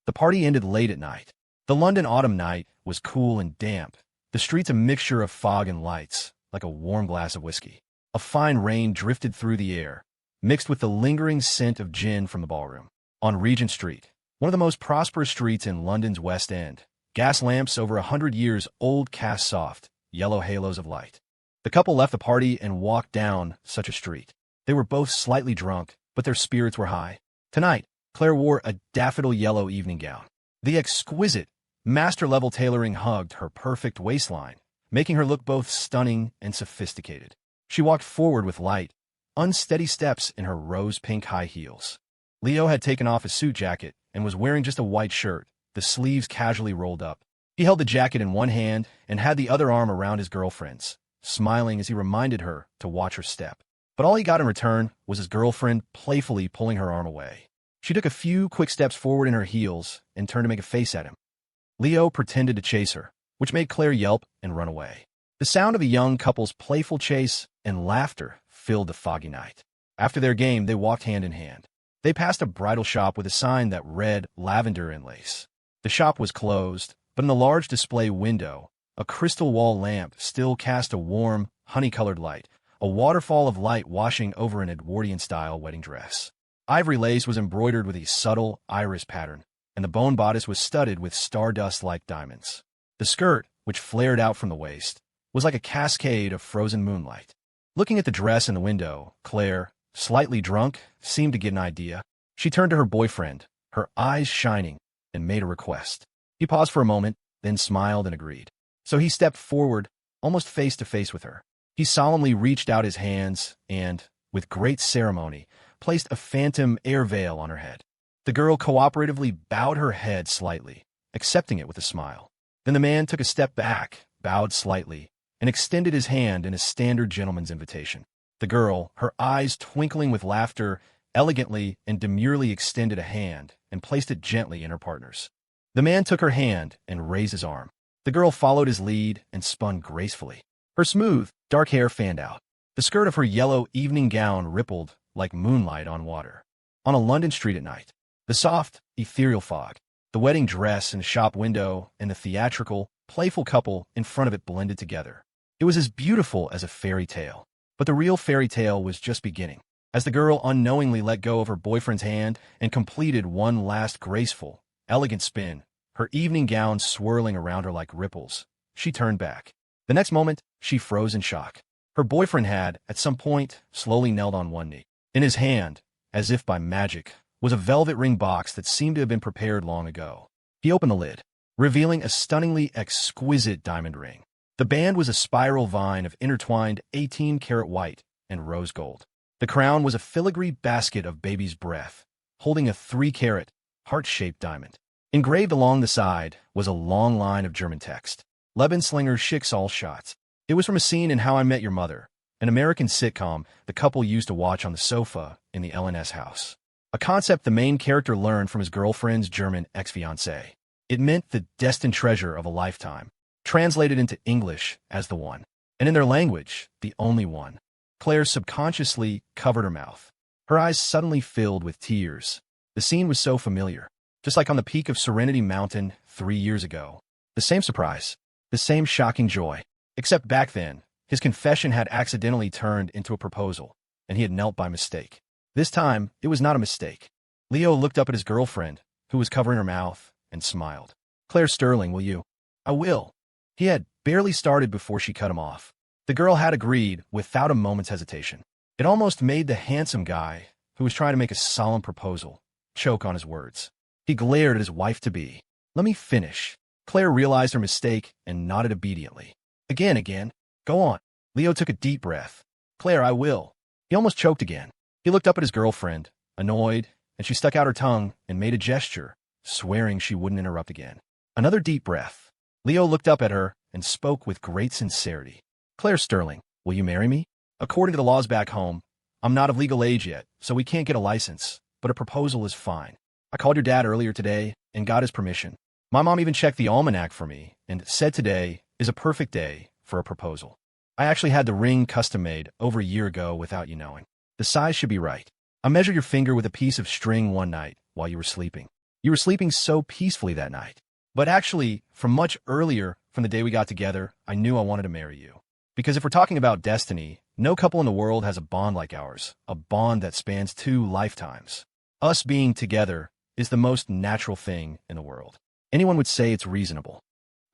The party ended late at night. The London autumn night was cool and damp, the streets a mixture of fog and lights, like a warm glass of whiskey. A fine rain drifted through the air, mixed with the lingering scent of gin from the ballroom. On Regent Street, one of the most prosperous streets in London's West End, gas lamps over 100 years old cast soft, yellow halos of light. The couple left the party and walked down such a street. They were both slightly drunk, but their spirits were high. Tonight, Claire wore a daffodil yellow evening gown. The exquisite, master-level tailoring hugged her perfect waistline, making her look both stunning and sophisticated. She walked forward with light, unsteady steps in her rose-pink high heels. Leo had taken off his suit jacket and was wearing just a white shirt, the sleeves casually rolled up. He held the jacket in one hand and had the other arm around his girlfriend's, smiling as he reminded her to watch her step. But all he got in return was his girlfriend playfully pulling her arm away. She took a few quick steps forward in her heels and turned to make a face at him. Leo pretended to chase her, which made Claire yelp and run away. The sound of a young couple's playful chase and laughter filled the foggy night. After their game, they walked hand in hand. They passed a bridal shop with a sign that read lavender and lace. The shop was closed, but in the large display window, a crystal wall lamp still cast a warm, honey-colored light, a waterfall of light washing over an Edwardian-style wedding dress. Ivory lace was embroidered with a subtle iris pattern, and the bone bodice was studded with stardust-like diamonds. The skirt, which flared out from the waist, was like a cascade of frozen moonlight. Looking at the dress in the window, Claire, slightly drunk, seemed to get an idea. She turned to her boyfriend, her eyes shining, and made a request. He paused for a moment, then smiled and agreed. So he stepped forward, almost face to face with her. He solemnly reached out his hands and, with great ceremony, placed a phantom air veil on her head. The girl cooperatively bowed her head slightly, accepting it with a smile. Then the man took a step back, bowed slightly, and extended his hand in a standard gentleman's invitation. The girl, her eyes twinkling with laughter, elegantly and demurely extended a hand and placed it gently in her partner's. The man took her hand and raised his arm. The girl followed his lead and spun gracefully. Her smooth, dark hair fanned out. The skirt of her yellow evening gown rippled like moonlight on water. On a London street at night, the soft, ethereal fog, the wedding dress in a shop window, and the theatrical, playful couple in front of it blended together. It was as beautiful as a fairy tale. But the real fairy tale was just beginning. As the girl unknowingly let go of her boyfriend's hand and completed one last graceful, elegant spin, her evening gown swirling around her like ripples, she turned back. The next moment, she froze in shock. Her boyfriend had, at some point, slowly knelt on one knee. In his hand, as if by magic, was a velvet ring box that seemed to have been prepared long ago. He opened the lid, revealing a stunningly exquisite diamond ring. The band was a spiral vine of intertwined 18-karat white and rose gold. The crown was a filigree basket of baby's breath, holding a 3-carat, heart-shaped diamond. Engraved along the side was a long line of German text. Lebenslanger Schicksalsschatz. It was from a scene in How I Met Your Mother, an American sitcom the couple used to watch on the sofa in the L&S house. A concept the main character learned from his girlfriend's German ex-fiancé. It meant the destined treasure of a lifetime, translated into English as the one, and in their language, the only one. Claire subconsciously covered her mouth. Her eyes suddenly filled with tears. The scene was so familiar, just like on the peak of Serenity Mountain 3 years ago. The same surprise, the same shocking joy, except back then, his confession had accidentally turned into a proposal, and he had knelt by mistake. This time, it was not a mistake. Leo looked up at his girlfriend, who was covering her mouth, and smiled. "Claire Sterling, will you?" "I will." He had barely started before she cut him off. The girl had agreed without a moment's hesitation. It almost made the handsome guy, who was trying to make a solemn proposal, choke on his words. He glared at his wife-to-be. "Let me finish." Claire realized her mistake and nodded obediently. Again. "Go on." Leo took a deep breath. "Claire, I will." He almost choked again. He looked up at his girlfriend, annoyed, and she stuck out her tongue and made a gesture, swearing she wouldn't interrupt again. Another deep breath. Leo looked up at her and spoke with great sincerity. "Claire Sterling, will you marry me? According to the laws back home, I'm not of legal age yet, so we can't get a license, but a proposal is fine. I called your dad earlier today and got his permission. My mom even checked the almanac for me and said today is a perfect day for a proposal. I actually had the ring custom-made over a year ago without you knowing. The size should be right. I measured your finger with a piece of string one night while you were sleeping. You were sleeping so peacefully that night. But actually, from much earlier, from the day we got together, I knew I wanted to marry you. Because if we're talking about destiny, no couple in the world has a bond like ours, a bond that spans 2 lifetimes. Us being together is the most natural thing in the world. Anyone would say it's reasonable.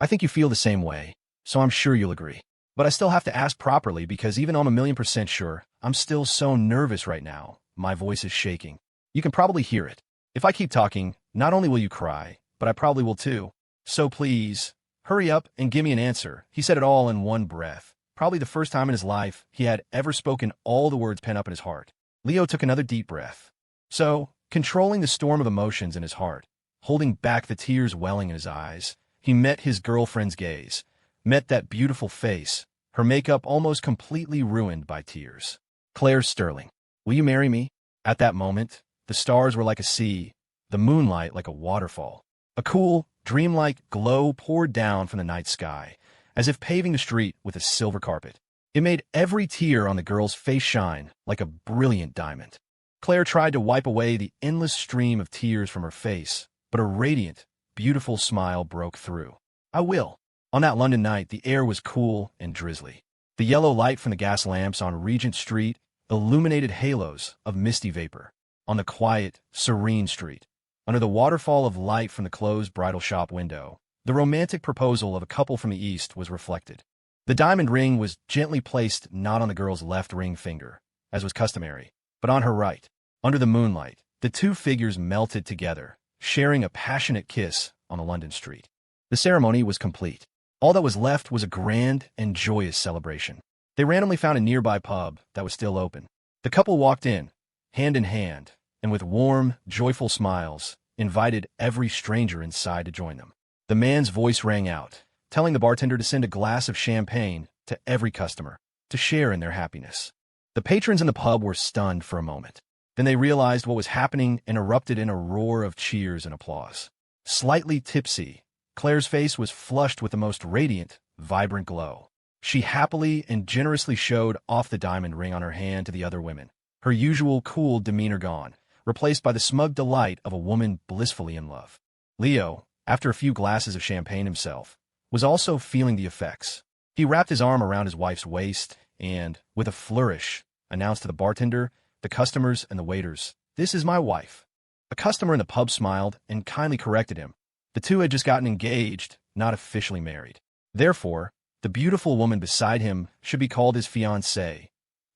I think you feel the same way, so I'm sure you'll agree. But I still have to ask properly because even though I'm 1,000,000% sure, I'm still so nervous right now. My voice is shaking. You can probably hear it. If I keep talking, not only will you cry, but I probably will too. So please, hurry up and give me an answer." He said it all in one breath. Probably the first time in his life he had ever spoken all the words pent up in his heart. Leo took another deep breath. So, controlling the storm of emotions in his heart, holding back the tears welling in his eyes, he met his girlfriend's gaze, met that beautiful face, her makeup almost completely ruined by tears. "Claire Sterling, will you marry me?" At that moment, the stars were like a sea, the moonlight like a waterfall. A cool, dreamlike glow poured down from the night sky, as if paving the street with a silver carpet. It made every tear on the girl's face shine like a brilliant diamond. Claire tried to wipe away the endless stream of tears from her face, but a radiant, beautiful smile broke through. "I will." On that London night, the air was cool and drizzly. The yellow light from the gas lamps on Regent Street illuminated halos of misty vapor. On the quiet, serene street, under the waterfall of light from the closed bridal shop window, the romantic proposal of a couple from the East was reflected. The diamond ring was gently placed not on the girl's left ring finger, as was customary, but on her right. Under the moonlight, the 2 figures melted together, sharing a passionate kiss on a London street. The ceremony was complete. All that was left was a grand and joyous celebration. They randomly found a nearby pub that was still open. The couple walked in, hand in hand, and with warm, joyful smiles, invited every stranger inside to join them. The man's voice rang out, telling the bartender to send a glass of champagne to every customer, to share in their happiness. The patrons in the pub were stunned for a moment. Then they realized what was happening and erupted in a roar of cheers and applause. Slightly tipsy, Claire's face was flushed with the most radiant, vibrant glow. She happily and generously showed off the diamond ring on her hand to the other women, her usual cool demeanor gone, replaced by the smug delight of a woman blissfully in love. Leo, after a few glasses of champagne himself, was also feeling the effects. He wrapped his arm around his wife's waist and, with a flourish, announced to the bartender, the customers, and the waiters, "This is my wife." A customer in the pub smiled and kindly corrected him. The 2 had just gotten engaged, not officially married. Therefore, the beautiful woman beside him should be called his fiancée,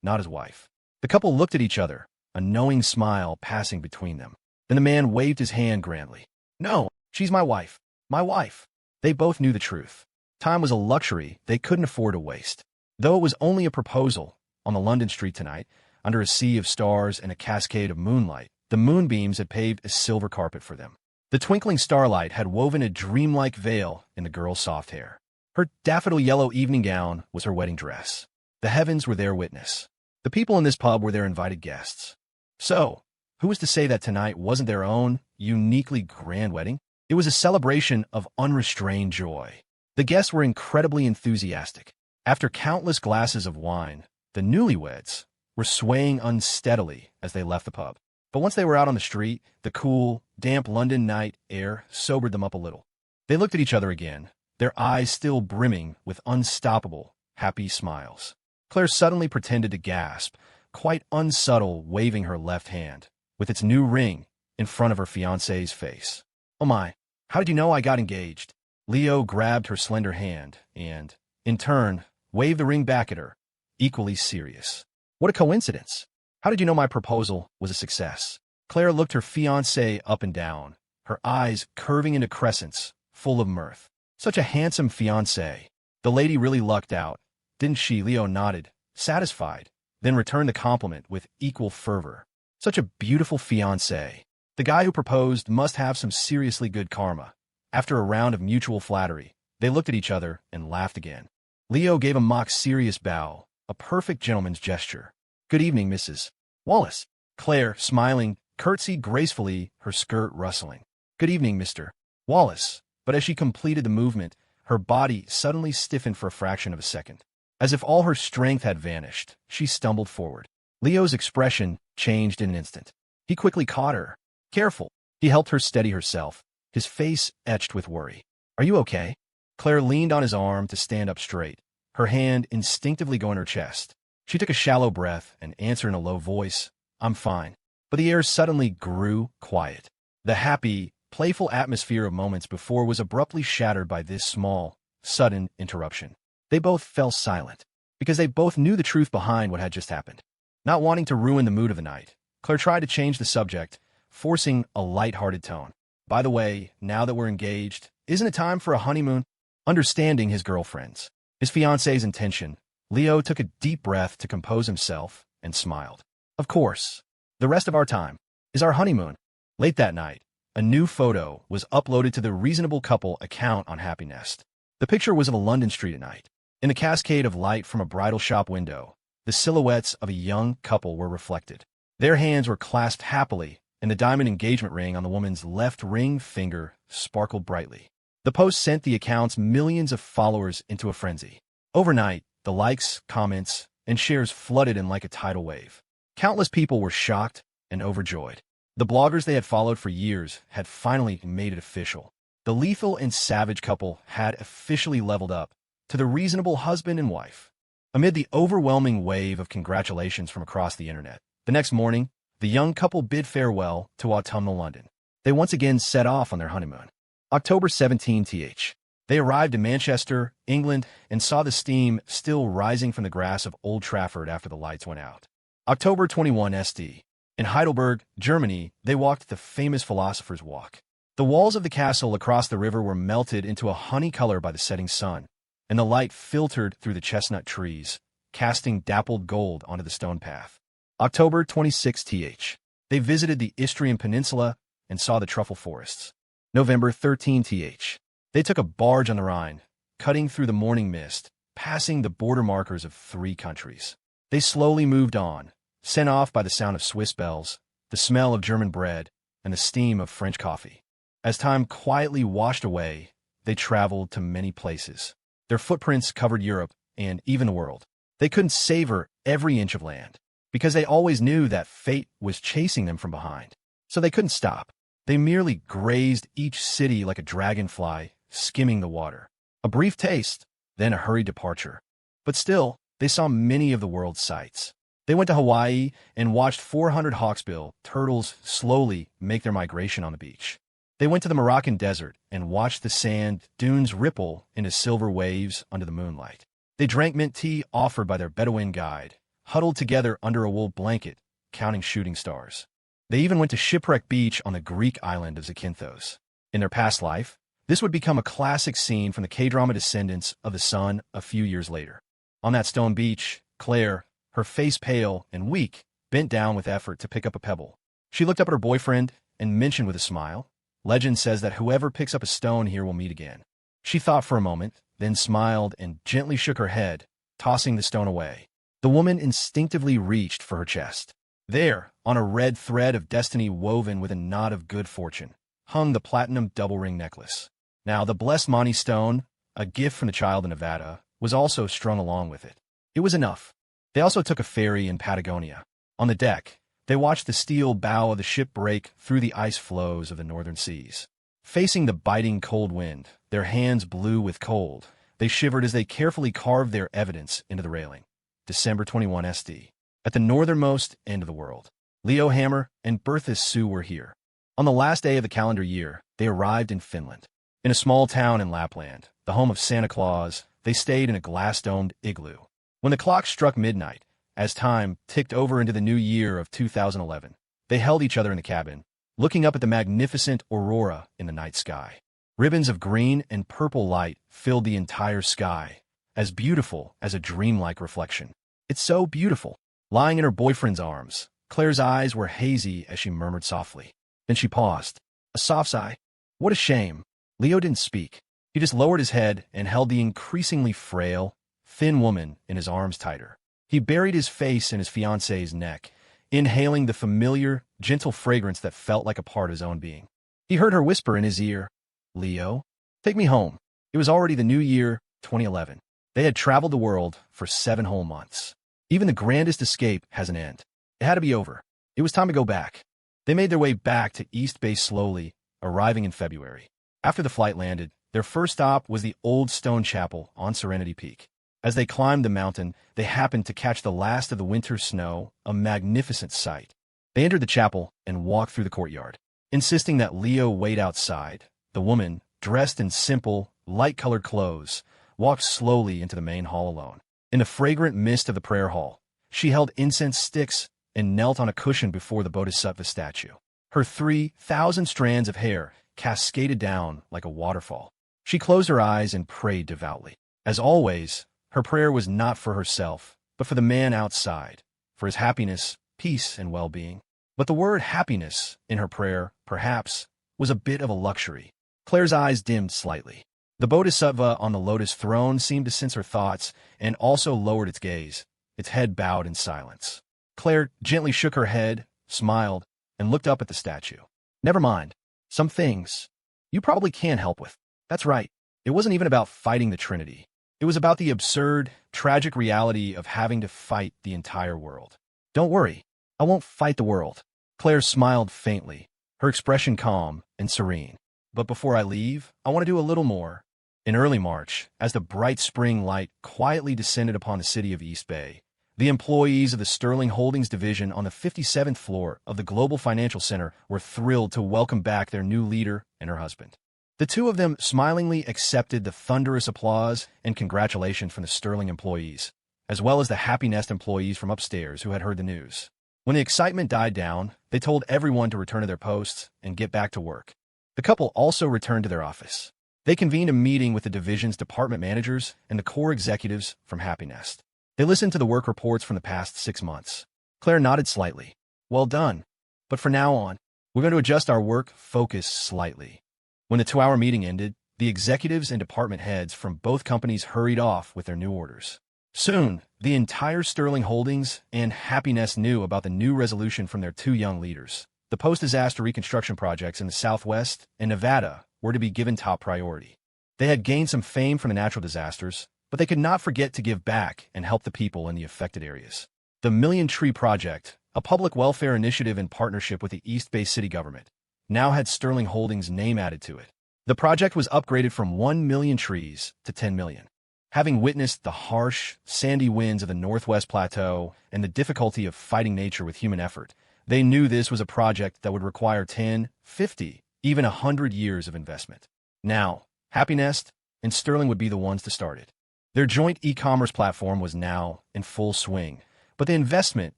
not his wife. The couple looked at each other, a knowing smile passing between them. Then the man waved his hand grandly. "No, she's my wife. My wife." They both knew the truth. Time was a luxury they couldn't afford to waste. Though it was only a proposal, on the London street tonight, under a sea of stars and a cascade of moonlight, the moonbeams had paved a silver carpet for them. The twinkling starlight had woven a dreamlike veil in the girl's soft hair. Her daffodil yellow evening gown was her wedding dress. The heavens were their witness. The people in this pub were their invited guests. So, who was to say that tonight wasn't their own, uniquely grand wedding? It was a celebration of unrestrained joy. The guests were incredibly enthusiastic. After countless glasses of wine, the newlyweds were swaying unsteadily as they left the pub. But once they were out on the street, the cool, damp London night air sobered them up a little. They looked at each other again, their eyes still brimming with unstoppable, happy smiles. Claire suddenly pretended to gasp, quite unsubtle, waving her left hand, with its new ring, in front of her fiancé's face. "Oh my, how did you know I got engaged?" Leo grabbed her slender hand and, in turn, waved the ring back at her, equally serious. "What a coincidence! How did you know my proposal was a success?" Claire looked her fiancé up and down, her eyes curving into crescents, full of mirth. Such a handsome fiancé. The lady really lucked out, didn't she? Leo nodded, satisfied, then returned the compliment with equal fervor. Such a beautiful fiancé. The guy who proposed must have some seriously good karma. After a round of mutual flattery, they looked at each other and laughed again. Leo gave a mock serious bow, a perfect gentleman's gesture. "Good evening, Mrs. Wallace." Claire, smiling, curtsied gracefully, her skirt rustling. "Good evening, Mr. Wallace." But as she completed the movement, her body suddenly stiffened for a fraction of a second. As if all her strength had vanished, she stumbled forward. Leo's expression changed in an instant. He quickly caught her. "Careful." He helped her steady herself, his face etched with worry. "Are you okay?" Claire leaned on his arm to stand up straight, her hand instinctively going her chest. She took a shallow breath and answered in a low voice, "I'm fine." But the air suddenly grew quiet. The happy, playful atmosphere of moments before was abruptly shattered by this small, sudden interruption. They both fell silent, because they both knew the truth behind what had just happened. Not wanting to ruin the mood of the night, Claire tried to change the subject, forcing a light-hearted tone. "By the way, now that we're engaged, isn't it time for a honeymoon?" Understanding his girlfriend's, his fiancé's intention, Leo took a deep breath to compose himself and smiled. "Of course. The rest of our time is our honeymoon." Late that night, a new photo was uploaded to the Reasonable Couple account on Happy Nest. The picture was of a London street at night. In a cascade of light from a bridal shop window, the silhouettes of a young couple were reflected. Their hands were clasped happily, and the diamond engagement ring on the woman's left ring finger sparkled brightly. The post sent the account's millions of followers into a frenzy. Overnight, the likes, comments, and shares flooded in like a tidal wave. Countless people were shocked and overjoyed. The bloggers they had followed for years had finally made it official. The lethal and savage couple had officially leveled up to the reasonable husband and wife. Amid the overwhelming wave of congratulations from across the internet, the next morning, the young couple bid farewell to autumnal London. They once again set off on their honeymoon. October 17th. They arrived in Manchester, England, and saw the steam still rising from the grass of Old Trafford after the lights went out. October 21st. In Heidelberg, Germany, they walked the famous Philosopher's Walk. The walls of the castle across the river were melted into a honey color by the setting sun, and the light filtered through the chestnut trees, casting dappled gold onto the stone path. October 26th. They visited the Istrian Peninsula and saw the truffle forests. November 13th. They took a barge on the Rhine, cutting through the morning mist, passing the border markers of 3 countries. They slowly moved on, sent off by the sound of Swiss bells, the smell of German bread, and the steam of French coffee. As time quietly washed away, they traveled to many places. Their footprints covered Europe and even the world. They couldn't savor every inch of land, because they always knew that fate was chasing them from behind. So they couldn't stop. They merely grazed each city like a dragonfly, skimming the water. A brief taste, then a hurried departure. But still, they saw many of the world's sights. They went to Hawaii and watched 400 hawksbill turtles slowly make their migration on the beach. They went to the Moroccan desert and watched the sand dunes ripple into silver waves under the moonlight. They drank mint tea offered by their Bedouin guide, huddled together under a wool blanket, counting shooting stars. They even went to Shipwreck Beach on the Greek island of Zakynthos. In their past life, This would become a classic scene from the K-drama Descendants of the Sun a few years later. On that stone beach, Claire, her face pale and weak, bent down with effort to pick up a pebble. She looked up at her boyfriend and mentioned with a smile, "Legend says that whoever picks up a stone here will meet again." She thought for a moment, then smiled and gently shook her head, tossing the stone away. The woman instinctively reached for her chest. There, on a red thread of destiny woven with a knot of good fortune, hung the platinum double-ring necklace. Now, the blessed Monty stone, a gift from the child in Nevada, was also strung along with it. It was enough. They also took a ferry in Patagonia. On the deck, they watched the steel bow of the ship break through the ice floes of the northern seas. Facing the biting cold wind, their hands blue with cold, they shivered as they carefully carved their evidence into the railing. December 21 SD. At the northernmost end of the world, Leo Hammer and Bertha Sue were here. On the last day of the calendar year, they arrived in Finland. In a small town in Lapland, the home of Santa Claus, they stayed in a glass-domed igloo. When the clock struck midnight, as time ticked over into the new year of 2011, they held each other in the cabin, looking up at the magnificent aurora in the night sky. Ribbons of green and purple light filled the entire sky, as beautiful as a dreamlike reflection. "It's so beautiful." Lying in her boyfriend's arms, Claire's eyes were hazy as she murmured softly. Then she paused. A soft sigh. What a shame. Leo didn't speak. He just lowered his head and held the increasingly frail, thin woman in his arms tighter. He buried his face in his fiancée's neck, inhaling the familiar, gentle fragrance that felt like a part of his own being. He heard her whisper in his ear, "Leo, take me home." It was already the new year, 2011. They had traveled the world for 7 whole months. Even the grandest escape has an end. It had to be over. It was time to go back. They made their way back to East Bay slowly, arriving in February. After the flight landed, their first stop was the old stone chapel on Serenity Peak. As they climbed the mountain, they happened to catch the last of the winter snow, a magnificent sight. They entered the chapel and walked through the courtyard. Insisting that Leo wait outside, the woman, dressed in simple, light-colored clothes, walked slowly into the main hall alone. In the fragrant mist of the prayer hall, she held incense sticks and knelt on a cushion before the Bodhisattva statue. Her 3,000 strands of hair cascaded down like a waterfall. She closed her eyes and prayed devoutly. As always, her prayer was not for herself, but for the man outside, for his happiness, peace, and well-being. But the word happiness in her prayer, perhaps, was a bit of a luxury. Claire's eyes dimmed slightly. The Bodhisattva on the lotus throne seemed to sense her thoughts and also lowered its gaze, its head bowed in silence. Claire gently shook her head, smiled, and looked up at the statue. "Never mind. Some things you probably can't help with." That's right. It wasn't even about fighting the Trinity. It was about the absurd, tragic reality of having to fight the entire world. "Don't worry. I won't fight the world." Claire smiled faintly, her expression calm and serene. "But before I leave, I want to do a little more." In early March, as the bright spring light quietly descended upon the city of East Bay, the employees of the Sterling Holdings division on the 57th floor of the Global Financial Center were thrilled to welcome back their new leader and her husband. The two of them smilingly accepted the thunderous applause and congratulations from the Sterling employees, as well as the Happy Nest employees from upstairs who had heard the news. When the excitement died down, they told everyone to return to their posts and get back to work. The couple also returned to their office. They convened a meeting with the division's department managers and the core executives from Happy Nest. They listened to the work reports from the past 6 months. Claire nodded slightly. "Well done. But from now on, we're going to adjust our work focus slightly." When the 2-hour meeting ended, the executives and department heads from both companies hurried off with their new orders. Soon, the entire Sterling Holdings and Happy Nest knew about the new resolution from their 2 young leaders. The post-disaster reconstruction projects in the Southwest and Nevada were to be given top priority. They had gained some fame from the natural disasters, but they could not forget to give back and help the people in the affected areas. The Million Tree Project, a public welfare initiative in partnership with the East Bay City government, now had Sterling Holdings' name added to it. The project was upgraded from 1 million trees to 10 million. Having witnessed the harsh, sandy winds of the Northwest Plateau and the difficulty of fighting nature with human effort, they knew this was a project that would require 10, 50, even 100 years of investment. Now, Happy Nest and Sterling would be the ones to start it. Their joint e-commerce platform was now in full swing, but the investment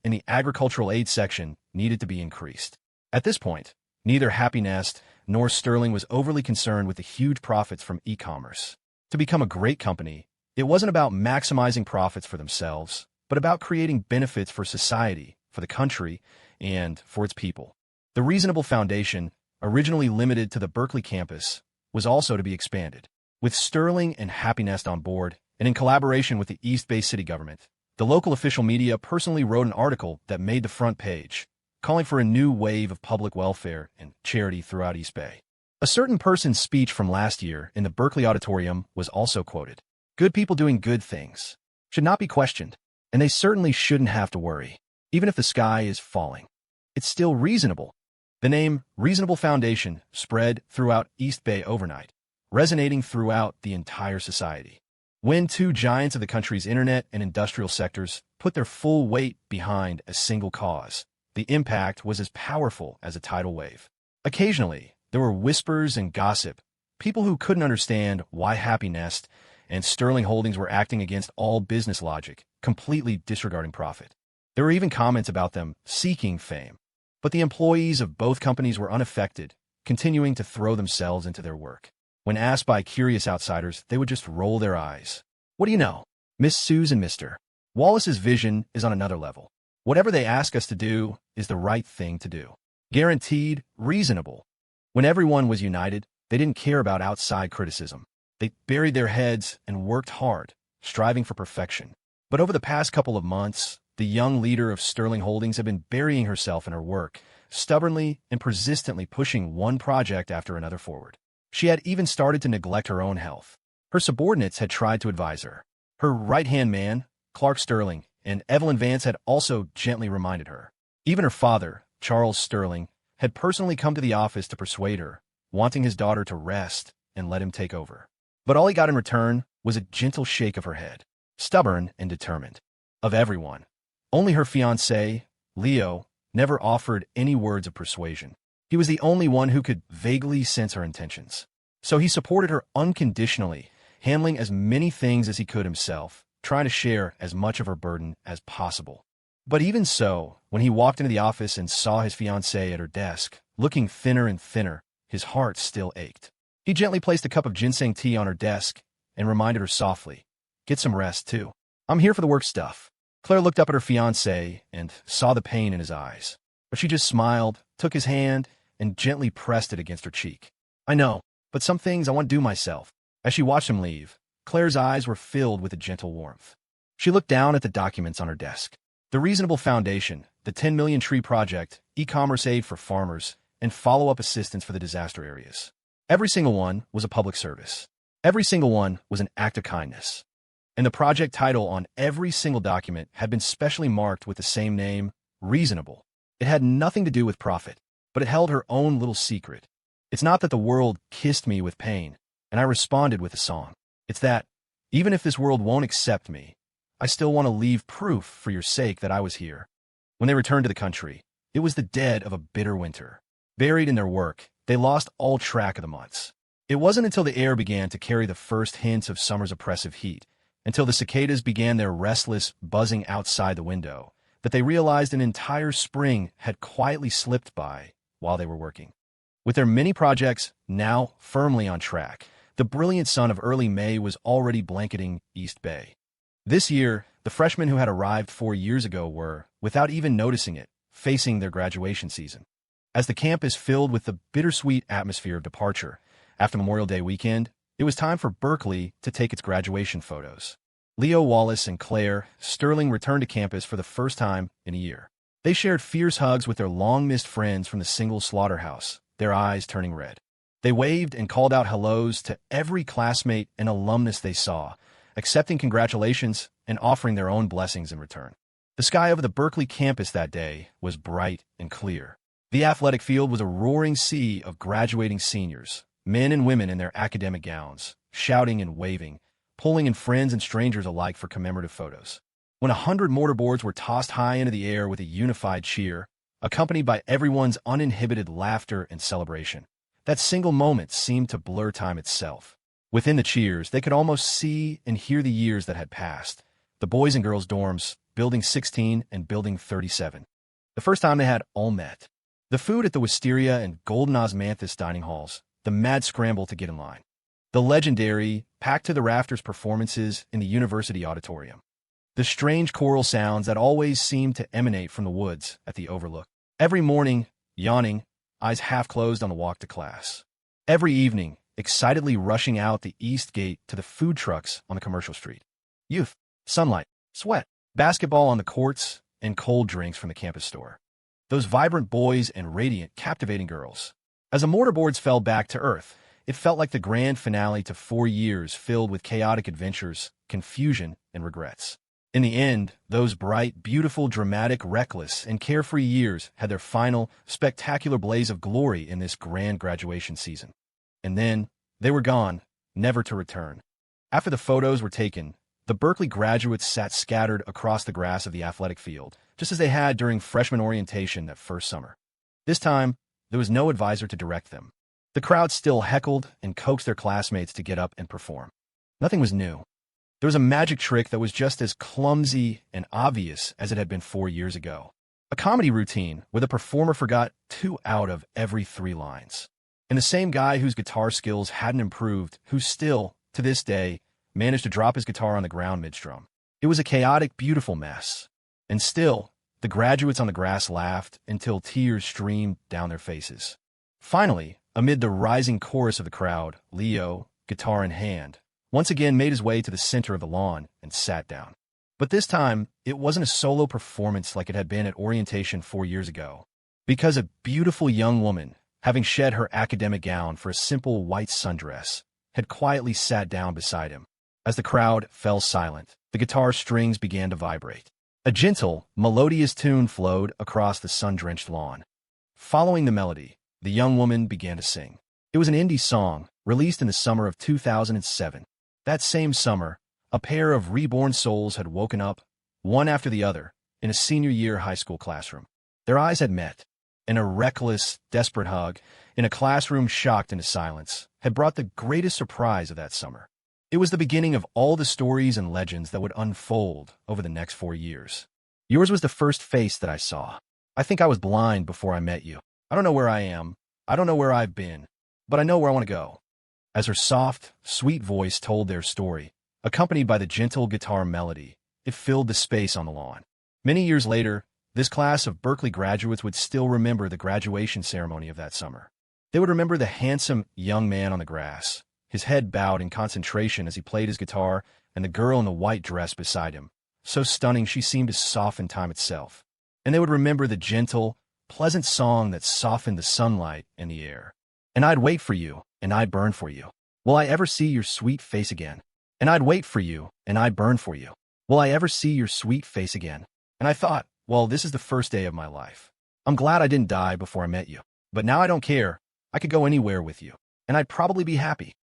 in the agricultural aid section needed to be increased. At this point, neither Happy Nest nor Sterling was overly concerned with the huge profits from e-commerce. To become a great company, it wasn't about maximizing profits for themselves, but about creating benefits for society, for the country, and for its people. The Reasonable Foundation, originally limited to the Berkeley campus, was also to be expanded. With Sterling and Happy Nest on board, and in collaboration with the East Bay city government, the local official media personally wrote an article that made the front page, calling for a new wave of public welfare and charity throughout East Bay. A certain person's speech from last year in the Berkeley Auditorium was also quoted. Good people doing good things should not be questioned, and they certainly shouldn't have to worry, even if the sky is falling. It's still reasonable. The name Reasonable Foundation spread throughout East Bay overnight, resonating throughout the entire society. When two giants of the country's internet and industrial sectors put their full weight behind a single cause, the impact was as powerful as a tidal wave. Occasionally, there were whispers and gossip, people who couldn't understand why Happy Nest and Sterling Holdings were acting against all business logic, completely disregarding profit. There were even comments about them seeking fame. But the employees of both companies were unaffected, continuing to throw themselves into their work. When asked by curious outsiders, they would just roll their eyes. What do you know? Miss Suze and Mr. Wallace's vision is on another level. Whatever they ask us to do is the right thing to do. Guaranteed, reasonable. When everyone was united, they didn't care about outside criticism. They buried their heads and worked hard, striving for perfection. But over the past couple of months, the young leader of Sterling Holdings had been burying herself in her work, stubbornly and persistently pushing one project after another forward. She had even started to neglect her own health. Her subordinates had tried to advise her. Her right-hand man, Clark Sterling, and Evelyn Vance had also gently reminded her. Even her father, Charles Sterling, had personally come to the office to persuade her, wanting his daughter to rest and let him take over. But all he got in return was a gentle shake of her head, stubborn and determined. Of everyone, only her fiancé, Leo, never offered any words of persuasion. He was the only one who could vaguely sense her intentions. So he supported her unconditionally, handling as many things as he could himself, trying to share as much of her burden as possible. But even so, when he walked into the office and saw his fiancée at her desk, looking thinner and thinner, his heart still ached. He gently placed a cup of ginseng tea on her desk and reminded her softly, "Get some rest, too. I'm here for the work stuff." Claire looked up at her fiancé and saw the pain in his eyes, but she just smiled, took his hand, and gently pressed it against her cheek. "I know, but some things I want to do myself." As she watched him leave, Claire's eyes were filled with a gentle warmth. She looked down at the documents on her desk. The Reasonable Foundation, the 10 Million Tree Project, e-commerce aid for farmers, and follow-up assistance for the disaster areas. Every single one was a public service. Every single one was an act of kindness. And the project title on every single document had been specially marked with the same name, Reasonable. It had nothing to do with profit, but it held her own little secret. It's not that the world kissed me with pain, and I responded with a song. It's that, even if this world won't accept me, I still want to leave proof for your sake that I was here. When they returned to the country, it was the dead of a bitter winter. Buried in their work, they lost all track of the months. It wasn't until the air began to carry the first hints of summer's oppressive heat, until the cicadas began their restless buzzing outside the window, that they realized an entire spring had quietly slipped by while they were working. With their many projects now firmly on track, the brilliant sun of early May was already blanketing East Bay. This year, the freshmen who had arrived 4 years ago were, without even noticing it, facing their graduation season. As the campus filled with the bittersweet atmosphere of departure after Memorial Day weekend, it was time for Berkeley to take its graduation photos. Leo Wallace and Claire Sterling returned to campus for the first time in a year. They shared fierce hugs with their long-missed friends from the single slaughterhouse, their eyes turning red. They waved and called out hellos to every classmate and alumnus they saw, accepting congratulations and offering their own blessings in return. The sky over the Berkeley campus that day was bright and clear. The athletic field was a roaring sea of graduating seniors, men and women in their academic gowns, shouting and waving, pulling in friends and strangers alike for commemorative photos. When 100 mortarboards were tossed high into the air with a unified cheer, accompanied by everyone's uninhibited laughter and celebration, that single moment seemed to blur time itself. Within the cheers, they could almost see and hear the years that had passed. The boys and girls dorms, Building 16 and Building 37. The first time they had all met. The food at the Wisteria and Golden Osmanthus dining halls, the mad scramble to get in line. The legendary, packed to the rafters performances in the university auditorium. The strange choral sounds that always seemed to emanate from the woods at the overlook. Every morning, yawning, eyes half closed on the walk to class. Every evening, excitedly rushing out the east gate to the food trucks on the commercial street. Youth, sunlight, sweat, basketball on the courts, and cold drinks from the campus store. Those vibrant boys and radiant, captivating girls. As the mortarboards fell back to earth, it felt like the grand finale to 4 years filled with chaotic adventures, confusion, and regrets. In the end, those bright, beautiful, dramatic, reckless, and carefree years had their final, spectacular blaze of glory in this grand graduation season. And then, they were gone, never to return. After the photos were taken, the Berkeley graduates sat scattered across the grass of the athletic field, just as they had during freshman orientation that first summer. This time, there was no advisor to direct them. The crowd still heckled and coaxed their classmates to get up and perform. Nothing was new. There was a magic trick that was just as clumsy and obvious as it had been 4 years ago. A comedy routine where the performer forgot 2 out of every 3 lines. And the same guy whose guitar skills hadn't improved, who still, to this day, managed to drop his guitar on the ground mid-strum. It was a chaotic, beautiful mess. And still, the graduates on the grass laughed until tears streamed down their faces. Finally, amid the rising chorus of the crowd, Leo, guitar in hand, once again made his way to the center of the lawn and sat down. But this time, it wasn't a solo performance like it had been at orientation 4 years ago, because a beautiful young woman, having shed her academic gown for a simple white sundress, had quietly sat down beside him. As the crowd fell silent, the guitar strings began to vibrate. A gentle, melodious tune flowed across the sun-drenched lawn. Following the melody, the young woman began to sing. It was an indie song, released in the summer of 2007. That same summer, a pair of reborn souls had woken up, one after the other, in a senior-year high school classroom. Their eyes had met, and a reckless, desperate hug, in a classroom shocked into silence, had brought the greatest surprise of that summer. It was the beginning of all the stories and legends that would unfold over the next 4 years. Yours was the first face that I saw. I think I was blind before I met you. I don't know where I am. I don't know where I've been. But I know where I want to go. As her soft, sweet voice told their story, accompanied by the gentle guitar melody, it filled the space on the lawn. Many years later, this class of Berkeley graduates would still remember the graduation ceremony of that summer. They would remember the handsome young man on the grass, his head bowed in concentration as he played his guitar, and the girl in the white dress beside him, so stunning she seemed to soften time itself. And they would remember the gentle, pleasant song that softened the sunlight and the air. And I'd wait for you, and I'd burn for you. Will I ever see your sweet face again? And I'd wait for you, and I'd burn for you. Will I ever see your sweet face again? And I thought, well, this is the first day of my life. I'm glad I didn't die before I met you. But now I don't care. I could go anywhere with you. And I'd probably be happy.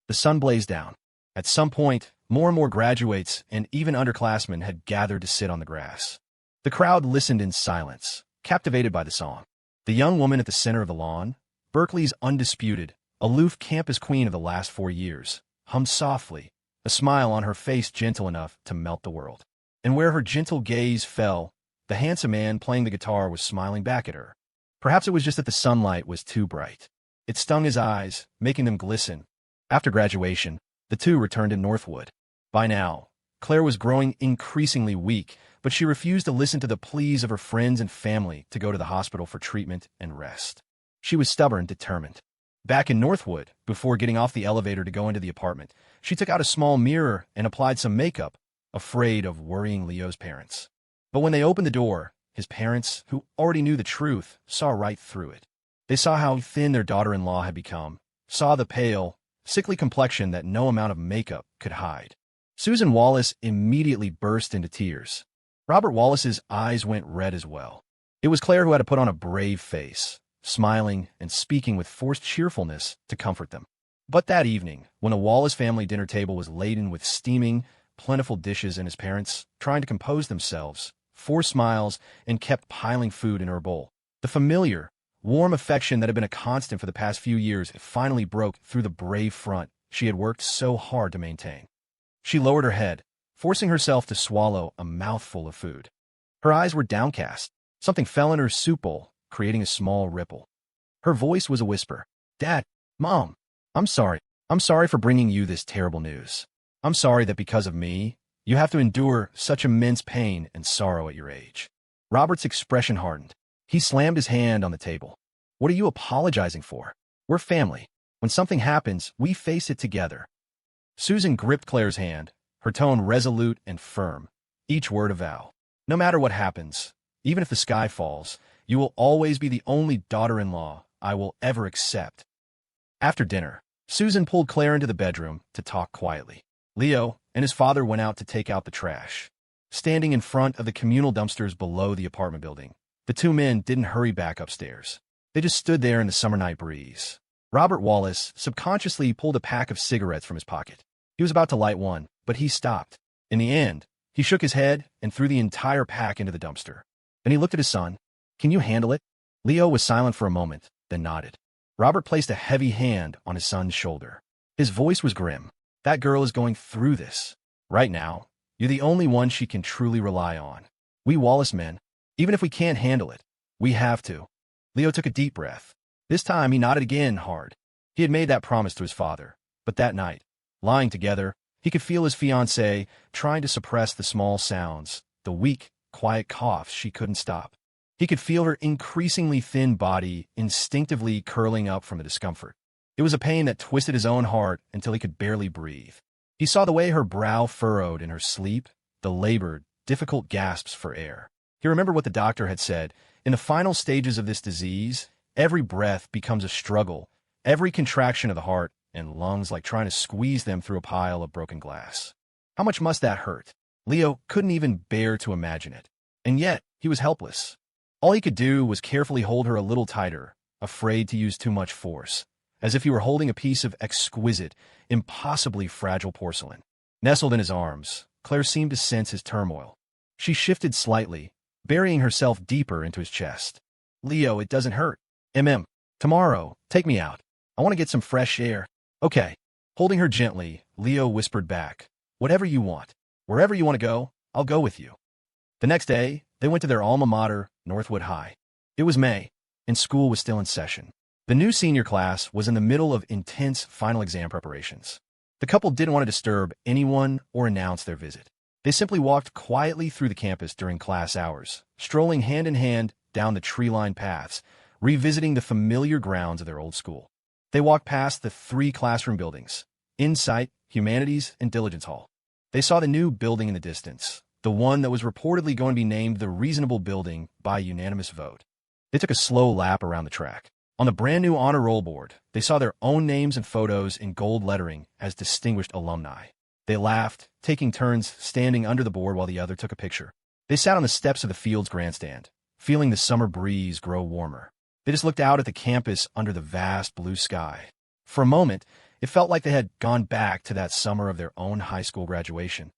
The sun blazed down. At some point, more and more graduates and even underclassmen had gathered to sit on the grass. The crowd listened in silence, captivated by the song. The young woman at the center of the lawn, Berkeley's undisputed, aloof campus queen of the last 4 years, hummed softly, a smile on her face gentle enough to melt the world. And where her gentle gaze fell, the handsome man playing the guitar was smiling back at her. Perhaps it was just that the sunlight was too bright. It stung his eyes, making them glisten. After graduation, the two returned to Northwood. By now, Claire was growing increasingly weak, but she refused to listen to the pleas of her friends and family to go to the hospital for treatment and rest. She was stubborn, determined. Back in Northwood, before getting off the elevator to go into the apartment, she took out a small mirror and applied some makeup, afraid of worrying Leo's parents. But when they opened the door, his parents, who already knew the truth, saw right through it. They saw how thin their daughter-in-law had become, saw the pale, sickly complexion that no amount of makeup could hide. Susan Wallace immediately burst into tears. Robert Wallace's eyes went red as well. It was Claire who had to put on a brave face, smiling and speaking with forced cheerfulness to comfort them. But that evening, when the Wallace family dinner table was laden with steaming, plentiful dishes and his parents, trying to compose themselves, forced smiles and kept piling food in her bowl, the familiar, warm affection that had been a constant for the past few years finally broke through the brave front she had worked so hard to maintain. She lowered her head, forcing herself to swallow a mouthful of food. Her eyes were downcast. Something fell in her soup bowl, creating a small ripple. Her voice was a whisper. "Dad, Mom, I'm sorry. I'm sorry for bringing you this terrible news. I'm sorry that because of me, you have to endure such immense pain and sorrow at your age." Robert's expression hardened. He slammed his hand on the table. "What are you apologizing for? We're family. When something happens, we face it together." Susan gripped Claire's hand, her tone resolute and firm, each word a vow. "No matter what happens, even if the sky falls, you will always be the only daughter-in-law I will ever accept." After dinner, Susan pulled Claire into the bedroom to talk quietly. Leo and his father went out to take out the trash. Standing in front of the communal dumpsters below the apartment building, the two men didn't hurry back upstairs. They just stood there in the summer night breeze. Robert Wallace subconsciously pulled a pack of cigarettes from his pocket. He was about to light one, but he stopped. In the end, he shook his head and threw the entire pack into the dumpster. Then he looked at his son. "Can you handle it?" Leo was silent for a moment, then nodded. Robert placed a heavy hand on his son's shoulder. His voice was grim. "That girl is going through this. Right now, you're the only one she can truly rely on. We Wallace men, even if we can't handle it, we have to." Leo took a deep breath. This time he nodded again hard. He had made that promise to his father, but that night, lying together, he could feel his fiancée trying to suppress the small sounds, the weak, quiet coughs she couldn't stop. He could feel her increasingly thin body instinctively curling up from the discomfort. It was a pain that twisted his own heart until he could barely breathe. He saw the way her brow furrowed in her sleep, the labored, difficult gasps for air. He remembered what the doctor had said. In the final stages of this disease, every breath becomes a struggle, every contraction of the heart and lungs like trying to squeeze them through a pile of broken glass. How much must that hurt? Leo couldn't even bear to imagine it. And yet, he was helpless. All he could do was carefully hold her a little tighter, afraid to use too much force, as if he were holding a piece of exquisite, impossibly fragile porcelain. Nestled in his arms, Claire seemed to sense his turmoil. She shifted slightly, burying herself deeper into his chest. "Leo, it doesn't hurt. Tomorrow, take me out. I want to get some fresh air." "Okay." Holding her gently, Leo whispered back, "Whatever you want. Wherever you want to go, I'll go with you." The next day, they went to their alma mater, Northwood High. It was May, and school was still in session. The new senior class was in the middle of intense final exam preparations. The couple didn't want to disturb anyone or announce their visit. They simply walked quietly through the campus during class hours, strolling hand in hand down the tree-lined paths, revisiting the familiar grounds of their old school. They walked past the 3 classroom buildings, Insight, Humanities, and Diligence Hall. They saw the new building in the distance, the one that was reportedly going to be named the Reasonable Building by unanimous vote. They took a slow lap around the track. On the brand-new honor roll board, they saw their own names and photos in gold lettering as distinguished alumni. They laughed, taking turns standing under the board while the other took a picture. They sat on the steps of the field's grandstand, feeling the summer breeze grow warmer. They just looked out at the campus under the vast blue sky. For a moment, it felt like they had gone back to that summer of their own high school graduation.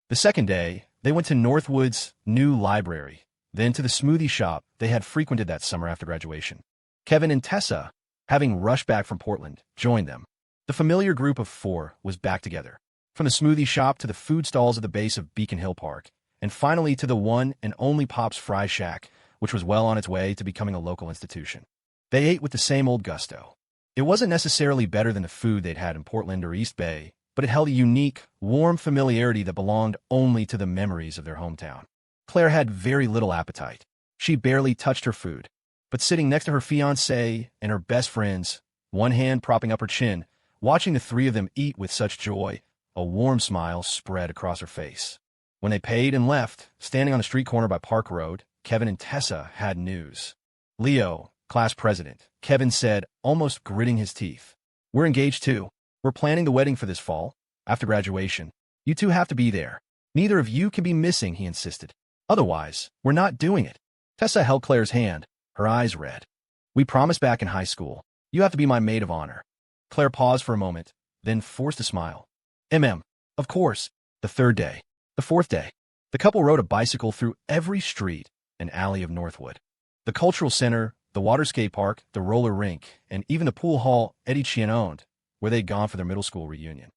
The second day, they went to Northwood's new library, then to the smoothie shop they had frequented that summer after graduation. Kevin and Tessa, having rushed back from Portland, joined them. The familiar group of 4 was back together. From the smoothie shop to the food stalls at the base of Beacon Hill Park, and finally to the one and only Pop's Fry Shack, which was well on its way to becoming a local institution. They ate with the same old gusto. It wasn't necessarily better than the food they'd had in Portland or East Bay, but it held a unique, warm familiarity that belonged only to the memories of their hometown. Claire had very little appetite. She barely touched her food. But sitting next to her fiancé and her best friends, one hand propping up her chin, watching the 3 of them eat with such joy, a warm smile spread across her face. When they paid and left, standing on the street corner by Park Road, Kevin and Tessa had news. "Leo, class president," Kevin said, almost gritting his teeth. "We're engaged too. We're planning the wedding for this fall, after graduation. You 2 have to be there. Neither of you can be missing," he insisted. "Otherwise, we're not doing it." Tessa held Claire's hand, her eyes red. "We promised back in high school. You have to be my maid of honor." Claire paused for a moment, then forced a smile. Of course." The third day. The fourth day. The couple rode a bicycle through every street and alley of Northwood. The cultural center, the water skate park, the roller rink, and even the pool hall Eddie Chien owned, where they'd gone for their middle school reunion.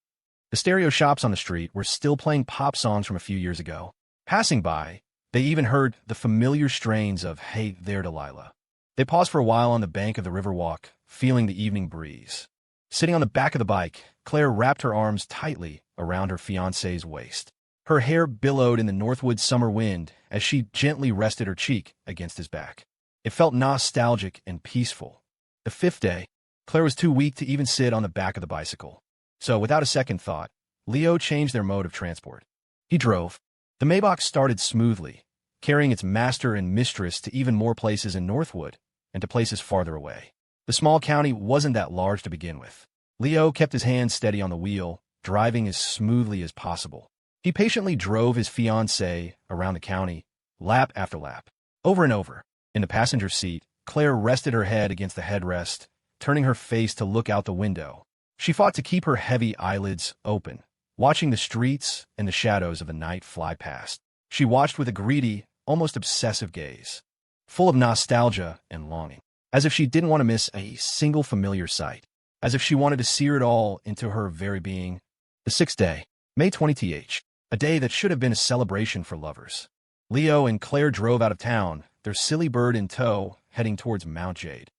The stereo shops on the street were still playing pop songs from a few years ago. Passing by, they even heard the familiar strains of "Hey There, Delilah." They paused for a while on the bank of the river walk, feeling the evening breeze. Sitting on the back of the bike, Claire wrapped her arms tightly around her fiancé's waist. Her hair billowed in the northwood summer wind as she gently rested her cheek against his back. It felt nostalgic and peaceful. The fifth day, Claire was too weak to even sit on the back of the bicycle. So, without a second thought, Leo changed their mode of transport. He drove. The Maybach started smoothly, carrying its master and mistress to even more places in Northwood and to places farther away. The small county wasn't that large to begin with. Leo kept his hand steady on the wheel, driving as smoothly as possible. He patiently drove his fiancée around the county, lap after lap, over and over. In the passenger seat, Claire rested her head against the headrest, turning her face to look out the window. She fought to keep her heavy eyelids open, watching the streets and the shadows of the night fly past. She watched with a greedy, almost obsessive gaze, full of nostalgia and longing, as if she didn't want to miss a single familiar sight, as if she wanted to sear it all into her very being. The sixth day, May 20th, a day that should have been a celebration for lovers. Leo and Claire drove out of town, their silly bird in tow, heading towards Mount Jade.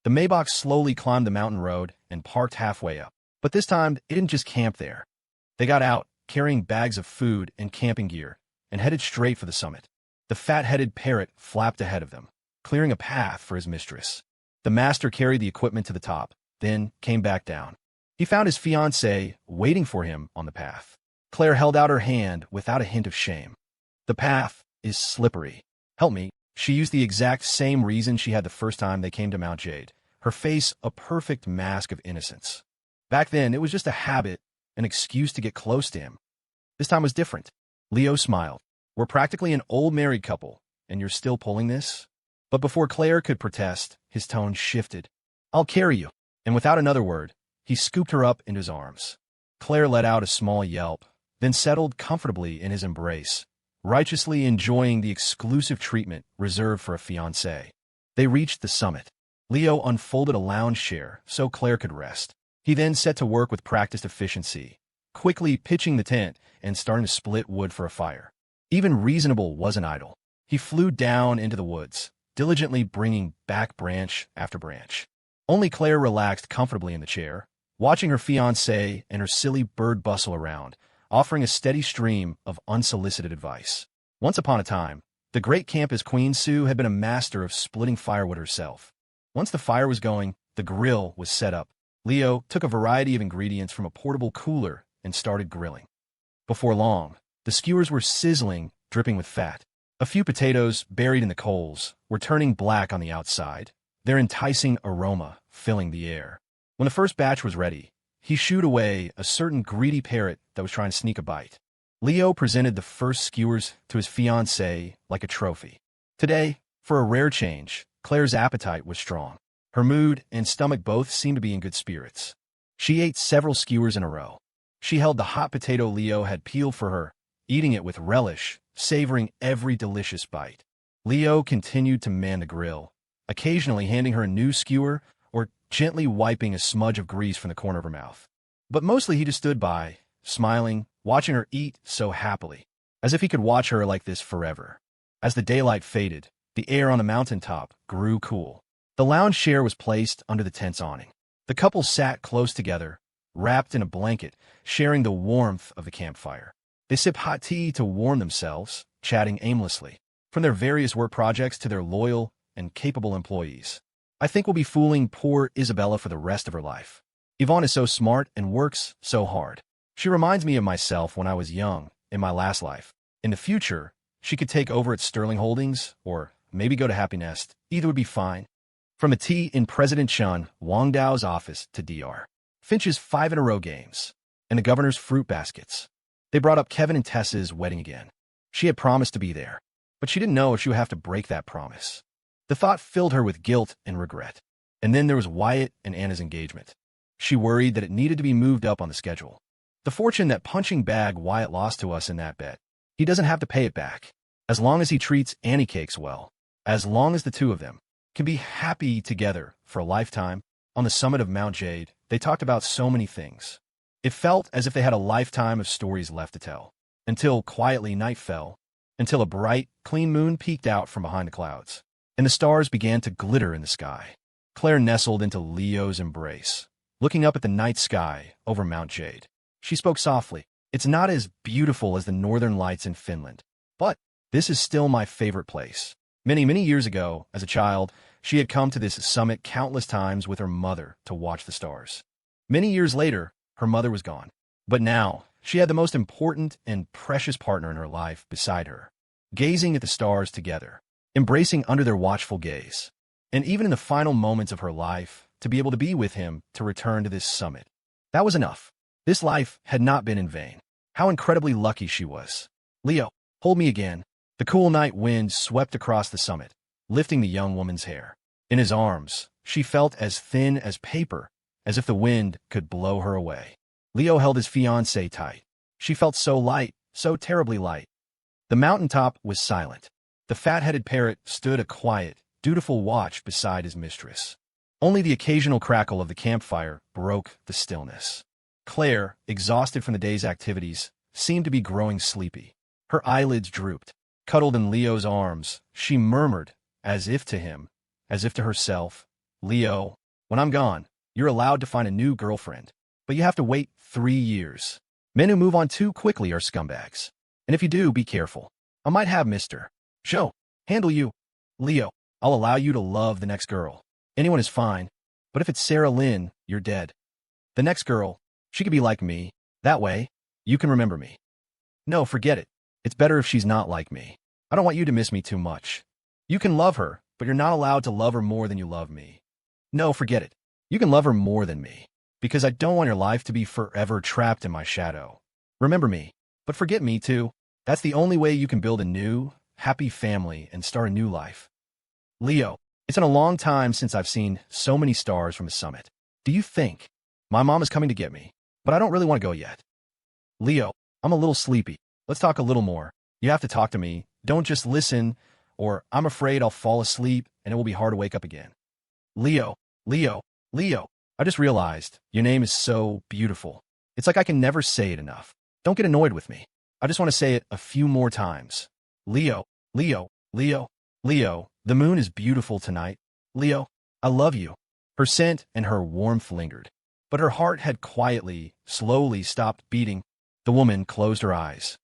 The Maybach slowly climbed the mountain road and parked halfway up. But this time, it didn't just camp there. They got out, carrying bags of food and camping gear, and headed straight for the summit. The fat-headed parrot flapped ahead of them, clearing a path for his mistress. The master carried the equipment to the top, then came back down. He found his fiancée waiting for him on the path. Claire held out her hand without a hint of shame. The path is slippery. Help me. She used the exact same reason she had the first time they came to Mount Jade, her face a perfect mask of innocence. Back then, it was just a habit, an excuse to get close to him. This time was different. Leo smiled. We're practically an old married couple, and you're still pulling this? But before Claire could protest, his tone shifted. I'll carry you. And without another word, he scooped her up into his arms. Claire let out a small yelp, then settled comfortably in his embrace, righteously enjoying the exclusive treatment reserved for a fiancé. They reached the summit. Leo unfolded a lounge chair so Claire could rest. He then set to work with practiced efficiency, quickly pitching the tent and starting to split wood for a fire. Even Reasonable wasn't idle. He flew down into the woods, diligently bringing back branch after branch. Only Claire relaxed comfortably in the chair, watching her fiancé and her silly bird bustle around, offering a steady stream of unsolicited advice. Once upon a time, the great campus Queen Sue had been a master of splitting firewood herself. Once the fire was going, the grill was set up. Leo took a variety of ingredients from a portable cooler and started grilling. Before long, the skewers were sizzling, dripping with fat. A few potatoes, buried in the coals, were turning black on the outside, their enticing aroma filling the air. When the first batch was ready, he shooed away a certain greedy parrot that was trying to sneak a bite. Leo presented the first skewers to his fiancée like a trophy. Today, for a rare change, Claire's appetite was strong. Her mood and stomach both seemed to be in good spirits. She ate several skewers in a row. She held the hot potato Leo had peeled for her, eating it with relish, savoring every delicious bite. Leo continued to man the grill, occasionally handing her a new skewer or gently wiping a smudge of grease from the corner of her mouth. But mostly he just stood by, smiling, watching her eat so happily, as if he could watch her like this forever. As the daylight faded, the air on the mountaintop grew cool. The lounge chair was placed under the tent's awning. The couple sat close together, wrapped in a blanket, sharing the warmth of the campfire. They sipped hot tea to warm themselves, chatting aimlessly, from their various work projects to their loyal and capable employees. I think we'll be fooling poor Isabella for the rest of her life. Yvonne is so smart and works so hard. She reminds me of myself when I was young, in my last life. In the future, she could take over at Sterling Holdings, or maybe go to Happy Nest. Either would be fine. From a tea in President Chun Wang Dao's office to Dr. Finch's 5-in-a-row games, and the governor's fruit baskets. They brought up Kevin and Tessa's wedding again. She had promised to be there, but she didn't know if she would have to break that promise. The thought filled her with guilt and regret. And then there was Wyatt and Anna's engagement. She worried that it needed to be moved up on the schedule. The fortune that punching bag Wyatt lost to us in that bet, he doesn't have to pay it back, as long as he treats Annie Cakes well, as long as the two of them can be happy together for a lifetime. On the summit of Mount Jade, they talked about so many things. It felt as if they had a lifetime of stories left to tell, until quietly night fell, until a bright, clean moon peeked out from behind the clouds. and the stars began to glitter in the sky. Claire nestled into Leo's embrace, looking up at the night sky over Mount Jade. She spoke softly. It's not as beautiful as the northern lights in Finland, but this is still my favorite place. Many, many years ago, as a child, she had come to this summit countless times with her mother to watch the stars. Many years later, her mother was gone. But now, she had the most important and precious partner in her life beside her, gazing at the stars together, embracing under their watchful gaze. And even in the final moments of her life, to be able to be with him to return to this summit. That was enough. This life had not been in vain. How incredibly lucky she was. Leo, hold me again. The cool night wind swept across the summit, lifting the young woman's hair. In his arms, she felt as thin as paper, as if the wind could blow her away. Leo held his fiancée tight. She felt so light, so terribly light. The mountaintop was silent. The fat-headed parrot stood a quiet, dutiful watch beside his mistress. Only the occasional crackle of the campfire broke the stillness. Claire, exhausted from the day's activities, seemed to be growing sleepy. Her eyelids drooped. Cuddled in Leo's arms, she murmured, as if to him, as if to herself, "Leo, when I'm gone, you're allowed to find a new girlfriend. But you have to wait 3 years. Men who move on too quickly are scumbags. And if you do, be careful. I might have Mr. Show. Handle you. Leo, I'll allow you to love the next girl. Anyone is fine. But if it's Sarah Lynn, you're dead. The next girl, she could be like me. That way, you can remember me. No, forget it. It's better if she's not like me. I don't want you to miss me too much. You can love her, but you're not allowed to love her more than you love me. No, forget it. You can love her more than me. Because I don't want your life to be forever trapped in my shadow. Remember me, but forget me too. That's the only way you can build a new, happy family and start a new life. Leo, it's been a long time since I've seen so many stars from a summit. Do you think? My mom is coming to get me, but I don't really want to go yet. Leo, I'm a little sleepy. Let's talk a little more. You have to talk to me. Don't just listen, or I'm afraid I'll fall asleep and it will be hard to wake up again. Leo, Leo, Leo. I just realized your name is so beautiful. It's like I can never say it enough. Don't get annoyed with me. I just want to say it a few more times. Leo, Leo, Leo, Leo, the moon is beautiful tonight. Leo, I love you. Her scent and her warmth lingered, but her heart had quietly, slowly stopped beating. The woman closed her eyes.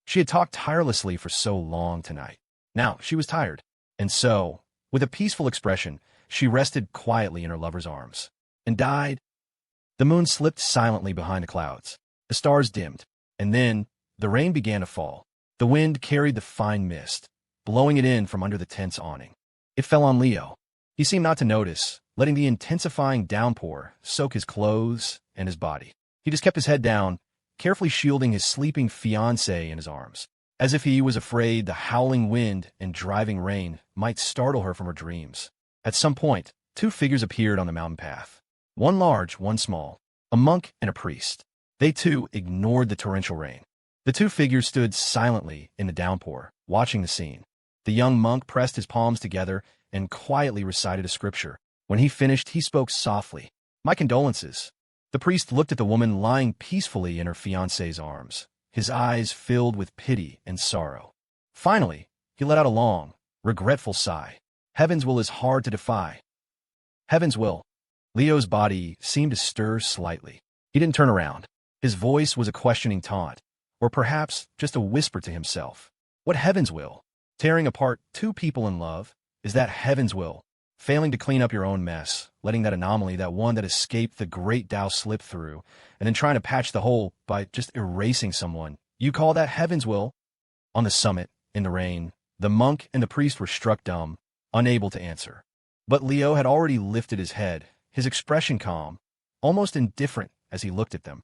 She had talked tirelessly for so long tonight. Now she was tired, and so, with a peaceful expression, she rested quietly in her lover's arms and died. The moon slipped silently behind the clouds. The stars dimmed, and then the rain began to fall. The wind carried the fine mist, blowing it in from under the tent's awning. It fell on Leo. He seemed not to notice, letting the intensifying downpour soak his clothes and his body. He just kept his head down, carefully shielding his sleeping fiancée in his arms, as if he was afraid the howling wind and driving rain might startle her from her dreams. At some point, 2 figures appeared on the mountain path. One large, one small, a monk and a priest. They too ignored the torrential rain. The 2 figures stood silently in the downpour, watching the scene. The young monk pressed his palms together and quietly recited a scripture. When he finished, he spoke softly. "My condolences." The priest looked at the woman lying peacefully in her fiancé's arms, his eyes filled with pity and sorrow. Finally, he let out a long, regretful sigh. Heaven's will is hard to defy. Heaven's will. Leo's body seemed to stir slightly. He didn't turn around. His voice was a questioning taunt, or perhaps just a whisper to himself. What heaven's will? Tearing apart 2 people in love? Is that heaven's will? Failing to clean up your own mess, letting that anomaly, that one that escaped the great Tao, slip through, and then trying to patch the hole by just erasing someone. You call that heaven's will? On the summit, in the rain, the monk and the priest were struck dumb, unable to answer. But Leo had already lifted his head, his expression calm, almost indifferent as he looked at them.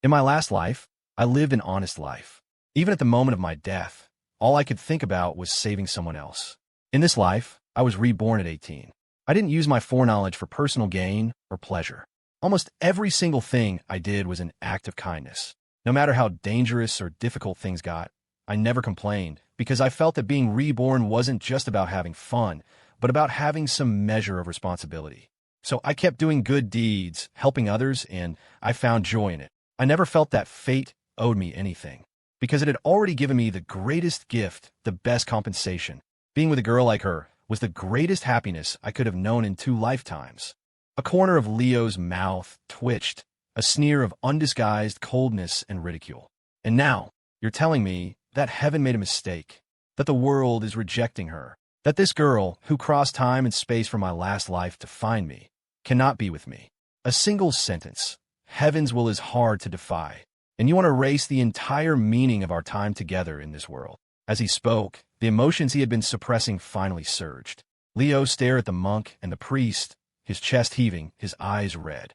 In my last life, I lived an honest life. Even at the moment of my death, all I could think about was saving someone else. In this life, I was reborn at 18. I didn't use my foreknowledge for personal gain or pleasure. Almost every single thing I did was an act of kindness. No matter how dangerous or difficult things got, I never complained because I felt that being reborn wasn't just about having fun, but about having some measure of responsibility. So I kept doing good deeds, helping others, and I found joy in it. I never felt that fate owed me anything, because it had already given me the greatest gift, the best compensation. Being with a girl like her, was the greatest happiness I could have known in 2 lifetimes. A corner of Leo's mouth twitched, a sneer of undisguised coldness and ridicule. And now, you're telling me that heaven made a mistake, that the world is rejecting her, that this girl, who crossed time and space from my last life to find me, cannot be with me. A single sentence. Heaven's will is hard to defy, and you want to erase the entire meaning of our time together in this world. As he spoke, the emotions he had been suppressing finally surged. Leo stared at the monk and the priest, his chest heaving, his eyes red.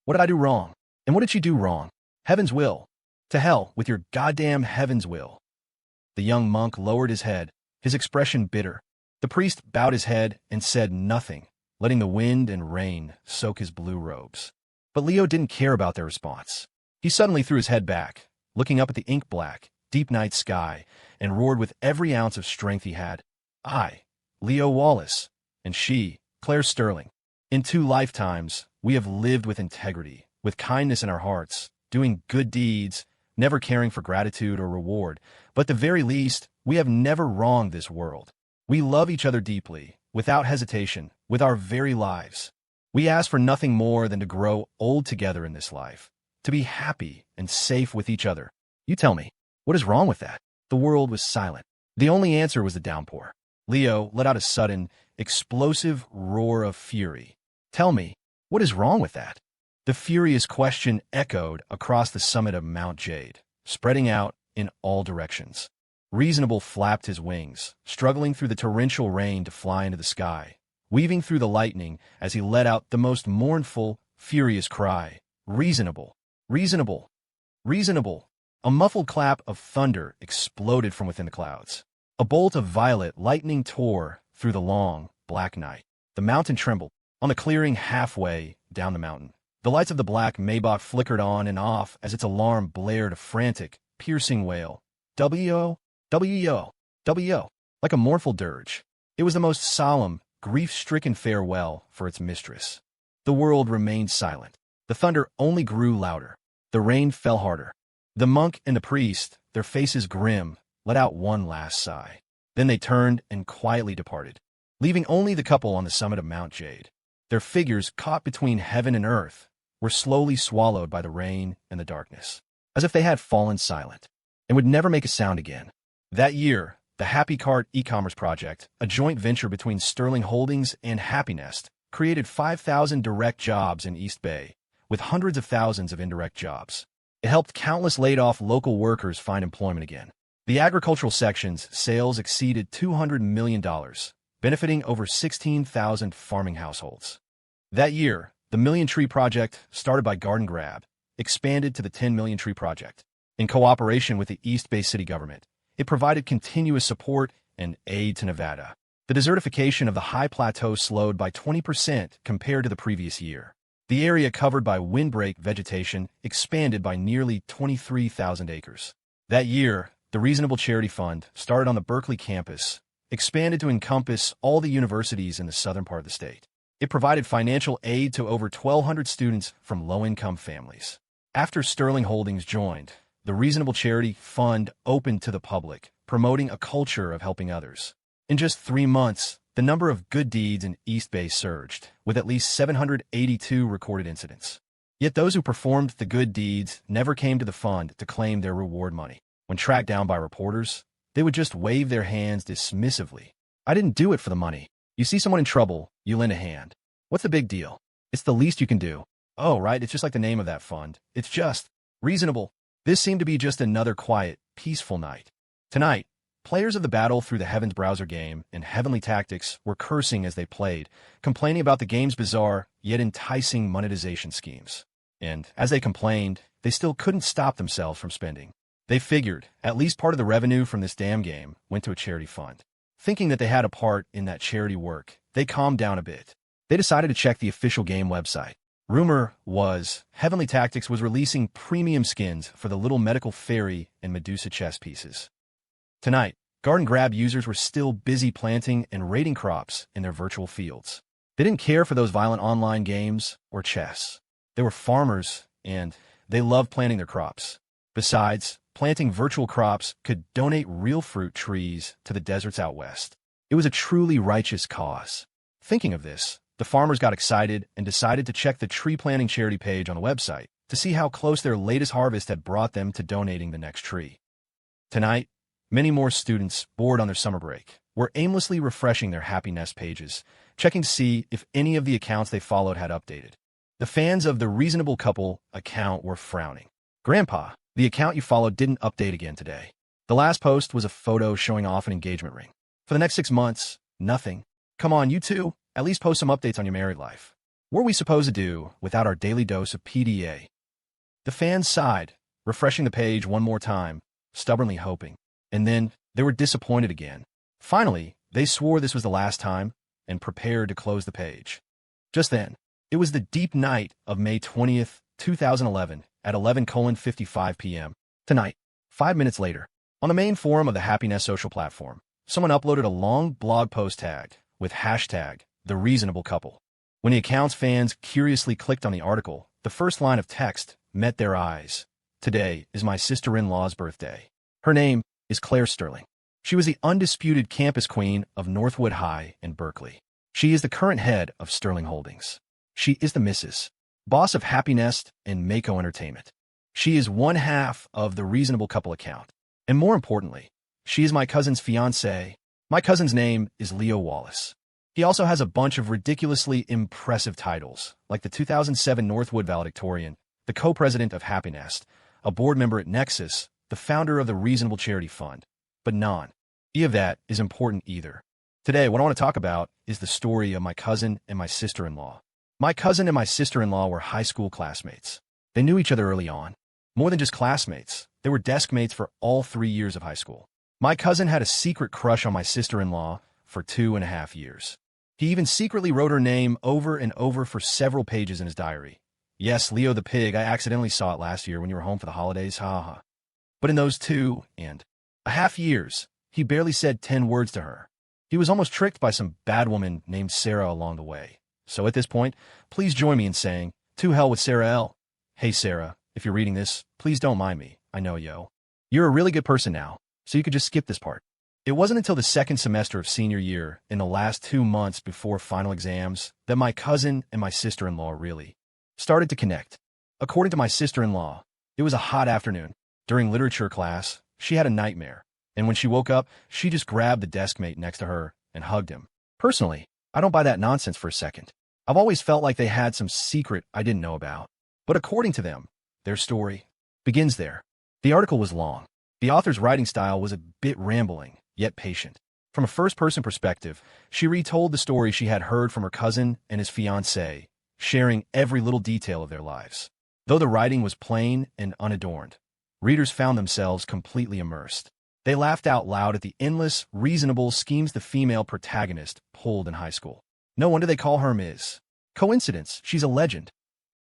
What did I do wrong? And what did she do wrong? Heaven's will. To hell with your goddamn heaven's will. The young monk lowered his head, his expression bitter. The priest bowed his head and said nothing, letting the wind and rain soak his blue robes. But Leo didn't care about their response. He suddenly threw his head back, looking up at the ink-black, deep night sky, and roared with every ounce of strength he had. I, Leo Wallace, and she, Claire Sterling. In 2 lifetimes, we have lived with integrity, with kindness in our hearts, doing good deeds, never caring for gratitude or reward, but at the very least, we have never wronged this world. We love each other deeply, without hesitation, with our very lives. We ask for nothing more than to grow old together in this life, to be happy and safe with each other. You tell me, what is wrong with that? The world was silent. The only answer was the downpour. Leo let out a sudden, explosive roar of fury. Tell me, what is wrong with that? The furious question echoed across the summit of Mount Jade, spreading out in all directions. Reasonable flapped his wings, struggling through the torrential rain to fly into the sky, weaving through the lightning as he let out the most mournful, furious cry. Reasonable, reasonable, reasonable. A muffled clap of thunder exploded from within the clouds. A bolt of violet lightning tore through the long, black night. The mountain trembled. On the clearing halfway down the mountain, the lights of the black Maybach flickered on and off as its alarm blared a frantic, piercing wail. W-O, W-O, W-O, like a mournful dirge. It was the most solemn, grief-stricken farewell for its mistress. The world remained silent. The thunder only grew louder. The rain fell harder. The monk and the priest, their faces grim, let out one last sigh. Then they turned and quietly departed, leaving only the couple on the summit of Mount Jade. Their figures, caught between heaven and earth, were slowly swallowed by the rain and the darkness, as if they had fallen silent and would never make a sound again. That year, the Happy Cart e-commerce project, a joint venture between Sterling Holdings and Happy Nest, created 5,000 direct jobs in East Bay, with hundreds of thousands of indirect jobs. It helped countless laid-off local workers find employment again. The agricultural section's sales exceeded $200 million, benefiting over 16,000 farming households. That year, the Million Tree Project, started by Garden Grab, expanded to the 10 Million Tree Project. In cooperation with the East Bay City government, it provided continuous support and aid to Nevada. The desertification of the high plateau slowed by 20% compared to the previous year. The area covered by windbreak vegetation expanded by nearly 23,000 acres. That year, the Reasonable Charity Fund, started on the Berkeley campus, expanded to encompass all the universities in the southern part of the state. It provided financial aid to over 1,200 students from low-income families. After Sterling Holdings joined, the Reasonable Charity Fund opened to the public, promoting a culture of helping others. In just 3 months, the number of good deeds in East Bay surged, with at least 782 recorded incidents. Yet those who performed the good deeds never came to the fund to claim their reward money. When tracked down by reporters, they would just wave their hands dismissively. I didn't do it for the money. You see someone in trouble, you lend a hand. What's the big deal? It's the least you can do. Oh, right, it's just like the name of that fund. It's just reasonable. This seemed to be just another quiet, peaceful night. Tonight, players of the Battle Through the Heavens browser game and Heavenly Tactics were cursing as they played, complaining about the game's bizarre, yet enticing monetization schemes. And, as they complained, they still couldn't stop themselves from spending. They figured at least part of the revenue from this damn game went to a charity fund. Thinking that they had a part in that charity work, they calmed down a bit. They decided to check the official game website. Rumor was Heavenly Tactics was releasing premium skins for the little medical fairy and Medusa chess pieces. Tonight, Garden Grab users were still busy planting and raiding crops in their virtual fields. They didn't care for those violent online games or chess. They were farmers, and they loved planting their crops. Besides, planting virtual crops could donate real fruit trees to the deserts out west. It was a truly righteous cause. Thinking of this, the farmers got excited and decided to check the tree planting charity page on the website to see how close their latest harvest had brought them to donating the next tree. Tonight, many more students, bored on their summer break, were aimlessly refreshing their Happy Nest pages, checking to see if any of the accounts they followed had updated. The fans of the Reasonable Couple account were frowning. Grandpa, the account you followed didn't update again today. The last post was a photo showing off an engagement ring. For the next 6 months, nothing. Come on, you two, at least post some updates on your married life. What are we supposed to do without our daily dose of PDA? The fans sighed, refreshing the page one more time, stubbornly hoping. And then they were disappointed again. Finally, they swore this was the last time and prepared to close the page. Just then, it was the deep night of May 20th, 2011 at 11:55 p.m. Tonight, 5 minutes later, on the main forum of the Happy Nest social platform, someone uploaded a long blog post tagged with hashtag The Reasonable Couple. When the account's fans curiously clicked on the article, the first line of text met their eyes. Today is my sister-in-law's birthday. Her name is Claire Sterling. She was the undisputed campus queen of Northwood High in Berkeley. She is the current head of Sterling Holdings. She is the Mrs. Boss of Happy Nest and Mako Entertainment. She is one half of the Reasonable Couple account. And more importantly, she is my cousin's fiancé. My cousin's name is Leo Wallace. He also has a bunch of ridiculously impressive titles, like the 2007 Northwood valedictorian, the co-president of Happy Nest, a board member at Nexus, the founder of the Reasonable Charity Fund. But none of that is important either. Today, what I want to talk about is the story of my cousin and my sister-in-law. My cousin and my sister-in-law were high school classmates. They knew each other early on. More than just classmates, they were desk mates for all 3 years of high school. My cousin had a secret crush on my sister-in-law for 2.5 years. He even secretly wrote her name over and over for several pages in his diary. Yes, Leo the pig, I accidentally saw it last year when you were home for the holidays, ha. But in those 2.5 years, he barely said 10 words to her. He was almost tricked by some bad woman named Sarah along the way. So at this point, please join me in saying, to hell with Sarah L. Hey Sarah, if you're reading this, please don't mind me. I know, yo. You're a really good person now, so you could just skip this part. It wasn't until the second semester of senior year, in the last 2 months before final exams, that my cousin and my sister-in-law really started to connect. According to my sister-in-law, it was a hot afternoon. During literature class, she had a nightmare, and when she woke up, she just grabbed the desk mate next to her and hugged him. Personally, I don't buy that nonsense for a second. I've always felt like they had some secret I didn't know about. But according to them, their story begins there. The article was long. The author's writing style was a bit rambling, yet patient. From a first-person perspective, she retold the story she had heard from her cousin and his fiancée, sharing every little detail of their lives. Though the writing was plain and unadorned, readers found themselves completely immersed. They laughed out loud at the endless, reasonable schemes the female protagonist pulled in high school. No wonder they call her Ms. Coincidence, she's a legend.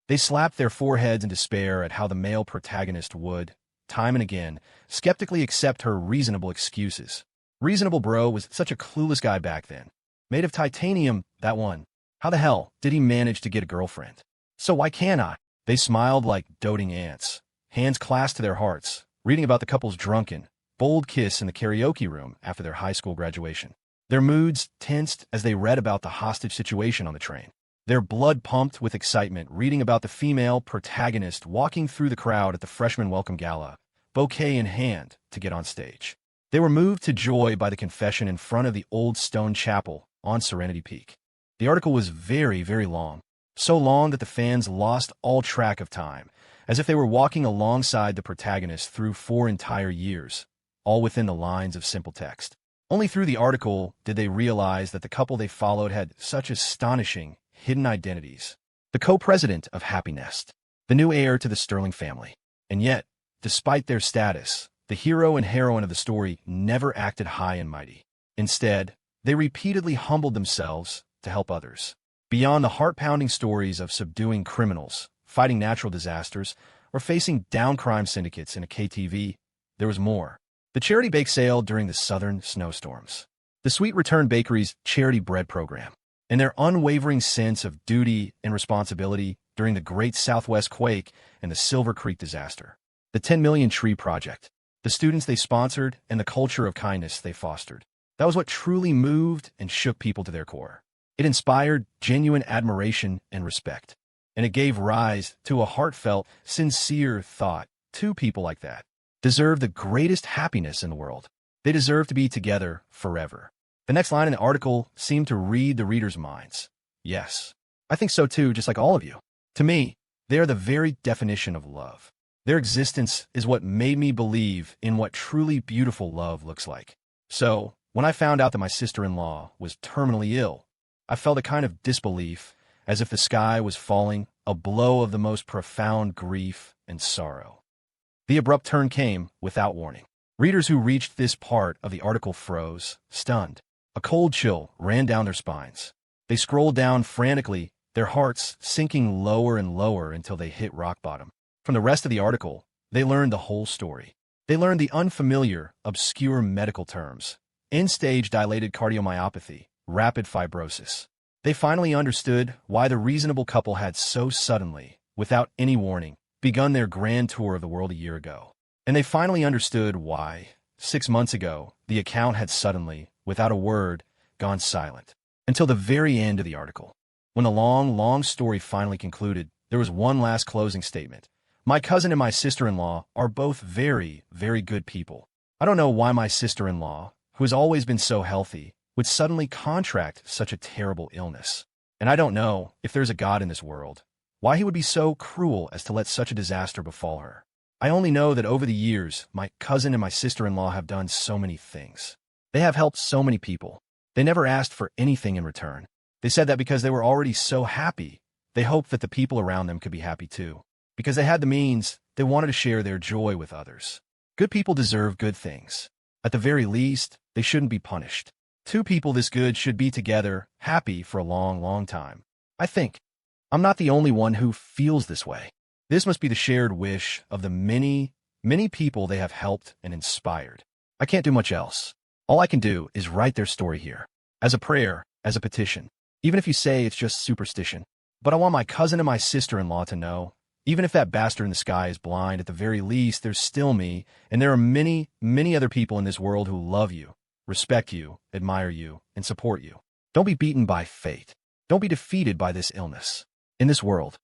They slapped their foreheads in despair at how the male protagonist would, time and again, skeptically accept her reasonable excuses. Reasonable Bro was such a clueless guy back then. Made of titanium, that one. How the hell did he manage to get a girlfriend? So why can't I? They smiled like doting ants, hands clasped to their hearts, reading about the couple's drunken, bold kiss in the karaoke room after their high school graduation. Their moods tensed as they read about the hostage situation on the train. Their blood pumped with excitement, reading about the female protagonist walking through the crowd at the freshman welcome gala, bouquet in hand, to get on stage. They were moved to joy by the confession in front of the old stone chapel on Serenity Peak. The article was very, very long. So long that the fans lost all track of time, as if they were walking alongside the protagonist through 4 entire years, all within the lines of simple text. Only through the article did they realize that the couple they followed had such astonishing, hidden identities. The co-president of Happy Nest, the new heir to the Sterling family. And yet, despite their status, the hero and heroine of the story never acted high and mighty. Instead, they repeatedly humbled themselves to help others. Beyond the heart-pounding stories of subduing criminals, fighting natural disasters, or facing down crime syndicates in a KTV, there was more. The charity bake sale during the southern snowstorms. The Sweet Return Bakery's charity bread program. And their unwavering sense of duty and responsibility during the Great Southwest Quake and the Silver Creek disaster. The 10 Million Tree Project. The students they sponsored and the culture of kindness they fostered. That was what truly moved and shook people to their core. It inspired genuine admiration and respect. And it gave rise to a heartfelt, sincere thought. Two people like that deserve the greatest happiness in the world. They deserve to be together forever. The next line in the article seemed to read the reader's minds. Yes, I think so too, just like all of you. To me, they are the very definition of love. Their existence is what made me believe in what truly beautiful love looks like. So, when I found out that my sister-in-law was terminally ill, I felt a kind of disbelief, as if the sky was falling, a blow of the most profound grief and sorrow. The abrupt turn came without warning. Readers who reached this part of the article froze, stunned. A cold chill ran down their spines. They scrolled down frantically, their hearts sinking lower and lower until they hit rock bottom. From the rest of the article, they learned the whole story. They learned the unfamiliar, obscure medical terms: end-stage dilated cardiomyopathy, rapid fibrosis. They finally understood why the reasonable couple had so suddenly, without any warning, begun their grand tour of the world a year ago. And they finally understood why, 6 months ago, the account had suddenly, without a word, gone silent. Until the very end of the article. When the long story finally concluded, there was one last closing statement. My cousin and my sister-in-law are both very, very good people. I don't know why my sister-in-law, who has always been so healthy, would suddenly contract such a terrible illness. And I don't know, if there's a God in this world, why he would be so cruel as to let such a disaster befall her. I only know that over the years, my cousin and my sister-in-law have done so many things. They have helped so many people. They never asked for anything in return. They said that because they were already so happy, they hoped that the people around them could be happy too. Because they had the means, they wanted to share their joy with others. Good people deserve good things. At the very least, they shouldn't be punished. Two people this good should be together, happy for a long time. I think. I'm not the only one who feels this way. This must be the shared wish of the many people they have helped and inspired. I can't do much else. All I can do is write their story here. As a prayer, as a petition. Even if you say it's just superstition. But I want my cousin and my sister-in-law to know, even if that bastard in the sky is blind, at the very least, there's still me, and there are many other people in this world who love you, respect you, admire you, and support you. Don't be beaten by fate. Don't be defeated by this illness. In this world,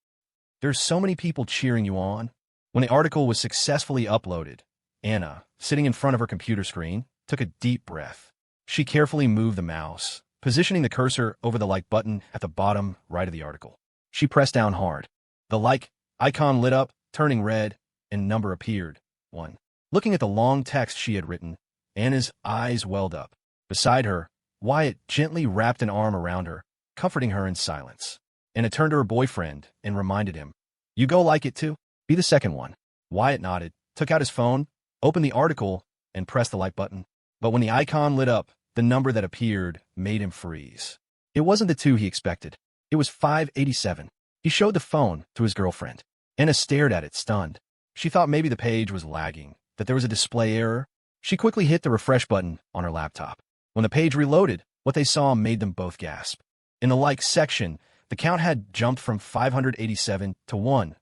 there's so many people cheering you on. When the article was successfully uploaded, Anna, sitting in front of her computer screen, took a deep breath. She carefully moved the mouse, positioning the cursor over the like button at the bottom right of the article. She pressed down hard. The like icon lit up, turning red, and a number appeared. 1. Looking at the long text she had written, Anna's eyes welled up. Beside her, Wyatt gently wrapped an arm around her, comforting her in silence. Anna turned to her boyfriend and reminded him, "You go like it too? Be the second one." Wyatt nodded, took out his phone, opened the article, and pressed the like button. But when the icon lit up, the number that appeared made him freeze. It wasn't the 2 he expected. It was 587. He showed the phone to his girlfriend. Anna stared at it, stunned. She thought maybe the page was lagging, that there was a display error. She quickly hit the refresh button on her laptop. When the page reloaded, what they saw made them both gasp. In the like section, the count had jumped from 587 to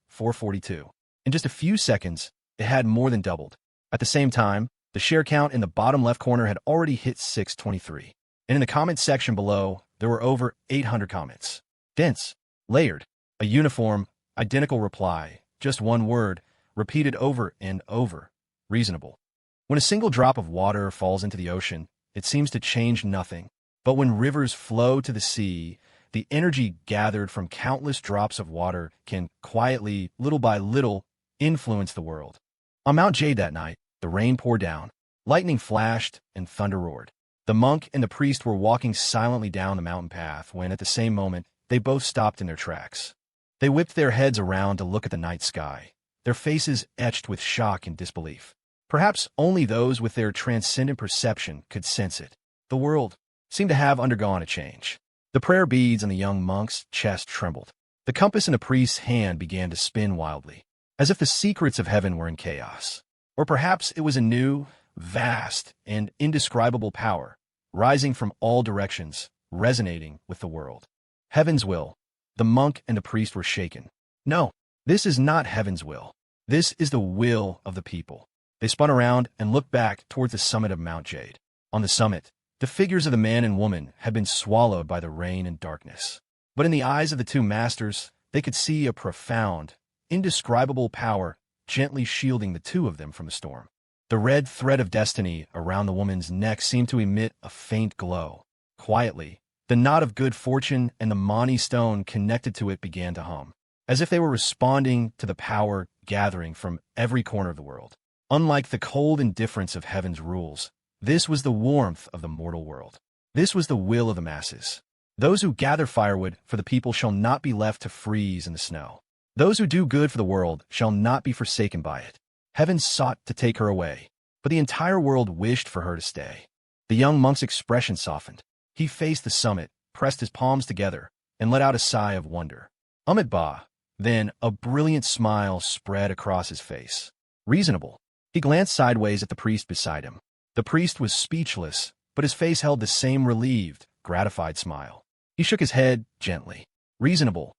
442. In just a few seconds, it had more than doubled. At the same time, the share count in the bottom left corner had already hit 623. And in the comments section below, there were over 800 comments. Dense, layered, a uniform, identical reply, just one word, repeated over and over: reasonable. When a single drop of water falls into the ocean, it seems to change nothing. But when rivers flow to the sea, the energy gathered from countless drops of water can quietly, little by little, influence the world. On Mount Jade that night, the rain poured down, lightning flashed, and thunder roared. The monk and the priest were walking silently down the mountain path when, at the same moment, they both stopped in their tracks. They whipped their heads around to look at the night sky, their faces etched with shock and disbelief. Perhaps only those with their transcendent perception could sense it. The world seemed to have undergone a change. The prayer beads on the young monk's chest trembled. The compass in the priest's hand began to spin wildly, as if the secrets of heaven were in chaos. Or perhaps it was a new, vast, and indescribable power, rising from all directions, resonating with the world. Heaven's will. The monk and the priest were shaken. No, this is not heaven's will. This is the will of the people. They spun around and looked back towards the summit of Mount Jade. On the summit, The figures of the man and woman had been swallowed by the rain and darkness. But in the eyes of the two masters, they could see a profound, indescribable power gently shielding the two of them from the storm. The red thread of destiny around the woman's neck seemed to emit a faint glow. Quietly, the knot of good fortune and the Mani stone connected to it began to hum, as if they were responding to the power gathering from every corner of the world. Unlike the cold indifference of heaven's rules, this was the warmth of the mortal world. This was the will of the masses. Those who gather firewood for the people shall not be left to freeze in the snow. Those who do good for the world shall not be forsaken by it. Heaven sought to take her away, but the entire world wished for her to stay. The young monk's expression softened. He faced the summit, pressed his palms together, and let out a sigh of wonder. Ba. Then a brilliant smile spread across his face. Reasonable. He glanced sideways at the priest beside him. The priest was speechless, but his face held the same relieved, gratified smile. He shook his head gently. Reasonable.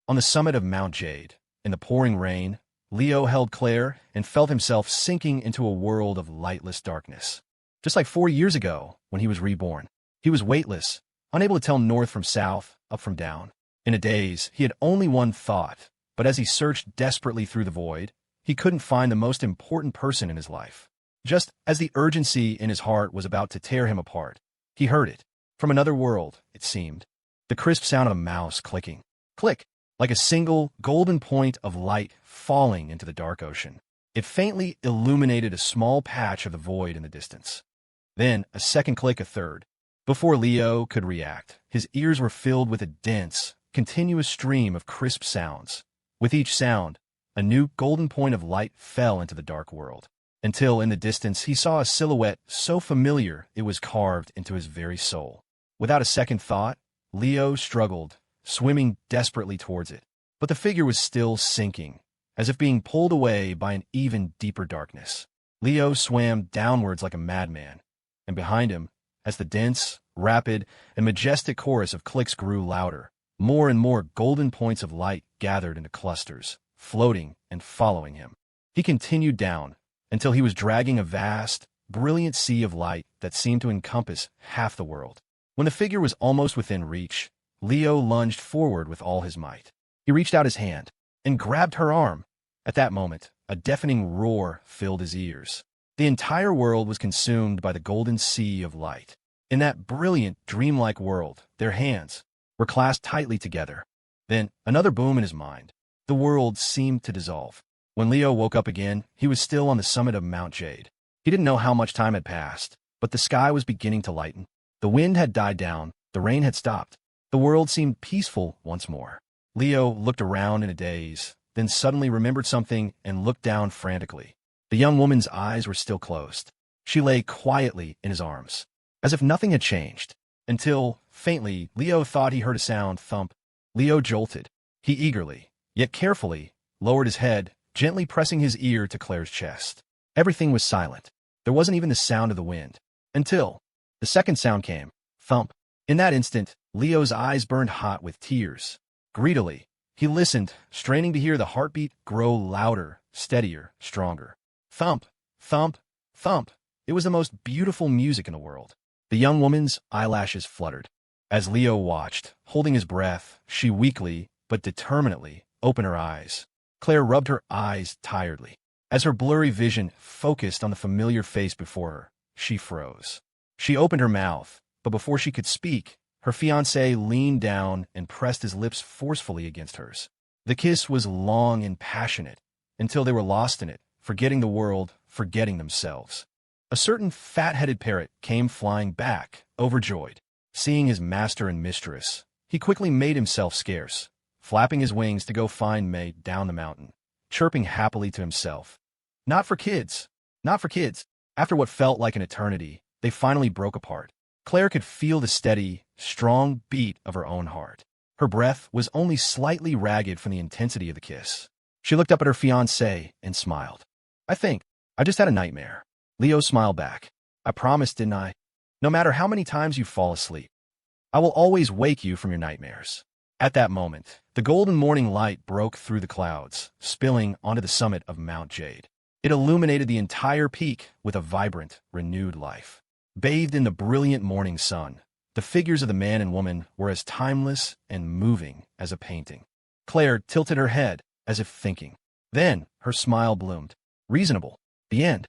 On the summit of Mount Jade, in the pouring rain, Leo held Claire and felt himself sinking into a world of lightless darkness. Just like 4 years ago, when he was reborn, he was weightless, unable to tell north from south, up from down. In a daze, he had only one thought, but as he searched desperately through the void, he couldn't find the most important person in his life. Just as the urgency in his heart was about to tear him apart, he heard it. From another world, it seemed. The crisp sound of a mouse clicking. Click! Like a single, golden point of light falling into the dark ocean. It faintly illuminated a small patch of the void in the distance. Then, a second click, a third. Before Leo could react, his ears were filled with a dense, continuous stream of crisp sounds. With each sound, a new golden point of light fell into the dark world, until in the distance he saw a silhouette so familiar it was carved into his very soul. Without a second thought, Leo struggled, swimming desperately towards it. But the figure was still sinking, as if being pulled away by an even deeper darkness. Leo swam downwards like a madman, and behind him, as the dense, rapid, and majestic chorus of clicks grew louder, more and more golden points of light gathered into clusters, floating and following him. He continued down, until he was dragging a vast, brilliant sea of light that seemed to encompass half the world. When the figure was almost within reach, Leo lunged forward with all his might. He reached out his hand and grabbed her arm. At that moment, a deafening roar filled his ears. The entire world was consumed by the golden sea of light. In that brilliant, dreamlike world, their hands were clasped tightly together. Then, another boom in his mind. The world seemed to dissolve. When Leo woke up again, he was still on the summit of Mount Jade. He didn't know how much time had passed, but the sky was beginning to lighten. The wind had died down, the rain had stopped. The world seemed peaceful once more. Leo looked around in a daze, then suddenly remembered something and looked down frantically. The young woman's eyes were still closed. She lay quietly in his arms, as if nothing had changed, until, faintly, Leo thought he heard a sound thump. Leo jolted. He eagerly, yet carefully, lowered his head, gently pressing his ear to Claire's chest. Everything was silent. There wasn't even the sound of the wind. Until the second sound came. Thump. In that instant, Leo's eyes burned hot with tears. Greedily, he listened, straining to hear the heartbeat grow louder, steadier, stronger. Thump, thump, thump. It was the most beautiful music in the world. The young woman's eyelashes fluttered. As Leo watched, holding his breath, she weakly, but determinedly, opened her eyes. Claire rubbed her eyes tiredly. As her blurry vision focused on the familiar face before her, she froze. She opened her mouth, but before she could speak, her fiancé leaned down and pressed his lips forcefully against hers. The kiss was long and passionate, until they were lost in it, forgetting the world, forgetting themselves. A certain fat-headed parrot came flying back, overjoyed. Seeing his master and mistress, he quickly made himself scarce, flapping his wings to go find May down the mountain, chirping happily to himself. Not for kids. Not for kids. After what felt like an eternity, they finally broke apart. Claire could feel the steady, strong beat of her own heart. Her breath was only slightly ragged from the intensity of the kiss. She looked up at her fiancé and smiled. I just had a nightmare. Leo smiled back. I promised, didn't I? No matter how many times you fall asleep, I will always wake you from your nightmares. At that moment, the golden morning light broke through the clouds, spilling onto the summit of Mount Jade. It illuminated the entire peak with a vibrant, renewed life. Bathed in the brilliant morning sun, the figures of the man and woman were as timeless and moving as a painting. Claire tilted her head, as if thinking. Then her smile bloomed. Reasonable. The end.